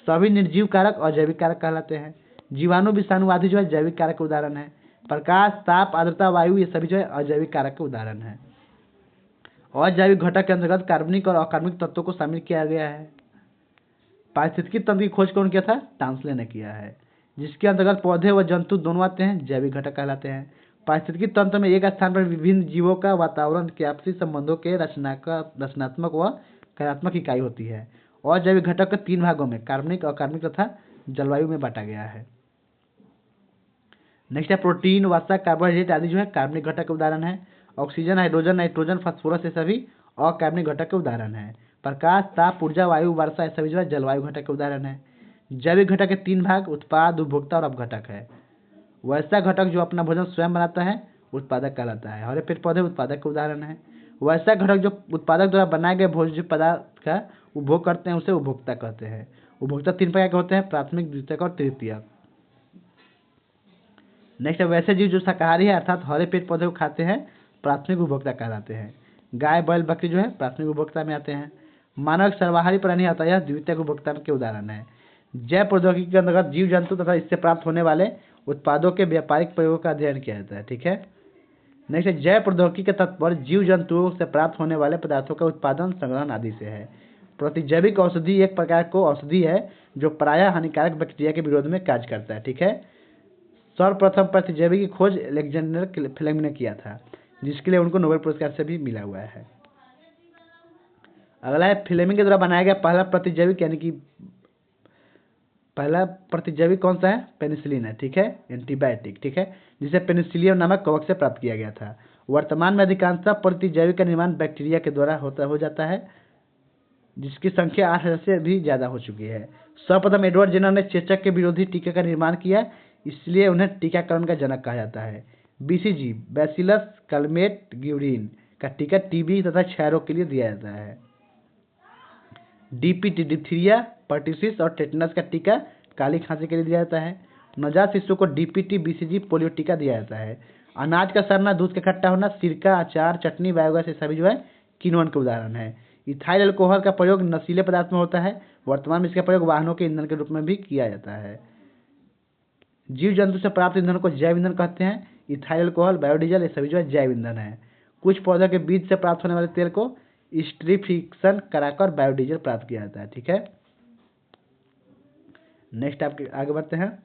सभी निर्जीव कारक अजैविक कारक कहलाते हैं। जीवाणु, विषाणु आदि जो है जैविक कारक के उदाहरण है। प्रकाश, ताप, आर्द्रता, वायु ये सभी जो है अजैविक कारक के उदाहरण है। अजैविक घटक के अंतर्गत कार्बनिक और अकार्बनिक तत्वों को शामिल किया गया है। पारिस्थितिकी तंत्र की खोज कौन किया था? टांसले ने किया है। जिसके अंतर्गत पौधे व जंतु दोनों आते हैं, जैविक घटक कहलाते हैं। पारिस्थितिकी तंत्र में एक स्थान पर विभिन्न जीवों का वातावरण के आपसी संबंधों के रचनात्मक व कार्यात्मक इकाई होती है। अजैविक घटक को 3 भागों में कार्बनिक, अकार्बनिक तथा जलवायु में बांटा गया है। नेक्स्ट है प्रोटीन, वसा, कार्बोहाइड्रेट आदि जो है कार्बनिक घटक के उदाहरण है। ऑक्सीजन, हाइड्रोजन, नाइट्रोजन, फास्फोरस ये सभी अकार्बनिक घटक के उदाहरण है। प्रकाश, ताप, ऊर्जा, वायु, वर्षा ये सभी जो है जलवायु घटक के उदाहरण है। जैविक घटक के 3 भाग उत्पाद, उपभोक्ता और अपघटक है। वैसा घटक जो अपना भोजन स्वयं बनाता है उत्पादक कहलाता है। हरे पेड़ पौधे उत्पादक के उदाहरण है। वैसा घटक जो उत्पादक द्वारा बनाए गए भोज्य पदार्थ का उपभोग करते हैं उसे उपभोक्ता कहते हैं। उपभोक्ता 3 प्रकार के होते हैं, प्राथमिक, द्वितीयक और तृतीयक। नेक्स्ट है वैसे जीव जो शाकाहारी है अर्थात हरे पेड़ पौधे को खाते हैं प्राथमिक उपभोक्ता कहलाते हैं। गाय, बैल, बकरी जो है प्राथमिक उपभोक्ता में आते हैं। मानव एक सर्वाहारी प्राणी आता है, यह द्वितीयक उपभोक्ता के उदाहरण है। जैव प्रौद्योगिकी के अंतर्गत जीव जंतु तथा इससे प्राप्त होने वाले उत्पादों के व्यापारिक प्रयोग का अध्ययन किया जाता है। ठीक है। नेक्स्ट है जैव प्रौद्योगिकी के तात्पर्य जीव जंतुओं से प्राप्त होने वाले पदार्थों का उत्पादन, संग्रहण आदि से है। प्रतिजैविक औषधि एक प्रकार को औषधि है जो प्रायः हानिकारक बैक्टीरिया के विरोध में कार्य करता है। ठीक है। सर्वप्रथम प्रतिजैविक की खोज अलेक्जेंडर फ्लेमिंग ने किया था, जिसके लिए उनको नोबेल पुरस्कार से भी मिला हुआ है। अगला है फ्लेमिंग के द्वारा बनाया गया पहला प्रतिजैविक, यानी कि पहला प्रतिजैविक कौन सा है? पेनिसिलिन है। ठीक है, एंटीबायोटिक। ठीक है, जिसे पेनिसिलियम नामक कवक से प्राप्त किया गया था। वर्तमान में अधिकांशतः प्रतिजैविक का निर्माण बैक्टीरिया के द्वारा हो जाता है, जिसकी संख्या 8000 से भी ज्यादा हो चुकी है। सर्वप्रथम एडवर्ड जेनर ने चेचक के विरोधी टीके का निर्माण किया, इसलिए उन्हें टीकाकरण का जनक कहा जाता है। बीसीजी, बैसिलस कलमेट-ग्यूरिन का टीका टीबी तथा क्षय रोग के लिए दिया जाता है। डीपीटी, डिप्थीरिया, पर्टिसिस और टेटनस का टीका काली खांसी के लिए दिया जाता है। नवजात शिशु को डीपीटी, बीसीजी, पोलियो टीका दिया जाता है। अनाज का सड़ना, दूध का खट्टा होना, सिरका, अचार, चटनी, बायोगैस ये सभी जो है किण्वन के उदाहरण है। इथाइल अल्कोहल का प्रयोग नशीले पदार्थ में होता है। वर्तमान में इसका प्रयोग वाहनों के ईंधन के रूप में भी किया जाता है। जीव जंतु से प्राप्त ईंधन को जैव ईंधन कहते हैं। इथाइल अल्कोहल, बायोडीजल ये सभी जो है जैव ईंधन है। कुछ पौधों के बीज से प्राप्त होने वाले तेल को स्ट्रीफिक्शन कराकर बायोडीजल प्राप्त किया जाता है। ठीक है। नेक्स्ट आपके आगे बढ़ते हैं।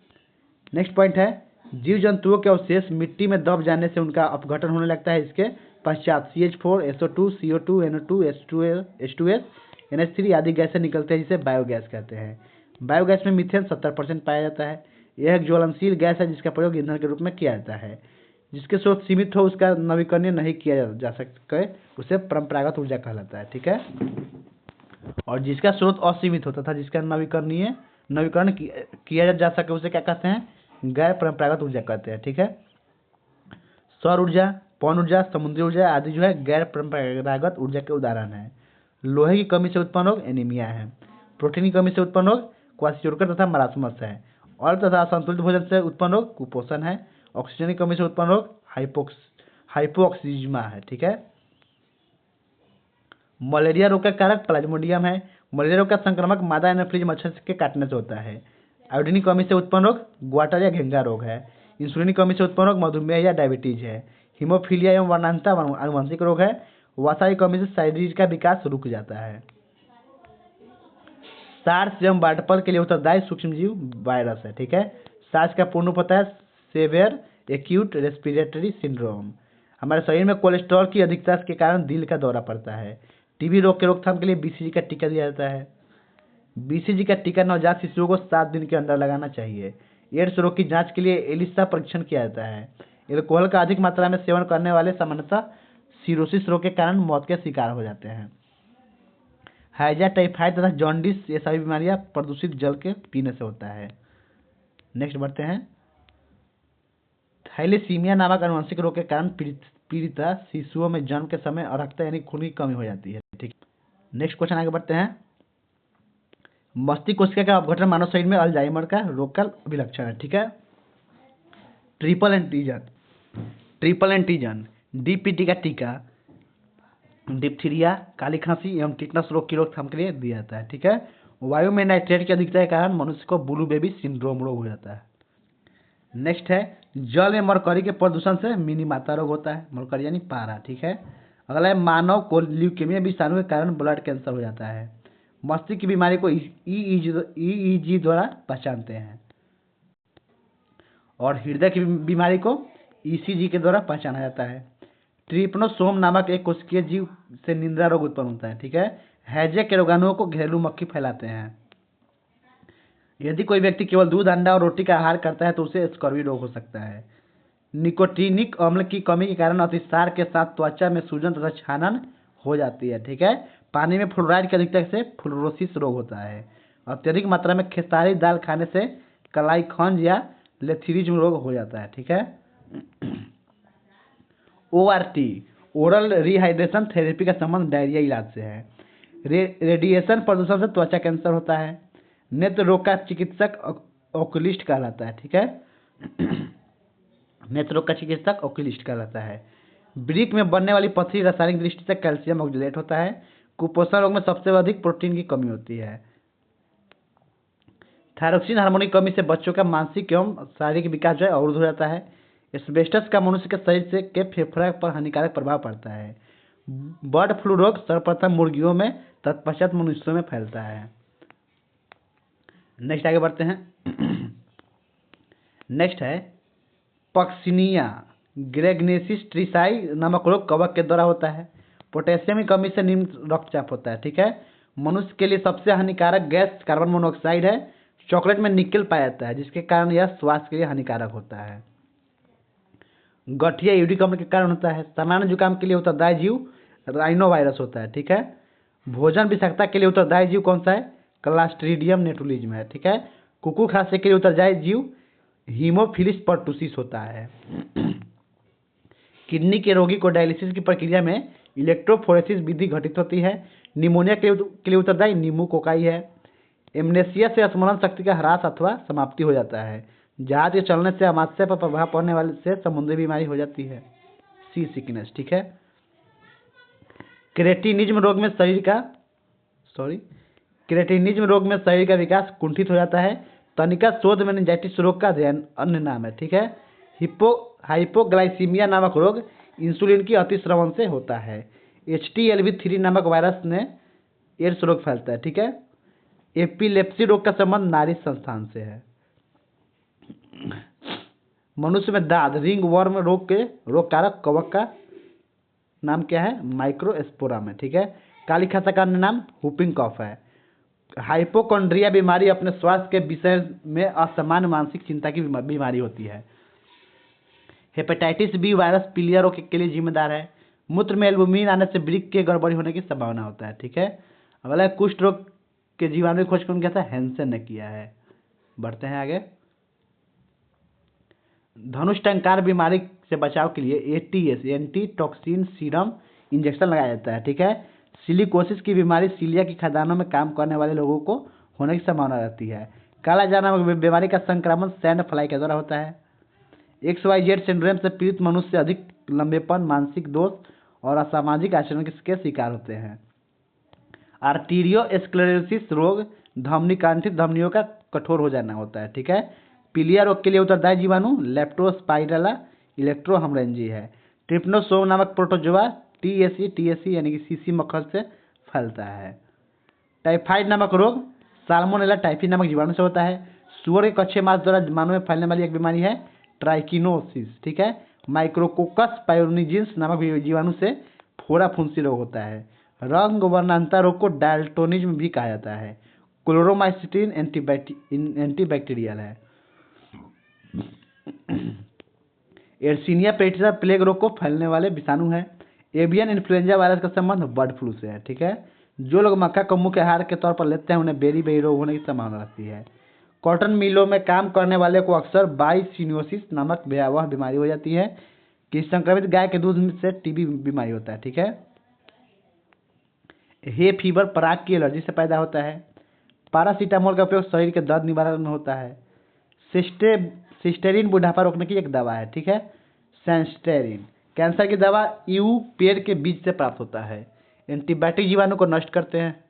नेक्स्ट पॉइंट है जीव जंतुओं के अवशेष मिट्टी में दब जाने से उनका अपघटन होने लगता है। इसके पश्चात CH4, SO2, CO2, NO2, H2S, NH3 आदि गैसें निकलते हैं, जिसे बायोगैस कहते हैं। बायोगैस में मीथेन 70% पाया जाता है। यह एक ज्वलनशील गैस है जिसका प्रयोग ईंधन के रूप में किया जाता है। जिसके स्रोत सीमित हो, उसका नवीकरणीय नहीं किया जा सके, उसे परंपरागत ऊर्जा कहलाता है। ठीक है। और जिसका स्रोत असीमित होता था, जिसका नवीकरण किया जा सके, उसे क्या कहते हैं? गैर परंपरागत ऊर्जा कहते हैं। ठीक है। सौर ऊर्जा, पवन ऊर्जा, समुद्री ऊर्जा आदि जो है गैर परंपरागत ऊर्जा के उदाहरण है। लोहे की कमी से उत्पन्न रोग एनीमिया है। प्रोटीन की कमी से उत्पन्न रोग क्वाशियोरकर तथा मरासमस है। और तथा असंतुलित भोजन से उत्पन्न रोग कुपोषण है। ऑक्सीजन की कमी से उत्पन्न रोग हाइपोक्सीजमा है। ठीक है। मलेरिया रोग का कारक प्लाज्मोडियम है। मलेरिया रोग का संक्रामक मादा एनोफ्लीज मच्छर के काटने से होता है। आयोडीन की कमी से उत्पन्न रोग ग्वाटर या घेंगा रोग है। इंसुलिन की कमी से उत्पन्न रोग मधुमेह या डायबिटीज है। हीमोफीलिया एवं वर्णांता आनुवंशिक रोग है। वसा की कमी से शरीर का विकास रुक जाता है। सार्स एवं बार्डपल के लिए उत्तरदायी सूक्ष्मजीव वायरस है। ठीक है। सार्स का पूर्ण पता है सेवियर एक्यूट रेस्पिरेटरी सिंड्रोम। हमारे शरीर में कोलेस्ट्रॉल की अधिकता के कारण दिल का दौरा पड़ता है। टीबी रोग के रोकथाम के लिए बीसीजी का टीका दिया जाता है। बीसीजी का टीका नवजात शिशुओं को 7 दिन के अंदर लगाना चाहिए। एड्स रोग की जांच के लिए एलिसा परीक्षण किया जाता है। एल्कोहल का अधिक मात्रा में सेवन करने वाले सामान्यतः सिरोसिस रोग के कारण मौत के शिकार हो जाते हैं। हैजा, टाइफाइड तथा जॉन्डिस ये सभी बीमारियां प्रदूषित जल के पीने से होता है। नेक्स्ट बढ़ते हैं। थैलेसीमिया नामक आनुवंशिक रोग के कारण पीड़िता शिशुओं में जन्म के समय अर्हता यानी खून की कमी हो जाती है। ठीक। नेक्स्ट क्वेश्चन आगे बढ़ते हैं। मस्तिष्क कोशिका का अपघटन मानव शरीर में अल्जाइमर का रोग का विलक्षण है। ठीक है। ट्रिपल एंटीजन डीपीटी का टीका डिप्थीरिया, काली खांसी एवं टिटनस रोग की रोकथाम के लिए दिया जाता है। ठीक है। वायु में नाइट्रेट की अधिकता के कारण मनुष्य को ब्लू बेबी सिंड्रोम रोग हो जाता है। नेक्स्ट है जल में मरकरी के प्रदूषण से मिनीमाता रोग होता है। मरकरी यानी पारा। ठीक है। अगला है मानव को ल्यूकेमिया विषाणु के कारण ब्लड कैंसर हो जाता है। मस्तिष्क की बीमारी को EEG द्वारा पहचानते हैं और हृदय की बीमारी को ECG के द्वारा पहचाना जाता है। ट्रिपनोसोम नामक एक कोशिकीय जीव से निद्रा रोग उत्पन्न होता है। ठीक है। हैजे के रोगाणुओं को घरेलू मक्खी फैलाते हैं। यदि कोई व्यक्ति केवल दूध, अंडा और रोटी का आहार करता है तो उसे स्कर्वी रोग हो सकता है। निकोटीनिक अम्ल की कमी के कारण अतिसार के साथ त्वचा में सूजन तथा छानन हो जाती है। ठीक है। पानी में फ्लोराइड की अधिकता से फ्लोरोसिस रोग होता है। अत्यधिक मात्रा में खेसारी दाल खाने से कलाईखंज या लेथीरिज्म रोग हो जाता है। ठीक है। ORT ओरल रिहाइड्रेशन थेरेपी का संबंध डायरिया इलाज से है। रेडिएशन प्रदूषण से त्वचा कैंसर होता है। नेत्र रोग का चिकित्सक ओकुलिस्ट कहलाता है। ठीक है। नेत्र रोग का चिकित्सक ओकुलिस्ट कहलाता है। वृक्क में बनने वाली पथरी रासायनिक दृष्टि से कैल्शियम ऑक्सलेट होता है। कुपोषण रोग में सबसे अधिक प्रोटीन की कमी होती है। थायरोक्सिन हार्मोन की कमी से बच्चों का मानसिक एवं शारीरिक विकास जो है अवरुद्ध हो जाता है। एस्बेस्टस का मनुष्य के शरीर से के फेफड़े पर हानिकारक प्रभाव पड़ता है। बर्ड फ्लू रोग सर्वप्रथम मुर्गियों में तत्पश्चात मनुष्यों में फैलता है। नेक्स्ट आगे बढ़ते हैं। नेक्स्ट है पक्सिनिया ग्रेगनेसिस ट्रिसाई नामक रोग कवक के द्वारा होता है। पोटेशियम की कमी से निम्न रक्तचाप होता है। ठीक है। मनुष्य के लिए सबसे हानिकारक गैस कार्बन मोनोऑक्साइड है। चॉकलेट में निकेल पाया जाता है जिसके कारण यह स्वास्थ्य के लिए हानिकारक होता है। गठिया यूरिक अम्ल के कारण होता है। सामान्य जुकाम के लिए उत्तरदायी जीव राइनो वायरस होता है। ठीक है। भोजन विषाक्तता के लिए उत्तरदायी जीव कौन सा है? क्लास्ट्रीडियम नेटुलिज्म है। ठीक है। कुकुर खांसी के लिए उत्तरदायी जीव हीमोफिलिस पर्टुसिस होता है। किडनी के रोगी को डायलिसिस की प्रक्रिया में इलेक्ट्रोफोरेसिस विधि घटित होती है। निमोनिया के लिए उत्तरदायी नीमोकोकाई है। एमनेसिया से स्मरण शक्ति का ह्रास अथवा समाप्ति हो जाता है। जहाज के चलने से अमाशय पर प्रभाव पड़ने वाले से समुद्री बीमारी हो जाती है, सी सिकनेस। ठीक है। क्रेटिनिज्म रोग में शरीर का विकास कुंठित हो जाता है। तनिका शोध मेनिंजाइटिस रोग का अन्य नाम है। ठीक है। हाइपोग्लाइसीमिया नामक रोग इंसुलिन की अतिश्रवण से होता है। HTLV3 नामक वायरस ने एड्स रोग फैलता है। ठीक है। एपिलेप्सी रोग का संबंध नाड़ी संस्थान से है। मनुष्य में दाद रिंग वर्म रोग के रोग कारक कवक का नाम क्या है? माइक्रोस्पोरम है। ठीक है। काली खाता का अन्य नाम हुपिंग कफ है। हाइपोकॉन्ड्रिया बीमारी अपने स्वास्थ्य के विषय में असामान्य मानसिक चिंता की बीमारी होती है। हेपेटाइटिस बी वायरस पीलिया रोग के लिए जिम्मेदार है। मूत्र में एल्बुमिन आने से वृक्क के गड़बड़ी होने की संभावना होता है। ठीक है। अगला कुष्ठ रोग के जीवाणु की खोज कौन किया था? हैंसन ने किया है। बढ़ते हैं आगे। धनुष टंकार बीमारी से बचाव के लिए ATS anti toxin serum injection लगाया जाता है। ठीक है। सिलिकोसिस की बीमारी सीलिया की खदानों में काम करने वाले लोगों को होने की संभावना रहती है। काला जार नामक बीमारी का संक्रमण सैंड फ्लाई के द्वारा होता है। XYZ सिंड्रोम से पीड़ित मनुष्य अधिक लंबेपन, मानसिक दोष और असामाजिक आचरण के शिकार होते हैं। आर्टीरियोस्क्लेरोसिस रोग धमनीकांठित धमनियों का कठोर हो जाना होता है। ठीक है। पीलिया रोग के लिए उत्तरदायी जीवाणु लेप्टोस्पाइरला इलेक्ट्रोहमरेंजी है। ट्रिप्नोसोम नामक प्रोटोजोआ TSE यानी कि सीसी मक्खर से फैलता है। टाइफाइड नामक रोग साल्मोनेला टाइफी नामक जीवाणु से होता है। सुअर के कच्चे मांस द्वारा मानव में फैलने वाली एक बीमारी है ट्राइकिनोसिस। ठीक है। माइक्रोकोकस पायोनिजिन्स नामक जीवाणु से फोड़ा फुंसी रोग होता है। रंग वर्णांतर रोग को डाल्टोनिज्म भी कहा जाता है। क्लोरोमाइसिटिन एंटीबैक्टीरियल है। एर्सिनिया पेस्टिसा प्लेग रोग को फैलने वाले विषाणु है। एवियन इन्फ्लुएंजा वायरस का संबंध बर्ड फ्लू से है। ठीक है। जो लोग मक्का को मुख्य आहार के तौर पर लेते हैं उन्हें बेरी रोग होने की संभावना रहती है। कॉटन मिलों में काम करने वाले को अक्सर बाइसिनियोसिस नामक भयावह बीमारी हो जाती है कि संक्रमित गाय के दूध से TB बीमारी होता है। ठीक है। हे फीवर पराग की एलर्जी से पैदा होता है। पैरासीटामोल का उपयोग शरीर के दर्द निवारण में होता है। सिस्टेरिन बुढ़ापा रोकने की एक दवा है। ठीक है। सेंस्टेरिन कैंसर की दवा पेड़ के बीज से प्राप्त होता है। एंटीबायोटिक जीवाणु को नष्ट करते हैं।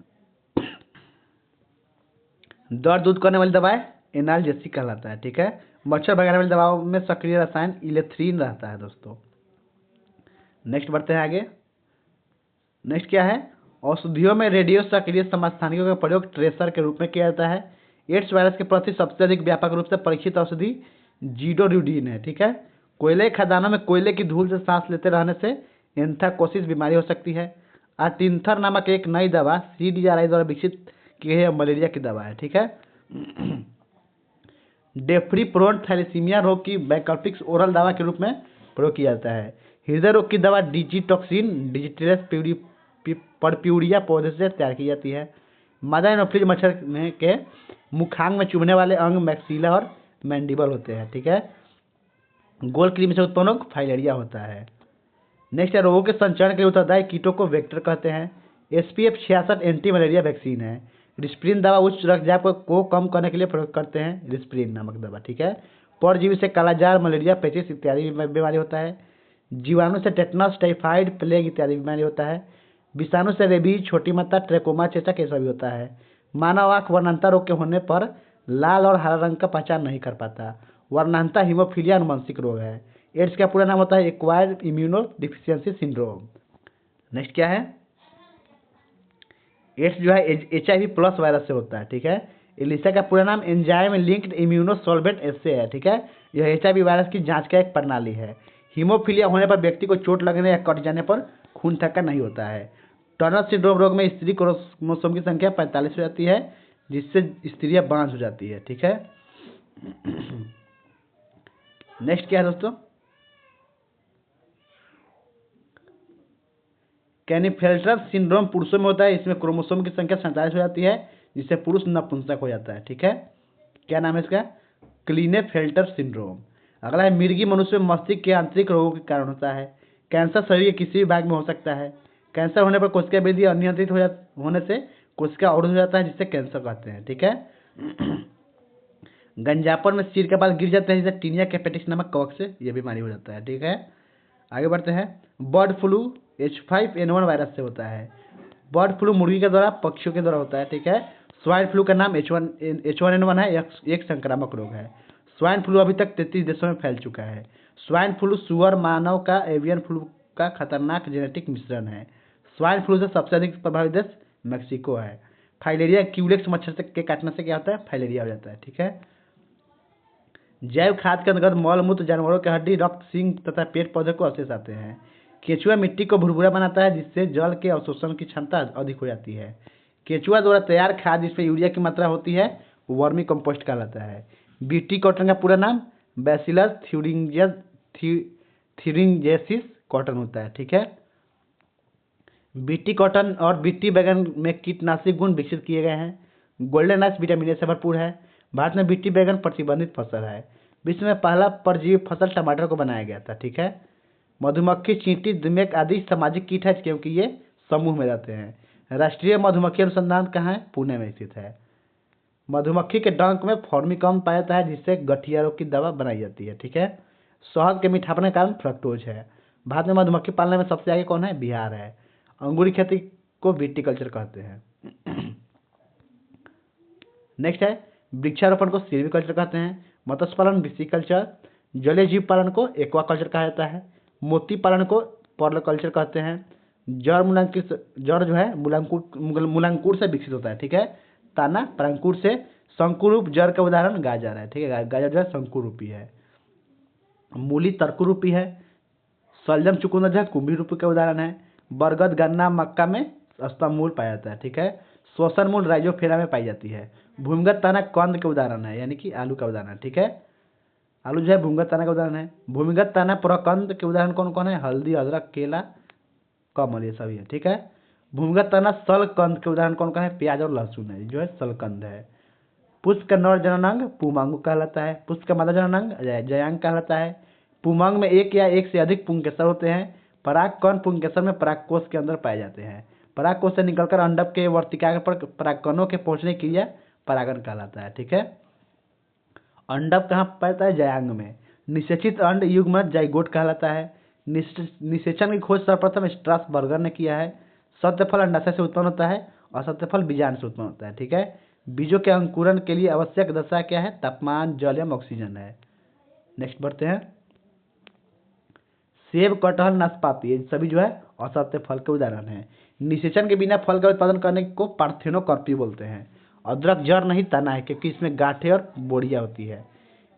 दर्द दूर करने वाली दवाएं एनाल्जेसिक कहलाता है। ठीक है। मच्छर भगाने वाली दवाओं में सक्रिय रसायन इलेथ्रीन रहता है दोस्तों। नेक्स्ट बढ़ते हैं आगे। नेक्स्ट क्या है? औषधियों में रेडियो सक्रिय समस्थानिकों का प्रयोग ट्रेसर के रूप में किया जाता है। एड्स वायरस के प्रति सबसे अधिक व्यापक रूप से परीक्षित औषधि जीडोरुडिन है। ठीक है। कोयले खदानों में कोयले की धूल से सांस लेते रहने से एंथ्राकोसिस बीमारी हो सकती है। आर्टिंथर नामक एक नई दवा CDRI द्वारा विकसित की गई मलेरिया की दवा है। ठीक है। डेफ्रीप्रोन थैलेसीमिया रोग की वैकल्पिक ओरल दवा के रूप में प्रयोग किया जाता है। हृदय रोग की दवा डिजिटॉक्सिन डिजिटेरस परप्यूरिया पौधे से तैयार की जाती है। मादा एनोफ्लिज मच्छर में के मुखांग में चुभने वाले अंग मैक्सिला और मैंडिबल होते हैं। ठीक है। गोल कृमि से उत्पन्न रोग फाइलेरिया होता है। नेक्स्ट है, रोगों के संचरण के लिए उत्तरदायी कीटों को वेक्टर कहते हैं। SPF 66 एंटी मलेरिया वैक्सीन है। रिस्प्रिन दवा उच्च रक्तचाप को कम करने के लिए प्रयोग करते हैं, रिस्प्रिन नामक दवा। ठीक है। परजीवी से कालाजार, मलेरिया, पेचिस इत्यादि बीमारी होता है। जीवाणु से टेटनस, टाइफाइड, प्लेग इत्यादि बीमारी होता है। विषाणु से रेबीज, छोटी मात्रा, ट्रेकोमा, चेचक ये सभी होता है। मानव आँख वर्णांता रोग के होने पर लाल और हरा रंग का पहचान नहीं कर पाता। वर्णांता हीमोफीलिया अनुवंशिक रोग है। एड्स का पूरा नाम होता है acquired immuno deficiency syndrome. Next क्या है, एड्स जो है HIV प्लस वायरस से होता है। ठीक है। एलिसा का पूरा नाम एंजाइम लिंक्ड इम्यूनोसॉल्वेंट एस्से है। ठीक है। यह HIV वायरस की जांच का एक प्रणाली है। हीमोफीलिया होने पर व्यक्ति को चोट लगने या कट जाने पर खून थक्का नहीं होता है। टर्नर सिंड्रोम रोग में स्त्री क्रोमोसोम की संख्या 45 हो जाती है, जिससे स्त्रियां बांझ हो जाती है। ठीक है। नेक्स्ट क्या है दोस्तों, कैनीफेल्टर सिंड्रोम पुरुषों में होता है। इसमें क्रोमोसोम की संख्या 47 हो जाती है, जिससे पुरुष नपुंसक हो जाता है। ठीक है। क्या नाम है इसका, क्लीनेफेल्टर सिंड्रोम। अगला है, मिर्गी मनुष्य में मस्तिष्क के आंतरिक रोगों के कारण होता है। कैंसर शरीर के किसी भी भाग में हो सकता है। कैंसर होने पर कोशिका वृद्धि अनियंत्रित होने से कोशिका अवरुद्ध हो जाता है, जिससे कैंसर कहते हैं। ठीक है। गंजापन में सिर के बाल गिर जाते हैं, जिससे टीनिया कैपेटिक्स नामक कवक से यह बीमारी हो जाता है। ठीक है। आगे बढ़ते हैं, बर्ड फ्लू H5N1 वायरस से होता है। बर्ड फ्लू मुर्गी के द्वारा, पक्षियों के द्वारा होता है। ठीक है। स्वाइन फ्लू का नाम H1N1 है। एक संक्रामक रोग है। स्वाइन फ्लू अभी तक 33 देशों में फैल चुका है। स्वाइन फ्लू सुअर मानव का एवियन फ्लू का खतरनाक जेनेटिक मिश्रण है। स्वाइन फ्लू से सबसे अधिक प्रभावित देश मेक्सिको है। फाइलेरिया क्यूलेक्स मच्छर के काटने से क्या होता है, फाइलेरिया हो जाता है। ठीक है। जैव खाद के अंतर्गत मल मूत्र, जानवरों के हड्डी, रक्त, सींग तथा पेट पौधे को अवशेष आते हैं। केचुआ मिट्टी को भुरभुरा बनाता है, जिससे जल के अवशोषण की क्षमता अधिक हो जाती है। केचुआ द्वारा तैयार खाद जिसमें यूरिया की मात्रा होती है, वर्मी कंपोस्ट कहलाता है। बीटी कॉटन का पूरा नाम बैसिलस थ्यूरिंजेसिस कॉटन होता है। ठीक है। बीटी कॉटन और बीटी बैगन में कीटनाशक गुण विकसित किए गए हैं। गोल्डन राइस विटामिन ए से भरपूर है। भारत में बीटी बैगन प्रतिबंधित फसल है। विश्व में पहला परजीवी फसल टमाटर को बनाया गया था। ठीक है। मधुमक्खी, चींटी, दिमक आदि सामाजिक कीट है, क्योंकि ये समूह में रहते हैं। राष्ट्रीय मधुमक्खी अनुसंधान कहाँ है, पुणे में स्थित है। मधुमक्खी के डंक में फॉर्मिकम पाया जाता है, जिससे गठिया रोग की दवा बनाई जाती है। ठीक है। शहद के मीठापन के कारण फ्रक्टोज है। भारत में मधुमक्खी पालने में सबसे आगे कौन है, बिहार है। अंगूरी खेती को विटीकल्चर कहते हैं। नेक्स्ट है, वृक्षारोपण को सिल्वीकल्चर कहते हैं। मत्स्य पालन विसिकल्चर, जलीय जीव पालन को एक्वाकल्चर कहा जाता है। मोती पालन को पर्लकल्चर कहते हैं। जड़ जो है मूलांकुर से विकसित होता है। ठीक है। ताना परांकुर से। शंकुरूप जड़ का उदाहरण गाजर है। ठीक है। गाजर जो है शंकुरूपी है। मूली तर्कुरूपी है। शलजम चुकंदर जो है कुंभी रूपी का उदाहरण है। बरगद, गन्ना, मक्का में स्तंभ मूल पाया जाता है। ठीक है। श्वसन मूल राइजोफेरा में पाई जाती है। भूमिगत तना कंद के उदाहरण है, यानी कि आलू का उदाहरण है। ठीक है। आलू जो है भूमिगत तना का उदाहरण है। भूमिगत तना प्रकंद के उदाहरण कौन कौन है, हल्दी, अदरक, केला, कमल, ये सभी है। ठीक है। भूमिगत तना सलकंद के उदाहरण कौन कौन है, प्याज और लहसुन है, जो है सलकंद है। पुष्प का नर जननांग पुमांग कहलाता है। पुष्प का मादा जननांग जयांग कहलाता है। पुमांग में एक या एक से अधिक पुंकेसर होते हैं। परागकण पुंकेसर में परागकोश के अंदर पाए जाते हैं। परागकोश से निकलकर अंडक के वर्तिकाग्र पर परागकणों के पहुंचने की क्रिया परागण कहलाता है। ठीक है। अंडक कहाँ पाता है, जयांग में। निषेचित अंड युग्म जाइगोट कहलाता है। निषेचन की खोज सर्वप्रथम स्ट्रासबर्गर ने किया है। सत्यफल अंडाशय से उत्पन्न होता है और सत्यफल बीजांड से उत्पन्न होता है। ठीक है। बीजों के अंकुरण के लिए आवश्यक दशा क्या है, तापमान, जल एवं ऑक्सीजन है। नेक्स्ट बढ़ते हैं, सेब, कटहल, नाशपाती, ये सभी जो है असत्य फल के उदाहरण हैं। निषेचन के बिना फल का उत्पादन करने को पार्थेनोकार्पी बोलते हैं। अदरक जड़ नहीं तना है, क्योंकि इसमें गांठें और बोड़ियां होती है।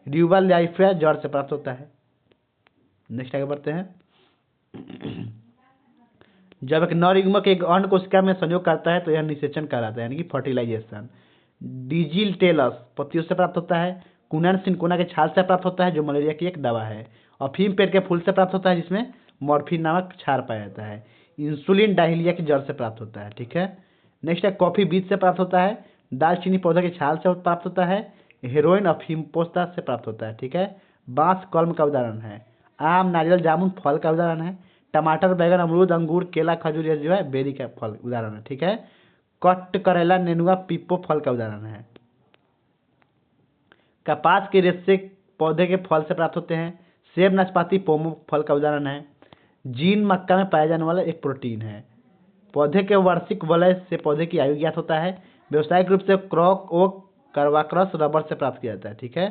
र्यूबा लाइफिया जड़ से प्राप्त होता है। नेक्स्ट आगे बढ़ते हैं, जब एक नरयुग्मक एक अंड कोशिका में संयोग करता है तो यह निषेचन कहलाता है, यानी कि फर्टिलाइजेशन। डिजिलटेलस पत्तियों से प्राप्त होता है। कुनैन सिनकोना के छाल से प्राप्त होता है, जो मलेरिया की एक दवा है। अफीम पेड़ के फूल से प्राप्त होता है, जिसमें मॉर्फिन नामक क्षार पाया जाता है। इंसुलिन डायहिलिया की जड़ से प्राप्त होता है, ठीक है। नेक्स्ट है कॉफी बीज से प्राप्त होता है। दालचीनी पौधे की छाल से प्राप्त होता है। हेरोइन अफीम पोस्ता से प्राप्त होता है, ठीक है। बांस कलम का उदाहरण है। आम नारियल जामुन फल का उदाहरण है। टमाटर बैगन अमरूद अंगूर केला खजूर ये जो है बेरी का फल उदाहरण है, ठीक है। कट करेला नेनुआ पीपो फल का उदाहरण है। कपास के रेशे पौधे के फल से प्राप्त होते हैं। सेब नाशपाती पोमो फल का उदाहरण है। जीन मक्का में पाया जाने वाला एक प्रोटीन है। पौधे के वार्षिक वलय से पौधे की आयु ज्ञात होता है। व्यावसायिक रूप से क्रॉक ओक कर्वाक्रस रबर से प्राप्त किया जाता है, ठीक है।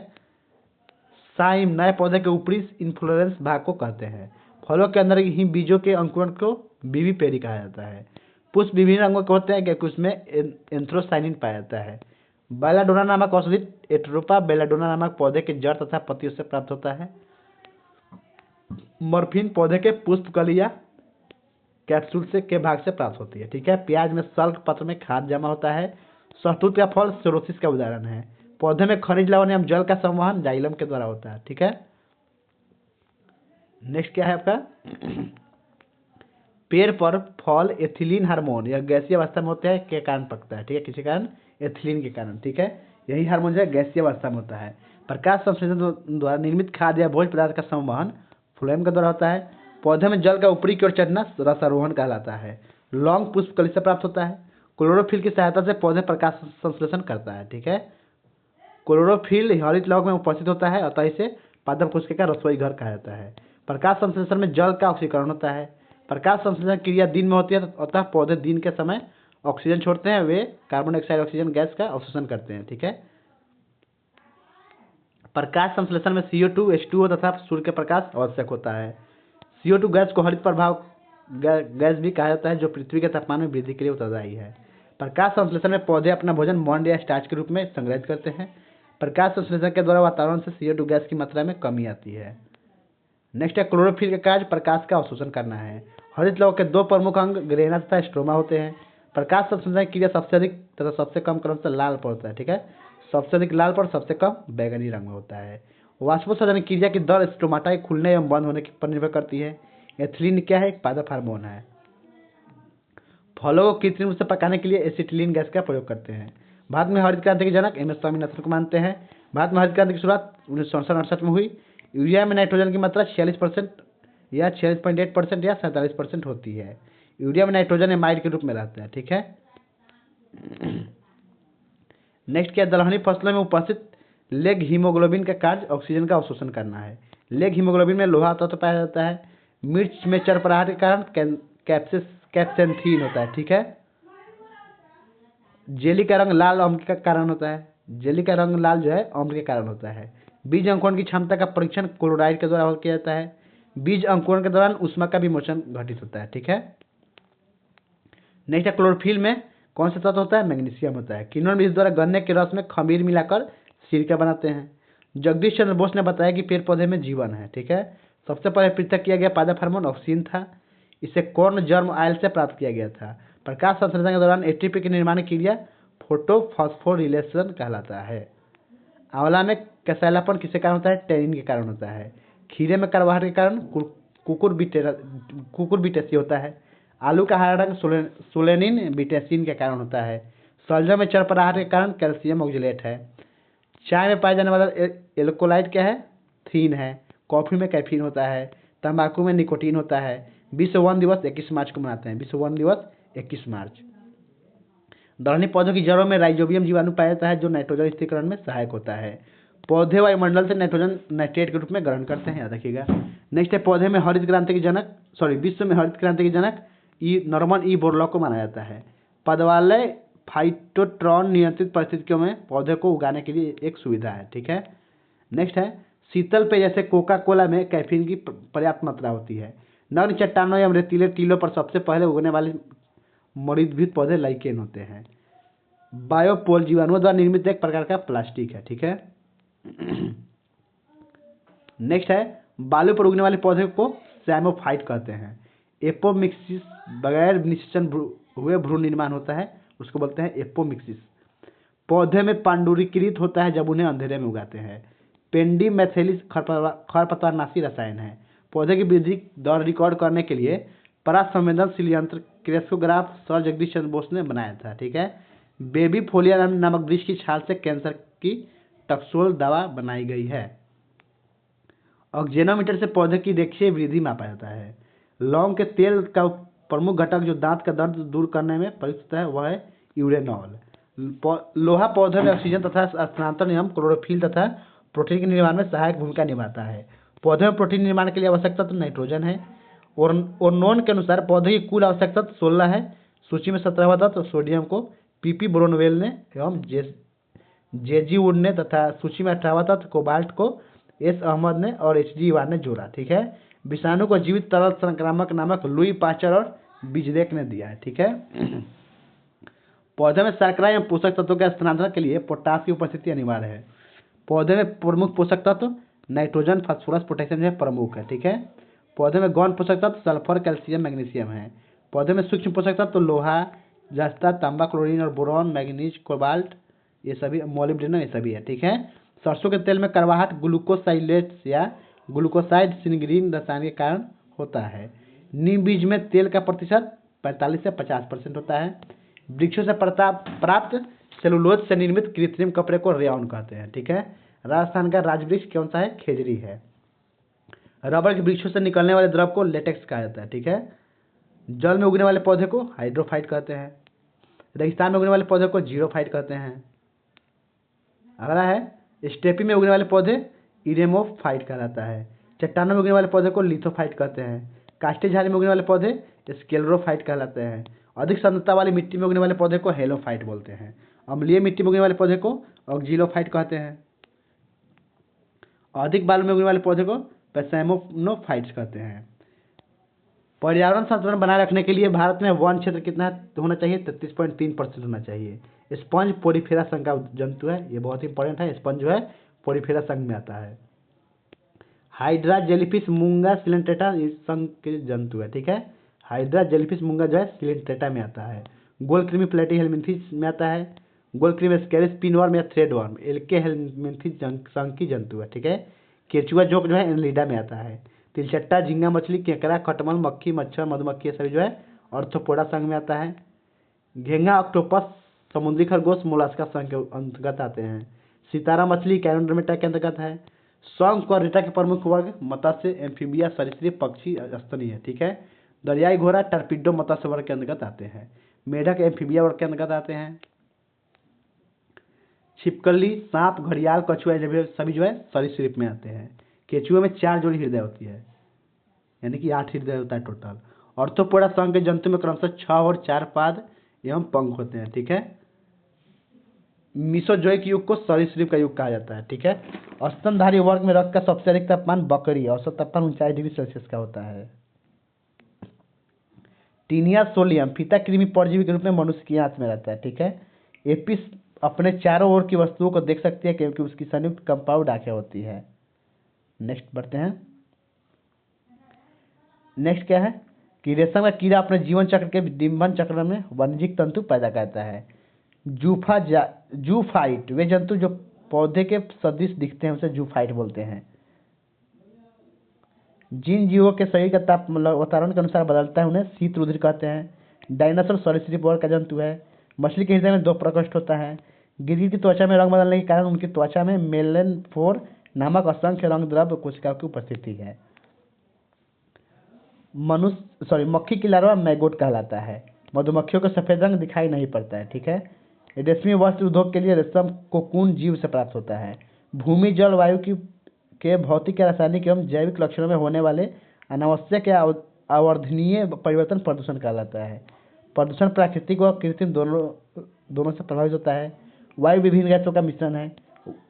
साइम नए पौधे के ऊपरी इन्फ्लोरेंस भाग को कहते हैं। फलों के अंदर ही बीजों के अंकुरण को बीवी पेरी कहा जाता है। पुष्प विभिन्न रंगों के होते हैं क्योंकि उसमें एंथ्रोसाइनिन पाया जाता है। बेलाडोना नामक औषधि एट्रोपा बेलाडोना नामक पौधे के जड़ तथा पत्तियों से प्राप्त होता है। मॉर्फिन पौधे के पुष्प कली या कैप्सूल से के भाग से प्राप्त होती है, ठीक है। प्याज में सल्क पत्र में खाद जमा होता है। शहतूत का फल सिरोसिस का उदाहरण है। पौधे में खनिज लवण एवं जल का संवहन जाइलम के द्वारा होता है, ठीक है। नेक्स्ट क्या है आपका पेड़ पर फल एथिलीन हार्मोन या गैसीय अवस्था में होते हैं के कारण पकता है, ठीक है। किसी कारण एथिलीन के कारण, ठीक है। यही हार्मोन जो है गैसीय अवस्था में होता है। प्रकाश संश्लेषण द्वारा निर्मित खाद्य या भोज्य पदार्थ का संवहन फ्लोएम के द्वारा होता है। पौधे में जल का ऊपरी की ओर चढ़ना रसारोहण कहलाता है। लौंग पुष्प कली से प्राप्त होता है। क्लोरोफिल की सहायता से पौधे प्रकाश संश्लेषण करता है, ठीक है। क्लोरोफिल हरित लौक में उपस्थित होता है, अतः इसे पादप कोशिका का रसोई घर कहा जाता है। प्रकाश संश्लेषण में जल का ऑक्सीकरण होता है। प्रकाश संश्लेषण क्रिया दिन में होती है, अतः पौधे दिन के समय ऑक्सीजन छोड़ते हैं, वे कार्बन डाइऑक्साइड ऑक्सीजन गैस का अवशोषण करते हैं, ठीक है। प्रकाश संश्लेषण में CO2 H2O तथा सूर्य के प्रकाश आवश्यक होता है। CO2 गैस को हरित प्रभाव गैस भी कहा जाता है, जो पृथ्वी के तापमान में वृद्धि के लिए उत्तरदायी है। प्रकाश संश्लेषण में पौधे अपना भोजन मॉन्ड या स्टार्च के रूप में संग्रहित करते हैं। प्रकाश संश्लेषण के द्वारा वातावरण से CO2 गैस की मात्रा में कमी आती है। नेक्स्ट है क्लोरोफिल का कार्य प्रकाश का अवशोषण करना है। हरित लौक के दो प्रमुख अंग ग्रेना तथा स्ट्रोमा होते हैं। प्रकाश संश्लेषण की क्रिया सबसे अधिक तथा सबसे कम क्रम से लाल पर होता है, ठीक है। सबसे अधिक लाल पर सबसे कम बैगनी रंग में होता है। वाष्पोत्सर्जन क्रिया की दर स्टोमाटा के खुलने एवं बंद होने पर निर्भर करती है। एथिलीन क्या है? एक पादप हार्मोन है। फलों को कृत्रिम रूप से पकाने के लिए एसिटिलीन गैस का प्रयोग करते हैं। भारत में हरित क्रांति के जनक MS स्वामीनाथन को मानते हैं। भारत में हरित क्रांति की शुरुआत 1967 में हुई। यूरिया में नाइट्रोजन की मात्रा 46% या 46.8% या 47% होती है। यूरिया में नाइट्रोजन एमाइड के रूप में रहता है, ठीक है। नेक्स्ट क्या? दलहनी फसलों में उपस्थित लेग हीमोग्लोबिन का कार्य ऑक्सीजन का अवशोषण करना है। लेग हीमोग्लोबिन में लोहा तत्व पाया जाता है। मिर्च में चरपराहट के कारण कैप्सेंथीन होता है, ठीक है। जेली का रंग लाल अम्ल का कारण होता है। जेली का रंग लाल जो है अम्ल के कारण होता है। बीज अंकुरण की क्षमता का परीक्षण क्लोराइड के द्वारा किया जाता है। बीज अंकुरण के दौरान ऊष्मा का विमोचन घटित होता है, ठीक है। नेक्स्ट है क्लोरोफिल में कौन सा तत्व होता है? मैग्नीशियम होता है। किण्वन बीज द्वारा गन्ने के रस में खमीर मिलाकर सिरका बनाते हैं। जगदीश चंद्र बोस ने बताया कि पेड़ पौधे में जीवन है, ठीक है। सबसे पहले पृथक किया गया पादप हार्मोन ऑक्सीन था। इसे कॉर्न जर्म ऑयल से प्राप्त किया गया था। प्रकाश संश्लेषण के दौरान ATP की निर्माण क्रिया फोटोफॉस्फोरिलेशन कहलाता है। आंवला में कसैलापन किसके कारण होता है? टैनिन के कारण होता है। खीरे में करवाहट के कारण कुकुरबिटेसी होता है। आलू का हरा रंग सोलेनिन बिटेसिन के कारण होता है। शलजम में चरपराहट के कारण कैल्शियम ऑक्जेलेट है। चाय में पाया जाने वाला एल्कोलाइट क्या है? थीन है। कॉफी में कैफीन होता है। तंबाकू में निकोटीन होता है। विश्व वन दिवस 21 मार्च को मनाते हैं। विश्व वन दिवस 21 मार्च। दलहनी पौधों की जड़ों में राइजोबियम जीवाणु पाया जाता है, जो नाइट्रोजन स्थिरीकरण में सहायक होता है। पौधे वायुमंडल से नाइट्रोजन नाइट्रेट के रूप में ग्रहण करते हैं, याद रखिएगा। नेक्स्ट है पौधे में हरित क्रांति के जनक विश्व में हरित क्रांति के जनक नॉर्मन E बोरलॉग को माना जाता है। पदवालय फाइटोट्रॉन नियंत्रित परिस्थितियों में पौधे को उगाने के लिए एक सुविधा है, ठीक है। नेक्स्ट है शीतल पेय जैसे कोका कोला में कैफीन की पर्याप्त मात्रा होती है। नग्न चट्टानों या रेतीले टीलों पर सबसे पहले उगने वाले मरीदभूत पौधे लाइकेन होते हैं। बायोपोल जीवाणुओं द्वारा निर्मित एक प्रकार का प्लास्टिक है, ठीक है। नेक्स्ट है बालू पर उगने वाले पौधे को सैमोफाइट कहते हैं। एपोमिक्सिस बगैर निषेचन हुए भ्रूण निर्माण होता है, उसको बोलते हैं एपोमिक्सिस। पौधे में पांडुरीकृत होता है जब उन्हें अंधेरे में उगाते हैं। पेंडीमेथेलिस खरपतवारनाशी रसायन है। पौधे की वृद्धि दर रिकॉर्ड करने के लिए परासंवेदनशील यंत्र क्रेस्कोग्राफ सर जगदीश चंद्र बोस ने बनाया था, ठीक है। बेबी फोलिया नामक वृक्ष की छाल से कैंसर की टक्सोल दवा बनाई गई है। ऑक्जेनोमीटर से पौधे की रेखीय वृद्धि मापा जाता है। लौंग के तेल का प्रमुख घटक जो दांत का दर्द दूर करने में प्रयुक्त होता है वह है यूरेनॉल। लोहा पौधे में ऑक्सीजन तथा स्थानांतरण एवं क्लोरोफिल तथा प्रोटीन के निर्माण में सहायक भूमिका निभाता है। पौधे में प्रोटीन निर्माण के लिए आवश्यक तत्व नाइट्रोजन है। ओर्नोन के अनुसार पौधे की कुल आवश्यक तत्व 16 है। सूची में 17वां तत्व सोडियम को पीपी ब्रोनवेल ने एवं जेजी वुड ने तथा सूची में 18वां तत्व कोबाल्ट को एस अहमद ने और एच जी इवान ने जोड़ा, ठीक है। विषाणु को जीवित तरल संक्रामक नामक लुई पास्चर और बिजरेक ने दिया है, ठीक है। पौधे में शर्करा एवं पोषक तत्वों के स्थानांतरण के लिए पोटास की उपस्थिति अनिवार्य है। पौधे में प्रमुख पोषक तत्व नाइट्रोजन, फास्फोरस, पोटेशियम जो प्रमुख है, ठीक है। पौधे में गौण पोषक तत्व सल्फर, कैल्शियम, मैग्नीशियम है। पौधे में सूक्ष्म पोषक तत्व लोहा, जस्ता, तांबा, क्लोरीन और बोरॉन, मैग्नीज, कोबाल्ट, ये सभी, मोलिब्डेनम, ये सभी है, ठीक है। सरसों के तेल में कार्बाहट ग्लूकोसाइलेट्स या ग्लूकोसाइड सिनग्रीन रसायन के कारण होता है। नीम बीज में तेल का प्रतिशत 45 से 50% होता है। वृक्षों से प्राप्त सेलुलोज से निर्मित कृत्रिम कपड़े को रेयॉन कहते हैं, ठीक है। राजस्थान का राजवृक्ष कौन सा है? खेजड़ी है। रबर के वृक्षों से निकलने वाले द्रव को लेटेक्स कहा जाता है, ठीक है। जल में उगने वाले पौधे को हाइड्रोफाइट कहते हैं। रेगिस्तान में उगने वाले पौधे को जीरोफाइट कहते हैं। अगला है स्टेपी में उगने वाले पौधे इरेमोफाइट कहलाता है। चट्टानों में उगने वाले पौधे को लिथोफाइट कहते हैं। काष्ठी झाड़ी में उगने वाले पौधे स्क्लेरोफाइट कहलाते हैं। अधिक सांद्रता वाली मिट्टी में उगने वाले पौधे को हेलोफाइट बोलते हैं। अम्लीय मिट्टी में उगने वाले पौधे को ऑक्जिलोफाइट कहते हैं। अधिक बालू में उगने वाले पौधे को पेसैमोनोफाइट्स कहते हैं। पर्यावरण संतुलन बनाए रखने के लिए भारत में वन क्षेत्र कितना होना चाहिए? 33.3% होना चाहिए। स्पंज पोरीफेरा संघ का जंतु है, ये बहुत इंपॉर्टेंट है। स्पंज जो है पोरीफेरा संघ में आता है। हाइड्रा जेलीफिश मूंगा सिलेंट्रेटा इस संघ के जंतु है, ठीक है। हाइड्रा जेलीफिश मूंगा जो है सिलेंट्रेटा में आता है। गोलकृमि प्लेटी हेलमिंथीज में आता है। गोलकृमि स्केरिस पिनवर्म या थ्रेडवर्म एल्के हेलमिंथीज संघ की जंतु है, ठीक है। केचुआ जोंक जो है एनलिडा में आता है। तिलचट्टा, झींगा मछली, केकड़ा, खटमल, मक्खी, मच्छर, मधुमक्खी सभी जो है ऑर्थोपोडा संघ में आता है। घेंगा, ऑक्टोपस, समुद्री खरगोश मोलास्का संघ के अंतर्गत आते हैं। सितारा मछली कैरोड्रोमेटा के अंतर्गत है। शंख और रीटा के प्रमुख वर्ग मत्स्य, एम्फीबिया, सरीसृप, पक्षी, स्तनी है, ठीक है। दरियाई घोड़ा, टर्पीडो मत्स्य वर्ग के अंतर्गत आते हैं। मेढक एम्फीबिया वर्ग के अंतर्गत आते हैं। छिपकली, सांप, घड़ियाल, कछुआ सभी जो है सरीसृप में आते हैं। केचुए में 4 जोड़ी हृदय होती है, यानी कि 8 हृदय होता है टोटल। ऑर्थोपोडा संघ के जंतु में क्रमशः 6 और 4 पाद एवं पंख होते हैं, ठीक है। मीसोजोइक युग को सरीसृप का युग कहा जाता है, ठीक है। स्तनधारी वर्ग में रक्त का सबसे अधिक तापमान बकरी, औसत तापमान 39 डिग्री सेल्सियस का होता है। टीनिया सोलियम फीता कृमि परजीवी के रूप में मनुष्य की आंत में रहता है, ठीक है। एपिस अपने चारों ओर की वस्तुओं को देख सकती है क्योंकि उसकी संयुक्त कंपाउंड आंखें होती है। नेक्स्ट बढ़ते हैं। नेक्स्ट क्या है कि रेशम का कीड़ा अपने जीवन चक्र के डिंबन चक्र में वाणिज्यिक तंतु पैदा करता है। जूफाइट वे जंतु जो पौधे के सदृश दिखते हैं उसे जूफाइट बोलते हैं। जिन जीवों के शरीर का ताप वातावरण के अनुसार बदलता है उन्हें शीतरुद्र कहते हैं। डायनासोर सरीसृप वर्ग का जंतु है। मछली के हृदय में 2 प्रकोष्ठ होता है। गिरगिट की त्वचा में रंग बदलने के कारण उनकी त्वचा में मेलेनफोर नामक असंख्य रंग द्रव्य कोशिकाओं की उपस्थिति है। मक्खी की लार्वा मैगोट कहलाता है। मधुमक्खियों को सफेद रंग दिखाई नहीं पड़ता है, ठीक है। रेशमी वस्त्र उद्योग के लिए रेशम कोकून जीव से प्राप्त होता है। भूमि, जल, वायु के भौतिक, रासायनिक एवं जैविक लक्षणों में होने वाले अनावश्यक या अवर्धनीय परिवर्तन प्रदूषण कहलाता है। प्रदूषण प्राकृतिक और कृत्रिम दोनों से प्रभावित होता है। वायु विभिन्न गैसों का मिश्रण है।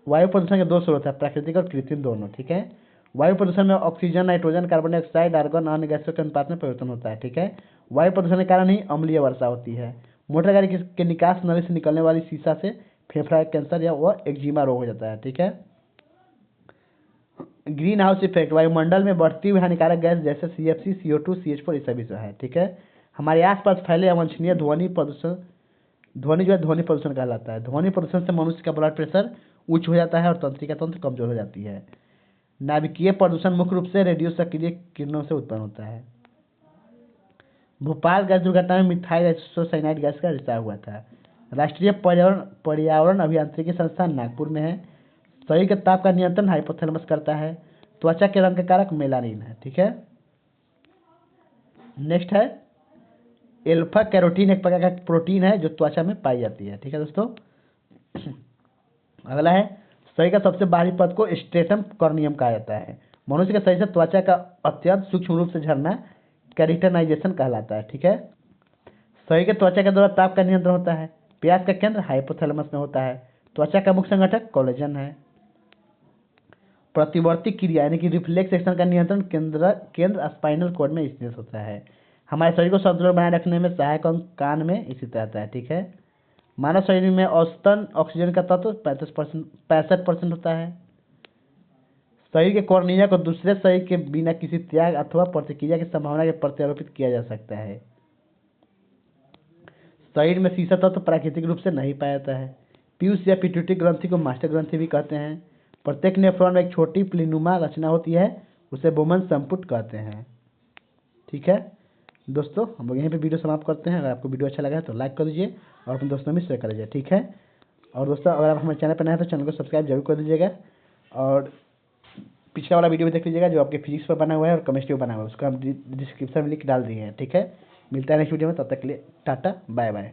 वायु प्रदूषण के 2 स्रोत है, प्राकृतिक और कृत्रिम दोनों, ठीक है। वायु प्रदूषण में oxygen, nitrogen, carbon dioxide, argon, अन्य गैसों के अनुपात में परिवर्तन होता है, ठीक है। वायु प्रदूषण के कारण ही अम्लीय वर्षा होती है। मोटर गाड़ी के निकास नली से निकलने वाली सीसा से फेफड़ा कैंसर या वह एक्जिमा रोग हो जाता है, ठीक है। ग्रीन हाउस इफेक्ट वायुमंडल में बढ़ती हुई हानिकारक गैस जैसे CFC, CO2, CH4 ये सभी है, ठीक है। हमारे आसपास फैले अवांछनीय ध्वनि प्रदूषण, ध्वनि जो है ध्वनि प्रदूषण कहलाता है। ध्वनि प्रदूषण से मनुष्य का ब्लड प्रेशर उच्च हो जाता है और तंत्रिका तंत्र कमजोर हो जाती है। नाभिकीय प्रदूषण मुख्य रूप से रेडियो सक्रिय किरणों से उत्पन्न होता है। भोपाल गैस दुर्घटना में मिथाइल आइसोसाइनाइड गैस का रिसाव हुआ था। राष्ट्रीय पर्यावरण अभियांत्रिकी संस्थान नागपुर में है। शरीर के ताप का नियंत्रण हाइपोथैलेमस करता है। त्वचा के रंग का कारक मेलानिन है, ठीक है। नेक्स्ट है एल्फा कैरोटीन, एक प्रकार का प्रोटीन है जो त्वचा में पाई जाती है, ठीक है दोस्तों। अगला है शरीर का सबसे बाहरी परत को स्ट्रेटम कॉर्नियम कहा जाता है। मनुष्य के शरीर से त्वचा का अत्यंत सूक्ष्म रूप से झरना कैरिटनाइजेशन कहलाता है, ठीक है। शरीर के त्वचा के द्वारा ताप का नियंत्रण होता है। प्यास का केंद्र हाइपोथैलेमस में होता है। त्वचा का मुख्य संगठक कोलेजन है। प्रतिवर्ती क्रिया यानी कि रिफ्लेक्स एक्शन का नियंत्रण केंद्र स्पाइनल कॉर्ड में स्थित होता है। हमारे शरीर को संतुलन बनाए रखने में सहायक अंग कान में स्थित रहता है, ठीक है। मानव शरीर में औसतन ऑक्सीजन का तत्व 65% होता है। शरीर के कॉर्निया को दूसरे शरीर के बिना किसी त्याग अथवा प्रतिक्रिया की संभावना के प्रत्यारोपित किया जा सकता है। शरीर में सीसा तत्व प्राकृतिक रूप से नहीं पाया जाता है। पीयूष या पिट्यूटरी ग्रंथि को मास्टर ग्रंथि भी कहते हैं। प्रत्येक नेफ्रॉन में एक छोटी प्लीनुमा रचना होती है, उसे बोमन संपुट कहते हैं, ठीक है। दोस्तों हम लोग यहीं पे वीडियो समाप्त करते हैं। अगर आपको वीडियो अच्छा लगा है तो लाइक कर दीजिए और अपने दोस्तों में शेयर कर दीजिए, ठीक है। और दोस्तों अगर आप हमारे चैनल पर नए हैं तो चैनल को सब्सक्राइब जरूर कर दीजिएगा और पिछला वाला वीडियो भी देख लीजिएगा जो आपके फिजिक्स पर बना हुआ है और केमिस्ट्री पर बना हुआ है, उसका हम डिस्क्रिप्शन में लिंक डाल दिए हैं, ठीक है। मिलता है नेक्स्ट वीडियो में, तब तक के लिए टाटा बाय बाय।